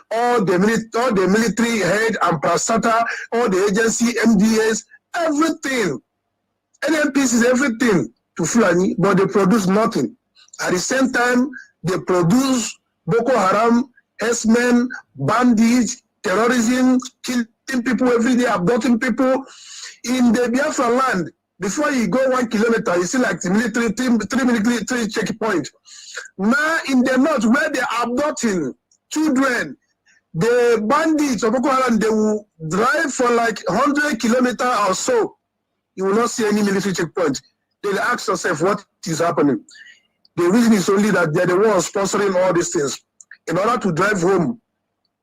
all the military head and parastatal, all the agency, MDS, everything. NMPs is everything to Fulani, but they produce nothing. At the same time, they produce Boko Haram, herdsmen, bandits, terrorism, killing people every day, abducting people. In the Biafra land, before you go 1 kilometer, you see like the military, three military checkpoint. Now in the north, where they are abducting children, the bandits of Boko Haram, they will drive for like 100 kilometers or so. You will not see any military checkpoint. They'll ask yourself what is happening. The reason is only that they're the ones sponsoring all these things. In order to drive home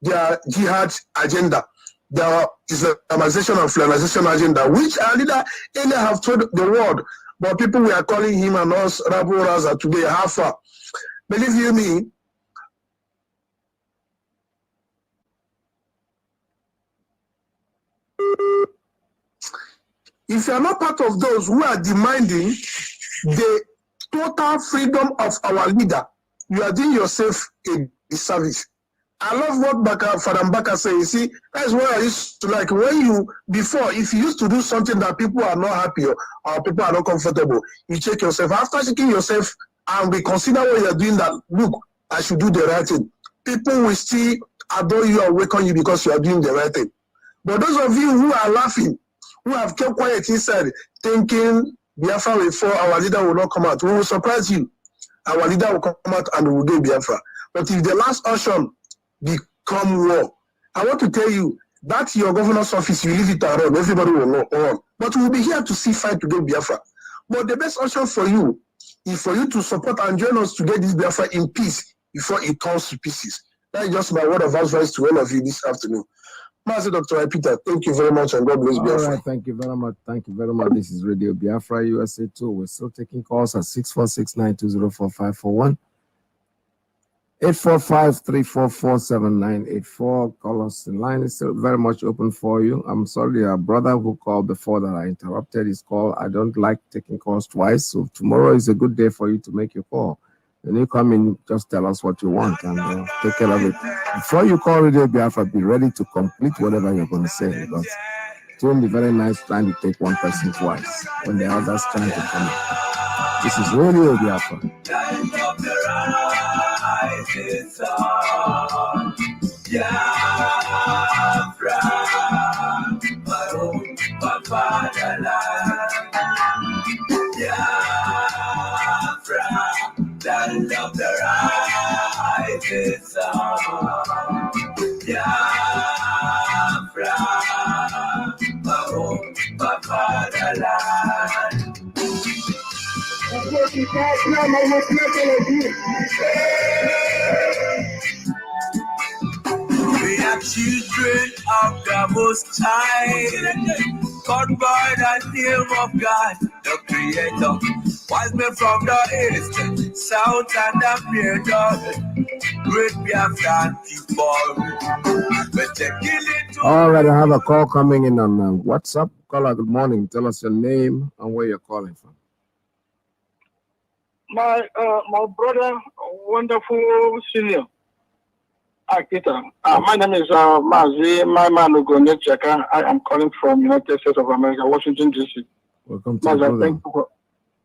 their jihad agenda, their Islamization and Fulanization agenda, which our leader earlier have told the world, but people were calling him and us Rabu Raza today, how far? Believe you me, if you are not part of those who are demanding the total freedom of our leader, you are doing yourself a disservice. I love what Fadam Baka says. You see, that's what I used to like. If you used to do something that people are not happy or people are not comfortable, you check yourself. After checking yourself and reconsider what you're doing, that, look, I should do the right thing. People will still adore you and welcome you because you are doing the right thing. But those of you who are laughing, who have kept quiet inside, thinking Biafra will fall, our leader will not come out, we will surprise you. Our leader will come out and we will do Biafra. But if the last option become war, I want to tell you that your governor's office, you leave it around, everybody will know on. But we'll be here to see fight to get Biafra. But the best option for you is for you to support and join us to get this Biafra in peace before it turns to pieces. That is just my word of advice to all of you this afternoon. Mazi, Dr. Peter, thank you very much and God bless Biafra. All right, thank you very much. Thank you very much. This is Radio Biafra USA 2. We're still taking calls at 646-920-4541. 845-344-7984. Call us in line. It's still very much open for you. I'm sorry, our brother who called before that I interrupted his call. I don't like taking calls twice. So tomorrow is a good day for you to make your call. When you come in, just tell us what you want and take care of it. Before you call Radio Biafra, be ready to complete whatever you're going to say, because it won't be very nice trying to take one person twice when the other's trying to come in. This is Radio Biafra. Land of the rising sun, Biafra, my home, my fatherland. We are children of the Most High, called by the name of God, the Creator. Wise men from the east, south, and the middle. Great Biafra Ipob. All right, I have a call coming in on WhatsApp. Caller, good morning. Tell us your name and where you're calling from. My brother, wonderful senior. Akita. My name is Mazi. My man Cheka. I am calling from United States of America, Washington D.C. Welcome to Mazi, the program.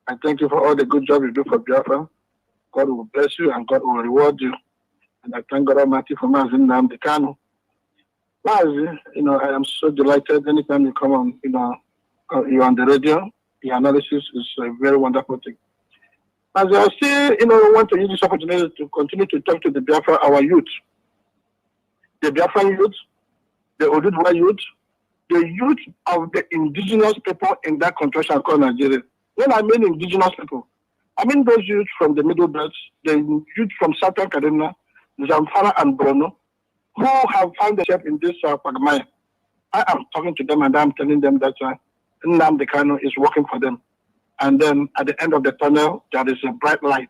I thank you for all the good job you do for Biafra. God will bless you and God will reward you. And I thank God Almighty for Mazi Nnamdi Kanu. Mazi, I am so delighted anytime you come on, you're on the radio. Your analysis is a very wonderful thing. As I still, want to use this opportunity to continue to talk to the Biafra, our youth, the Biafran youth, the Oduduwa youth, the youth of the indigenous people in that country called Nigeria. When I mean indigenous people, I mean those youth from the Middle Belt, the youth from Southern Kaduna, Zamfara and Borno, who have found themselves in this quagmire. I am talking to them and I'm telling them that Nnamdi Kanu is working for them. And then at the end of the tunnel, there is a bright light.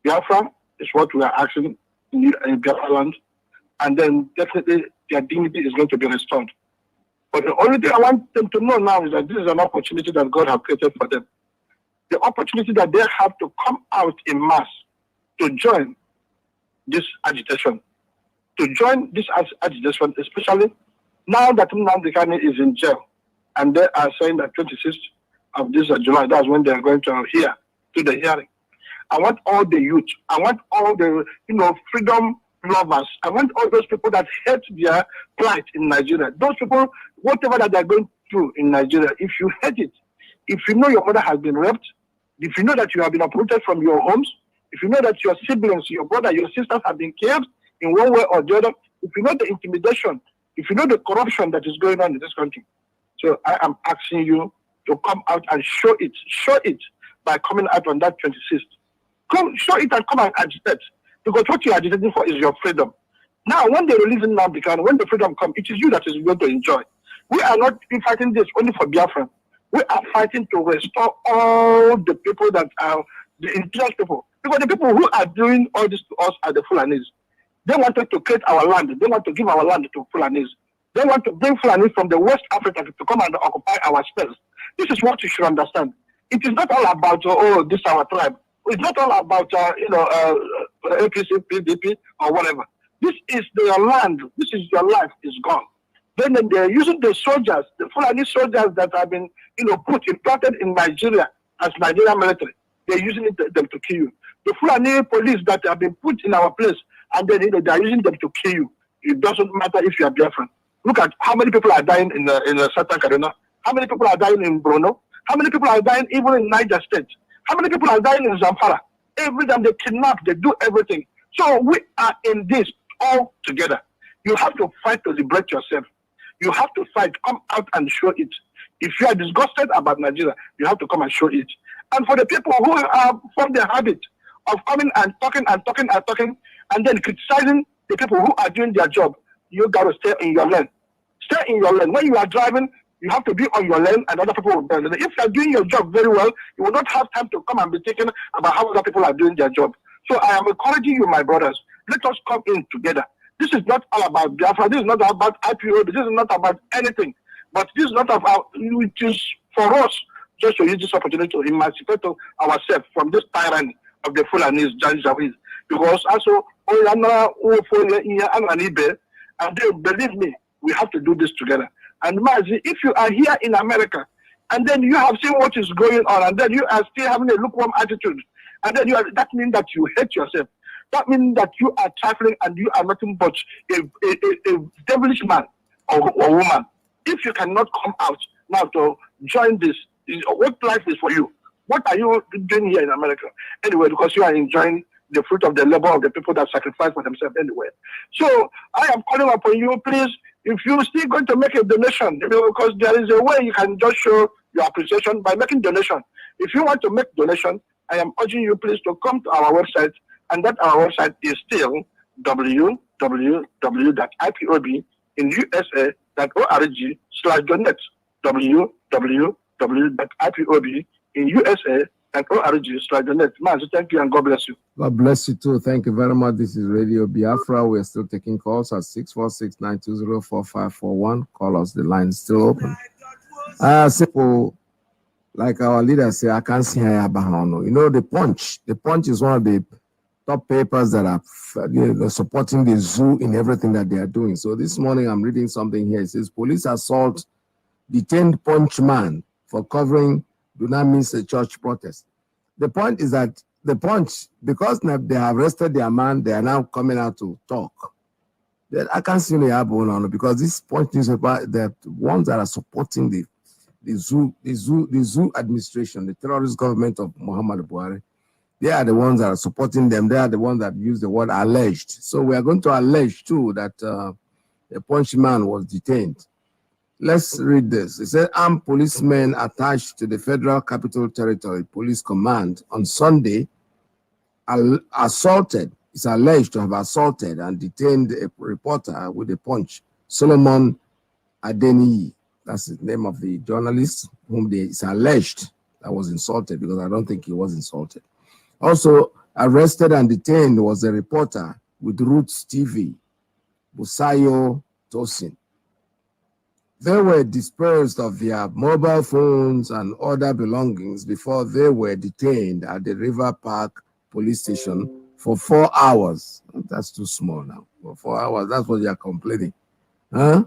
Biafra is what we are asking in Biafra land. And then definitely their dignity is going to be restored. But the only thing I want them to know now is that this is an opportunity that God has created for them. The opportunity that they have to come out in mass to join this agitation. To join this agitation, especially now that Nnamdi Kanu is in jail. And they are saying that 26th of this July, that's when they are going to hear to the hearing. I want all the youth, I want all the freedom lovers, I want all those people that hate their plight in Nigeria. Those people, whatever that they're going through in Nigeria, if you hate it, if you know your mother has been raped, if you know that you have been uprooted from your homes, if you know that your siblings, your brother, your sisters have been killed in one way or the other, if you know the intimidation, if you know the corruption that is going on in this country. So I am asking you to come out and show it by coming out on that 26th. Come, show it and come and agitate. Because what you are agitating for is your freedom. Now, when they release Nnamdi Kanu, when the freedom comes, it is you that is going to enjoy. We are not fighting this only for Biafra. We are fighting to restore all the people that are the indigenous people. Because the people who are doing all this to us are the Fulanis. They wanted to create our land. They want to give our land to Fulanis. They want to bring Fulani from the West Africa to come and occupy our space. This is what you should understand. It is not all about, this is our tribe. It's not all about, APC, PDP, or whatever. This is their land. This is your life. Is gone. Then they're using the soldiers, the Fulani soldiers that have been, implanted in Nigeria as Nigerian military. They're using them to kill you. The Fulani police that have been put in our place, and then they're using them to kill you. It doesn't matter if you are Biafran. Look at how many people are dying in Southern Kaduna. How many people are dying in Borno? How many people are dying even in Niger State? How many people are dying in Zamfara? Every time they kidnap, they do everything. So we are in this all together. You have to fight to liberate yourself. You have to fight. Come out and show it. If you are disgusted about Nigeria, you have to come and show it. And for the people who have formed the habit of coming and talking, and then criticizing the people who are doing their job, you got to stay in your lane. Stay in your lane. When you are driving, you have to be on your lane and other people will be on the lane. If you are doing your job very well, you will not have time to come and be thinking about how other people are doing their job. So I am encouraging you, my brothers, let us come in together. This is not all about Biafra. This is not about IPO. This is not about anything. But this is not about, it is for us just to use this opportunity to emancipate ourselves from this tyranny of the Fulanis, Janjaweed. Because also, and then, believe me, we have to do this together. And Mazi, if you are here in America, and then you have seen what is going on, and then you are still having a lukewarm attitude, and then that means that you hate yourself. That means that you are trifling and you are nothing but a devilish man or woman. If you cannot come out now to join this, what life is for you? What are you doing here in America? Anyway, because you are enjoying the fruit of the labor of the people that sacrifice for themselves anyway. So I am calling upon you, please, if you're still going to make a donation, because there is a way you can just show your appreciation by making donation. If you want to make donation, I am urging you please to come to our website, and that our website is still www.ipob.usa.org/donate. www.ipob.usa.org/donate. Mazi, thank you and God bless you. God bless you too. Thank you very much. This is Radio Biafra. We're still taking calls at 646-920-4541. Call us. The line is still open. Simple, like our leader say, I can't see Bahano. You know, the Punch. The Punch is one of the top papers that are supporting the zoo in everything that they are doing. So this morning I'm reading something here. It says, police assault detained Punch man for covering do not miss a church protest. The point is that the Punch, because they have arrested their man, they are now coming out to talk. I can't see any on because this Punch newspaper, the ones that are supporting the zoo administration, the terrorist government of Muhammad Buhari, they are the ones that are supporting them. They are the ones that use the word alleged. So we are going to allege too that the Punch man was detained. Let's read this. It said, armed policemen attached to the Federal Capital Territory Police Command on Sunday is alleged to have assaulted and detained a reporter with a Punch, Solomon Adeniyi. That's the name of the journalist whom it's alleged that was insulted, because I don't think he was insulted. Also arrested and detained was a reporter with Roots TV, Busayo Tosin. They were dispersed of their mobile phones and other belongings before they were detained at the River Park police station for 4 hours. That's too small now. For 4 hours, that's what you are complaining. Huh?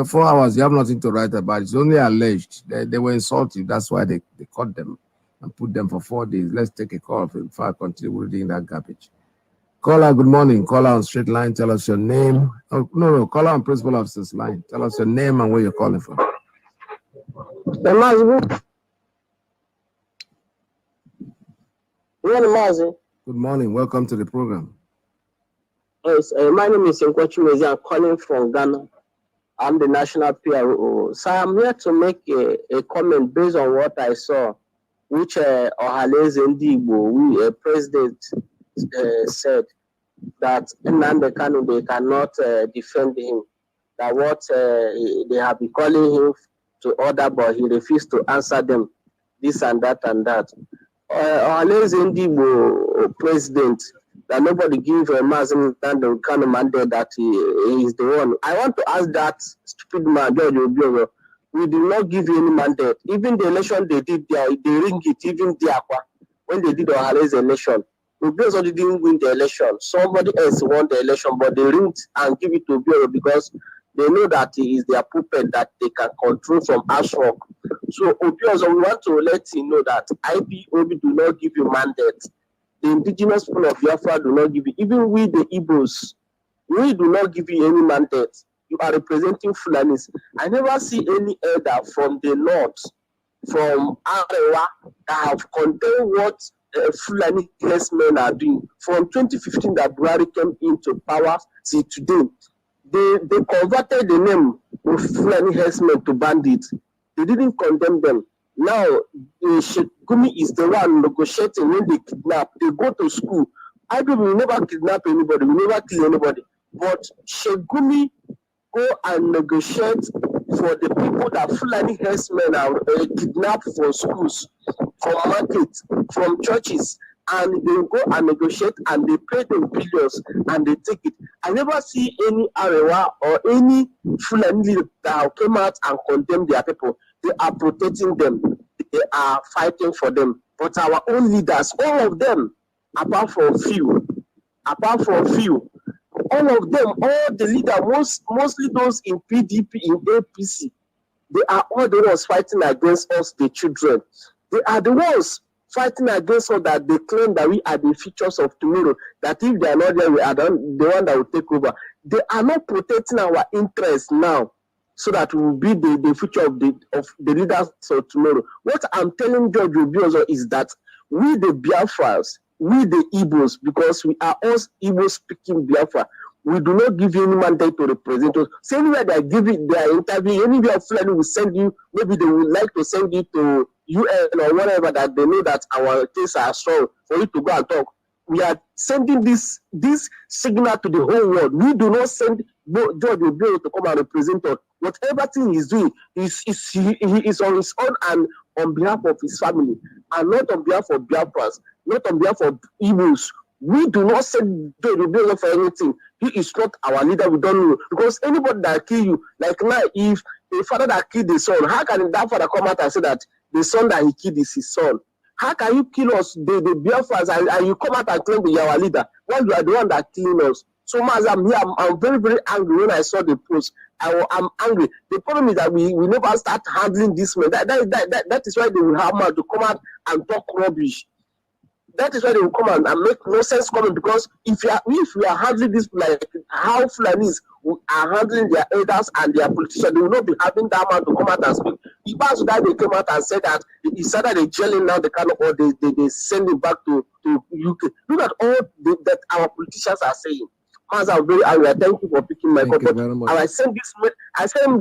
4 hours, you have nothing to write about. It's only alleged. They were insulted. That's why they caught them and put them for 4 days. Let's take a call before I continue reading that garbage. Caller, good morning. Caller on straight line. Tell us your name. Oh, no. Caller on principal officer's line. Tell us your name and where you're calling from. Mazi. Good morning. Welcome to the program. Yes, my name is Mazi. I'm calling from Ghana. I'm the national PRO. So I'm here to make a comment based on what I saw, which Ohaleze Ndigbo, president, said that Nnamdi Kanu, they cannot defend him. That what they have been calling him to order, but he refused to answer them. This and that and that. Ohaleze Ndigbo, president, that nobody give Mazi Nnamdi Kanu mandate that he is the one. I want to ask that stupid man, George Obioro, we did not give you any mandate. Even the election they did there, they ring it, even Diakwa, when they did Ohaleze election. Obioro didn't win the election. Somebody else won the election, but they ringed and give it to Obioro because they know that he is their puppet that they can control from Ashrock. So Obioro, we want to let you know that IPOB do not give you mandate. The indigenous people of Biafra do not give you. Even we, the Igbos, we do not give you any mandate. You are representing Fulanis. I never see any elder from the north, from Arewa, that have condemned what Fulani herdsmen are doing. From 2015 that Buhari came into power, see today, they converted the name of Fulani herdsmen to bandits. They didn't condemn them. Now, Gumi is the one negotiating when they kidnap. They go to school. I will never kidnap anybody. We never kill anybody. But Shegumi go and negotiate for the people that Fulani herdsmen are kidnapped from schools, from markets, from churches, and they go and negotiate and they pay them billions and they take it. I never see any Arewa or any Fulani leader that came out and condemned their people. They are protecting them. They are fighting for them. But our own leaders, all of them, apart from few, all of them, all the leaders, mostly those in PDP, in APC, they are all the ones fighting against us, the children. They are the ones fighting against us that they claim that we are the futures of tomorrow, that if they are not there, we are the one that will take over. They are not protecting our interests now, so that we will be the future of the leaders of tomorrow. What I'm telling George Obiozo is that we, the Biafras, we, the Igbos, because we are all Igbo-speaking Biafra, We do not give you any mandate to represent us. So anywhere they are giving their interview, anywhere Fulani will send you, maybe they would like to send you to UN or whatever that they know that our case are strong for you to go and talk. We are sending this signal to the whole world. We do not send George Obioro to come and represent us. Whatever thing he's doing, he is on his own and on behalf of his family, and not on behalf of Biafras, not on behalf of Igbos. We do not send George Obioro for anything. He is not our leader. We don't know. Because anybody that kill you, like now, if a father that killed the son, how can that father come out and say that the son that he killed is his son? How can you kill us, the Biafras, and you come out and claim that you are our leader when you are the one that killing us? So Mazi, I'm here. I'm very, very angry when I saw the post. I'm angry. The problem is that we never start handling this man. That is why they will have man to come out and talk rubbish. That is why they will come and make nonsense coming, because if we are handling this like how Fulanis are handling their elders and their politicians, they will not be having that man to come out and speak. If after that they came out and said that it's either they jailing now the Kanu or they send him back to UK. Look at all that our politicians are saying. Mazi, I'm very angry. Thank you for picking my call. And I send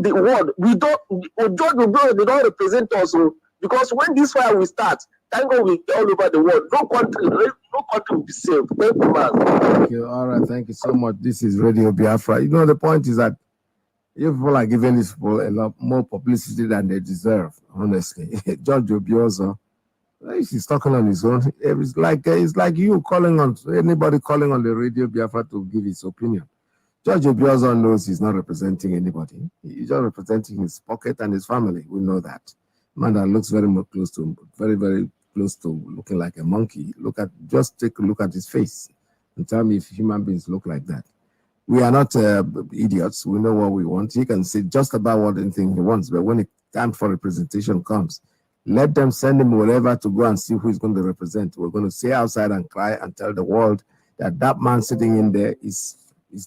the word. We don't George Obioro, they don't represent us, because when this fire will start, thank God we all over the world. No country will be safe. Thank you, man. Thank you. All right, thank you so much. This is Radio Biafra. You know, the point is that you people are giving these people a lot more publicity than they deserve, honestly. George Obioro, he's talking on his own. It's like you calling on anybody calling on the Radio Biafra to give his opinion. George Obioro knows he's not representing anybody. He's just representing his pocket and his family. We know that. Man that looks very close to, very, very close to looking like a monkey. Just take a look at his face and tell me if human beings look like that. We are not idiots. We know what we want. He can say just about what anything he wants, but when time for representation comes, let them send him wherever to go and see who is going to represent. We're going to stay outside and cry and tell the world that that man sitting in there is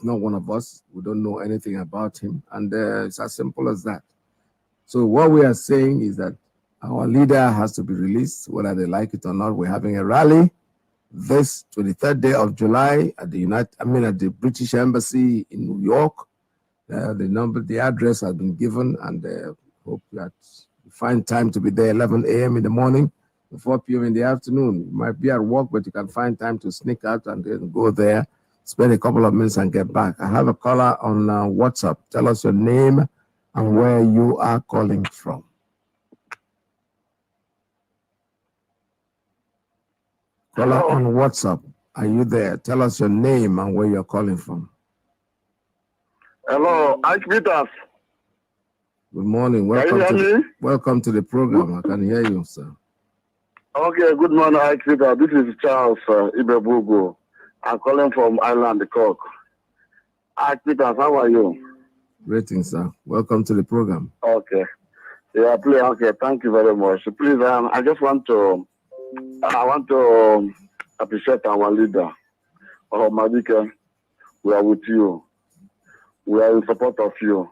not one of us. We don't know anything about him, and it's as simple as that. So what we are saying is that our leader has to be released, whether they like it or not. We're having a rally this 23rd day of July at the British Embassy in New York. The address has been given, and hope that you find time to be there 11 a.m. in the morning, 4 p.m. in the afternoon. You might be at work, but you can find time to sneak out and then go there, spend a couple of minutes and get back. I have a caller on WhatsApp. Tell us your name and where you are calling from. Caller on WhatsApp, are you there? Tell us your name and where you're calling from. Hello, Ike Peters. Good morning. Welcome to the program. I can hear you, sir. Okay, good morning, Ike Peters. This is Charles Ibebugo. I'm calling from Island Cork. Ike Peters, how are you? Greetings, sir. Welcome to the program. Okay. Yeah, please. Okay, thank you very much. Please, I just want to appreciate our leader, Madike. We are with you. We are in support of you.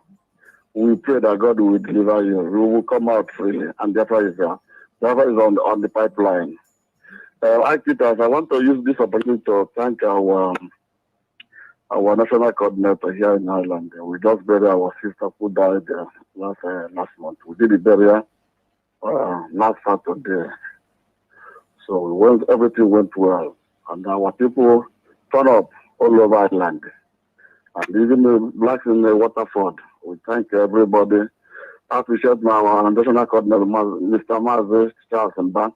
We pray that God will deliver you. You will come out freely, and therefore is on the pipeline. Peters, I want to use this opportunity to thank our national coordinator here in Ireland. We just buried our sister who died last month. We did the burial last Saturday. So everything went well. And our people turned up all over Ireland. And even the blacks in the Waterford. We thank everybody. I appreciate our national coordinator, Mr. Mazi, Charles and Ban.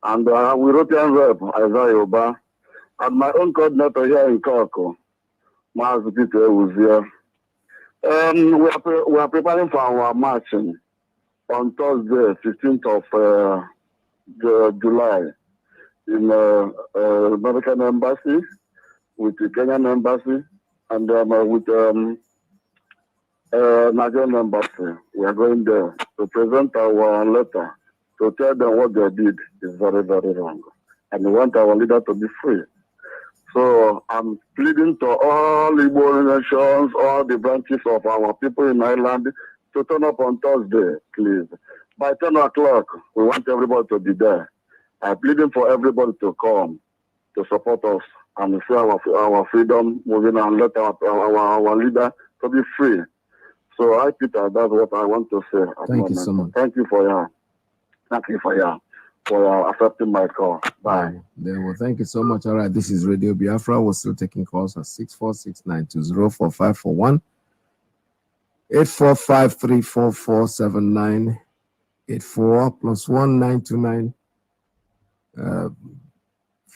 And we wrote in rep, Isaiah Oba. And my own coordinator here in Cork, Mazi Peter was here. We are preparing for our marching on Thursday, 15th of July, in American Embassy, with the Kenyan Embassy, and with Nigerian Embassy. We are going there to present our letter, to tell them what they did is very, very wrong. And we want our leader to be free. So I'm pleading to all Igbo nations, all the branches of our people in Ireland to turn up on Thursday, please. By 10 o'clock, we want everybody to be there. I'm pleading for everybody to come to support us and see our freedom moving and let our leader to be free. So I, Peter, that's what I want to say. Thank you so much. Thank you for accepting my call. Bye. Well, thank you so much. All right, this is Radio Biafra. We're still taking calls at 646-920-4541, 845-344-7984 +1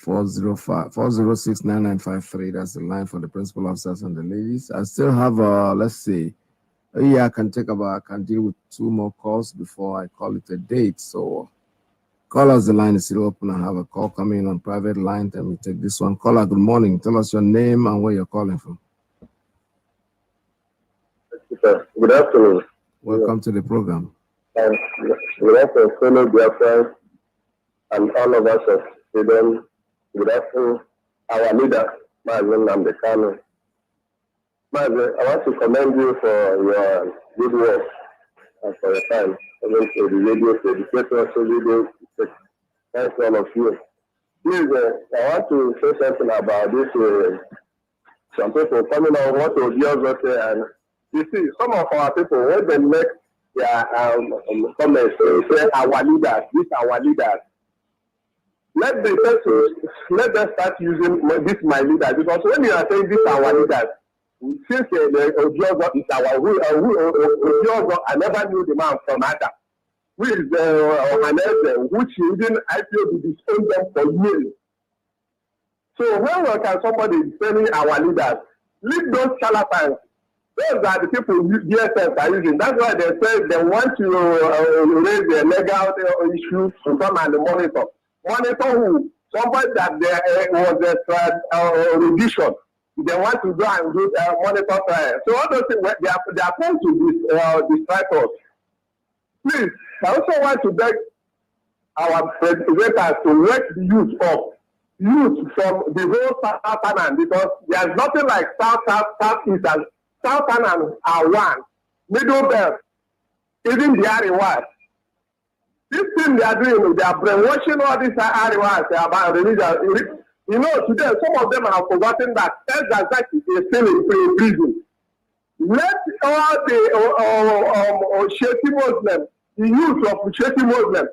929-406-9953. That's the line for the principal officers and the ladies. I still have let's see. I can deal with 2 more calls before I call it a date. So call us, the line is still open. I have a call coming in on private line. Let me take this one. Caller, good morning. Tell us your name and where you're calling from. Good afternoon. Welcome to the program. Good afternoon, fellow Biafra and all of us of freedom. Good afternoon, our leader, Mazi Nnamdi Kanu. Mazi, I want to commend you for your good work and for your time. I went to the radio to educate us, thanks to all of you. Please, I want to say something about this. Some people coming on what to just and you see, some of our people, when they make their comments, say our leaders, these are our leaders. Let them start using this my leader, because when you are saying these are our leaders, since the Ojogo is our Ojogo, I never knew the man from Adam. Who is Ohanese, which even IPOB disowned them for years. So when somebody is saying our leaders, leave those charlatans. Those are the people DSS are using. That's why they say they want to raise the legal issue to come and monitor. Monitor who? Somebody that there was a revision. They want to go and do monitor trial. So all those things, they are going to distract us. Please, I also want to beg our presenters to wake the youth up. Youth from the whole Southern, because there's nothing like South, East, and Southern are one. Middle belt, even the Ariwas. This thing they are doing, they are brainwashing all these Ariwas about religion. You know, today some of them have forgotten that Zazaki is still in prison. Let all the Sheti Muslims, the youth of Sheti Muslims,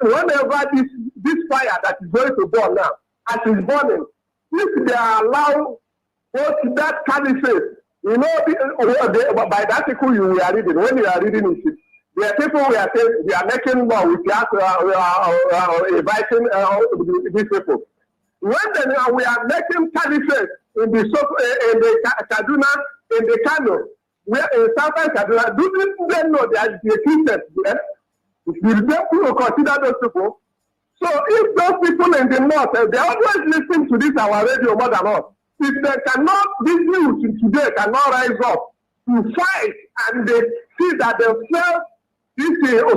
whenever this fire that is going to burn now, as it's burning, if they allow both that caliphate, you know, by the article you are reading, when you are reading it, there are people we are saying we are making law with that, we are inviting these people. When we are making caliphate in the Kaduna, in the Kanu, we are in southern Kaduna, do they know there are the Christians there? The people will consider those people. So if those people in the north, they always listen to this our radio more than us. If they cannot, these youth today cannot rise up to fight and they see that they fail this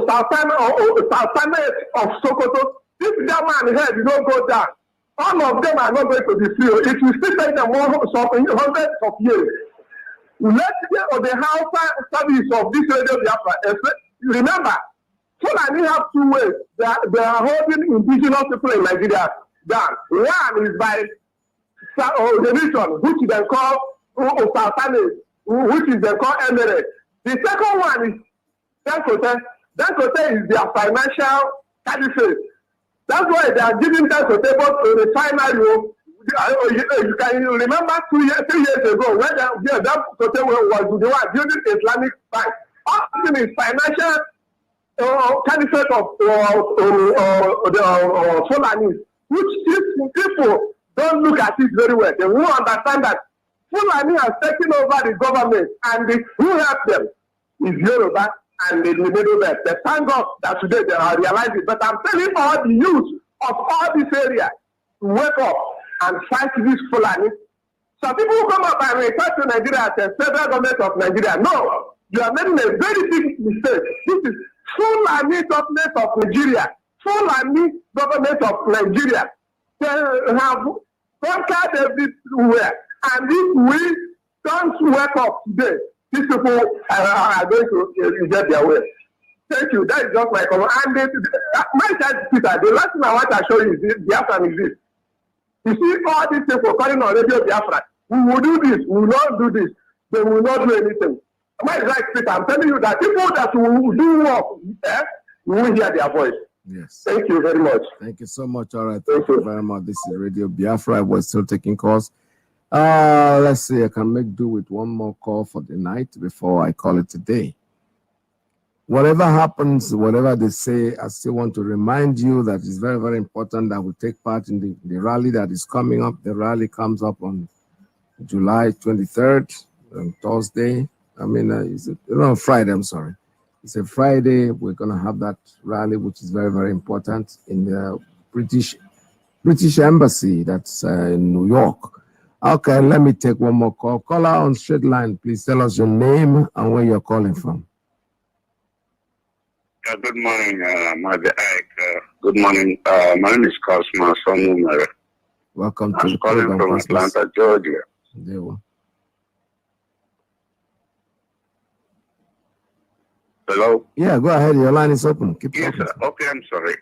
Sultanate of Sokoto, this German head, you don't go down. All of them are not going to be free. It will still take them hundreds of years. Let the Hausa service of this radio Biafra. Remember, Fulani have 2 ways. They are holding indigenous people in Nigeria down. One is by religion, which is then called Sultanate, which is then called Emirate. The second one is Dangote. Dangote is their financial caliphate. That's why they are giving Dangote both a refinery. You can remember 3 years ago when Dangote was the one building Islamic Bank. All this is financial caliphate of the Fulanis, which these people don't look at it very well. They won't understand that Fulani has taken over the government, and who helped them is Yoruba and the Middle Belt. They thank God that today they are realizing. But I'm telling all the youth of all this area to wake up and fight this Fulani. Some people who come up and refer to Nigeria as the federal government of Nigeria. No, you are making a very big mistake. This is Fulani government of Nigeria. Fulani government of Nigeria. They have conquered everywhere. And if we don't wake up today, these people are going to get their way. Thank you. That is just my comment. And my child, Peter, the last thing I want to show you is this. The answer is this. You see all these people calling on Radio Biafra. We will do this, we will not do this. They will not do anything. Am I right, Peter? I'm telling you that people that will do work, you will hear their voice. Yes. Thank you very much. Thank you so much. All right. Thank you very much. This is Radio Biafra. We're still taking calls. Let's see. I can make do with one more call for the night before I call it a day. Whatever happens, whatever they say, I still want to remind you that it's very, very important that we take part in the rally that is coming up. The rally comes up on July 23rd, on Thursday. Friday, I'm sorry. It's a Friday. We're going to have that rally, which is very, very important in the British Embassy. That's in New York. Okay, let me take one more call. Caller on straight line, please tell us your name and where you're calling from. Good morning, Mazi. Good morning. My name is Cosmo Sonumere. Welcome to I'm the calling program. from Atlanta, Georgia. There we go. Hello? Yeah, go ahead. Your line is open. Keep Yes, talking. sir. Okay, I'm sorry.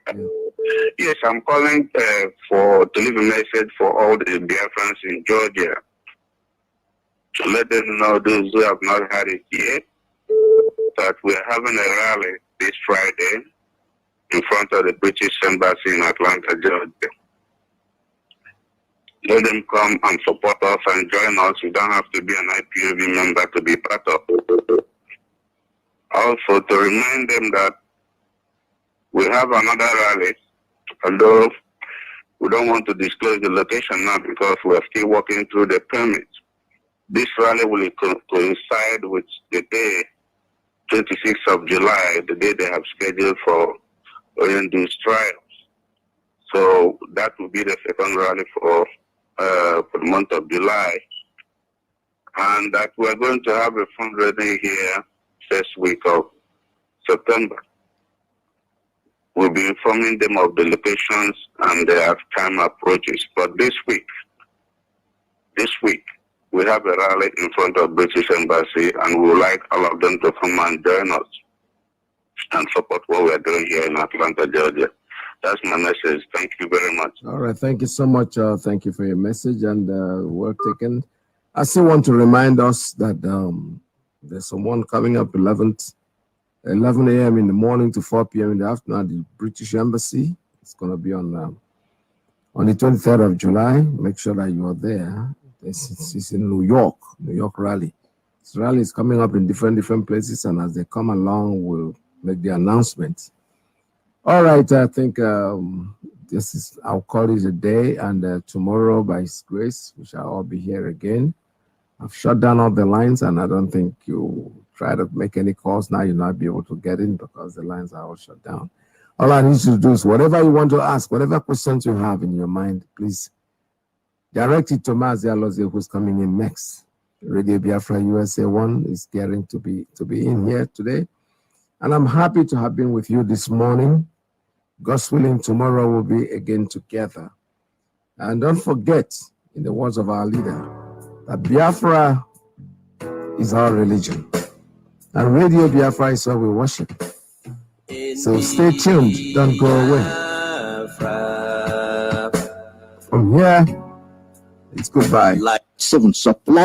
Yes, I'm calling to leave a message for all the Biafrans in Georgia to let them know, those who have not had it yet, that we're having a rally this Friday in front of the British Embassy in Atlanta, Georgia. Let them come and support us and join us. You don't have to be an IPOB member to be part of it. Also, to remind them that we have another rally, although we don't want to disclose the location now because we're still working through the permits. This rally will coincide with the day, 26th of July, the day they have scheduled for Oyundu's trials. So that will be the second rally for the month of July. And that we're going to have a fundraising here first week of September. We'll be informing them of the locations and their time approaches. But this week, we have a rally in front of British Embassy, and we would like all of them to come and join us and support what we're doing here in Atlanta, Georgia. That's my message. Thank you very much. All right. Thank you so much. Thank you for your message and work taken. I still want to remind us that there's someone coming up 11 a.m. in the morning to 4 p.m. in the afternoon at the British Embassy. It's going to be on the 23rd of July. Make sure that you are there. It's in New York rally. This rally is coming up in different places, and as they come along, we'll make the announcement. All right, I think I'll call it a day, and tomorrow, by His grace, we shall all be here again. I've shut down all the lines, and I don't think you try to make any calls now. You'll not be able to get in because the lines are all shut down. All I need you to do is whatever you want to ask, whatever questions you have in your mind, please direct it to Mazi Alozie, who's coming in next. Radio Biafra USA 1 is gearing to be in here today. And I'm happy to have been with you this morning. God's willing, tomorrow we'll be again together. And don't forget, in the words of our leader, that Biafra is our religion. And Radio Biafra is what we worship. So stay tuned. Don't go away. From here, it's goodbye. Like 7 supply.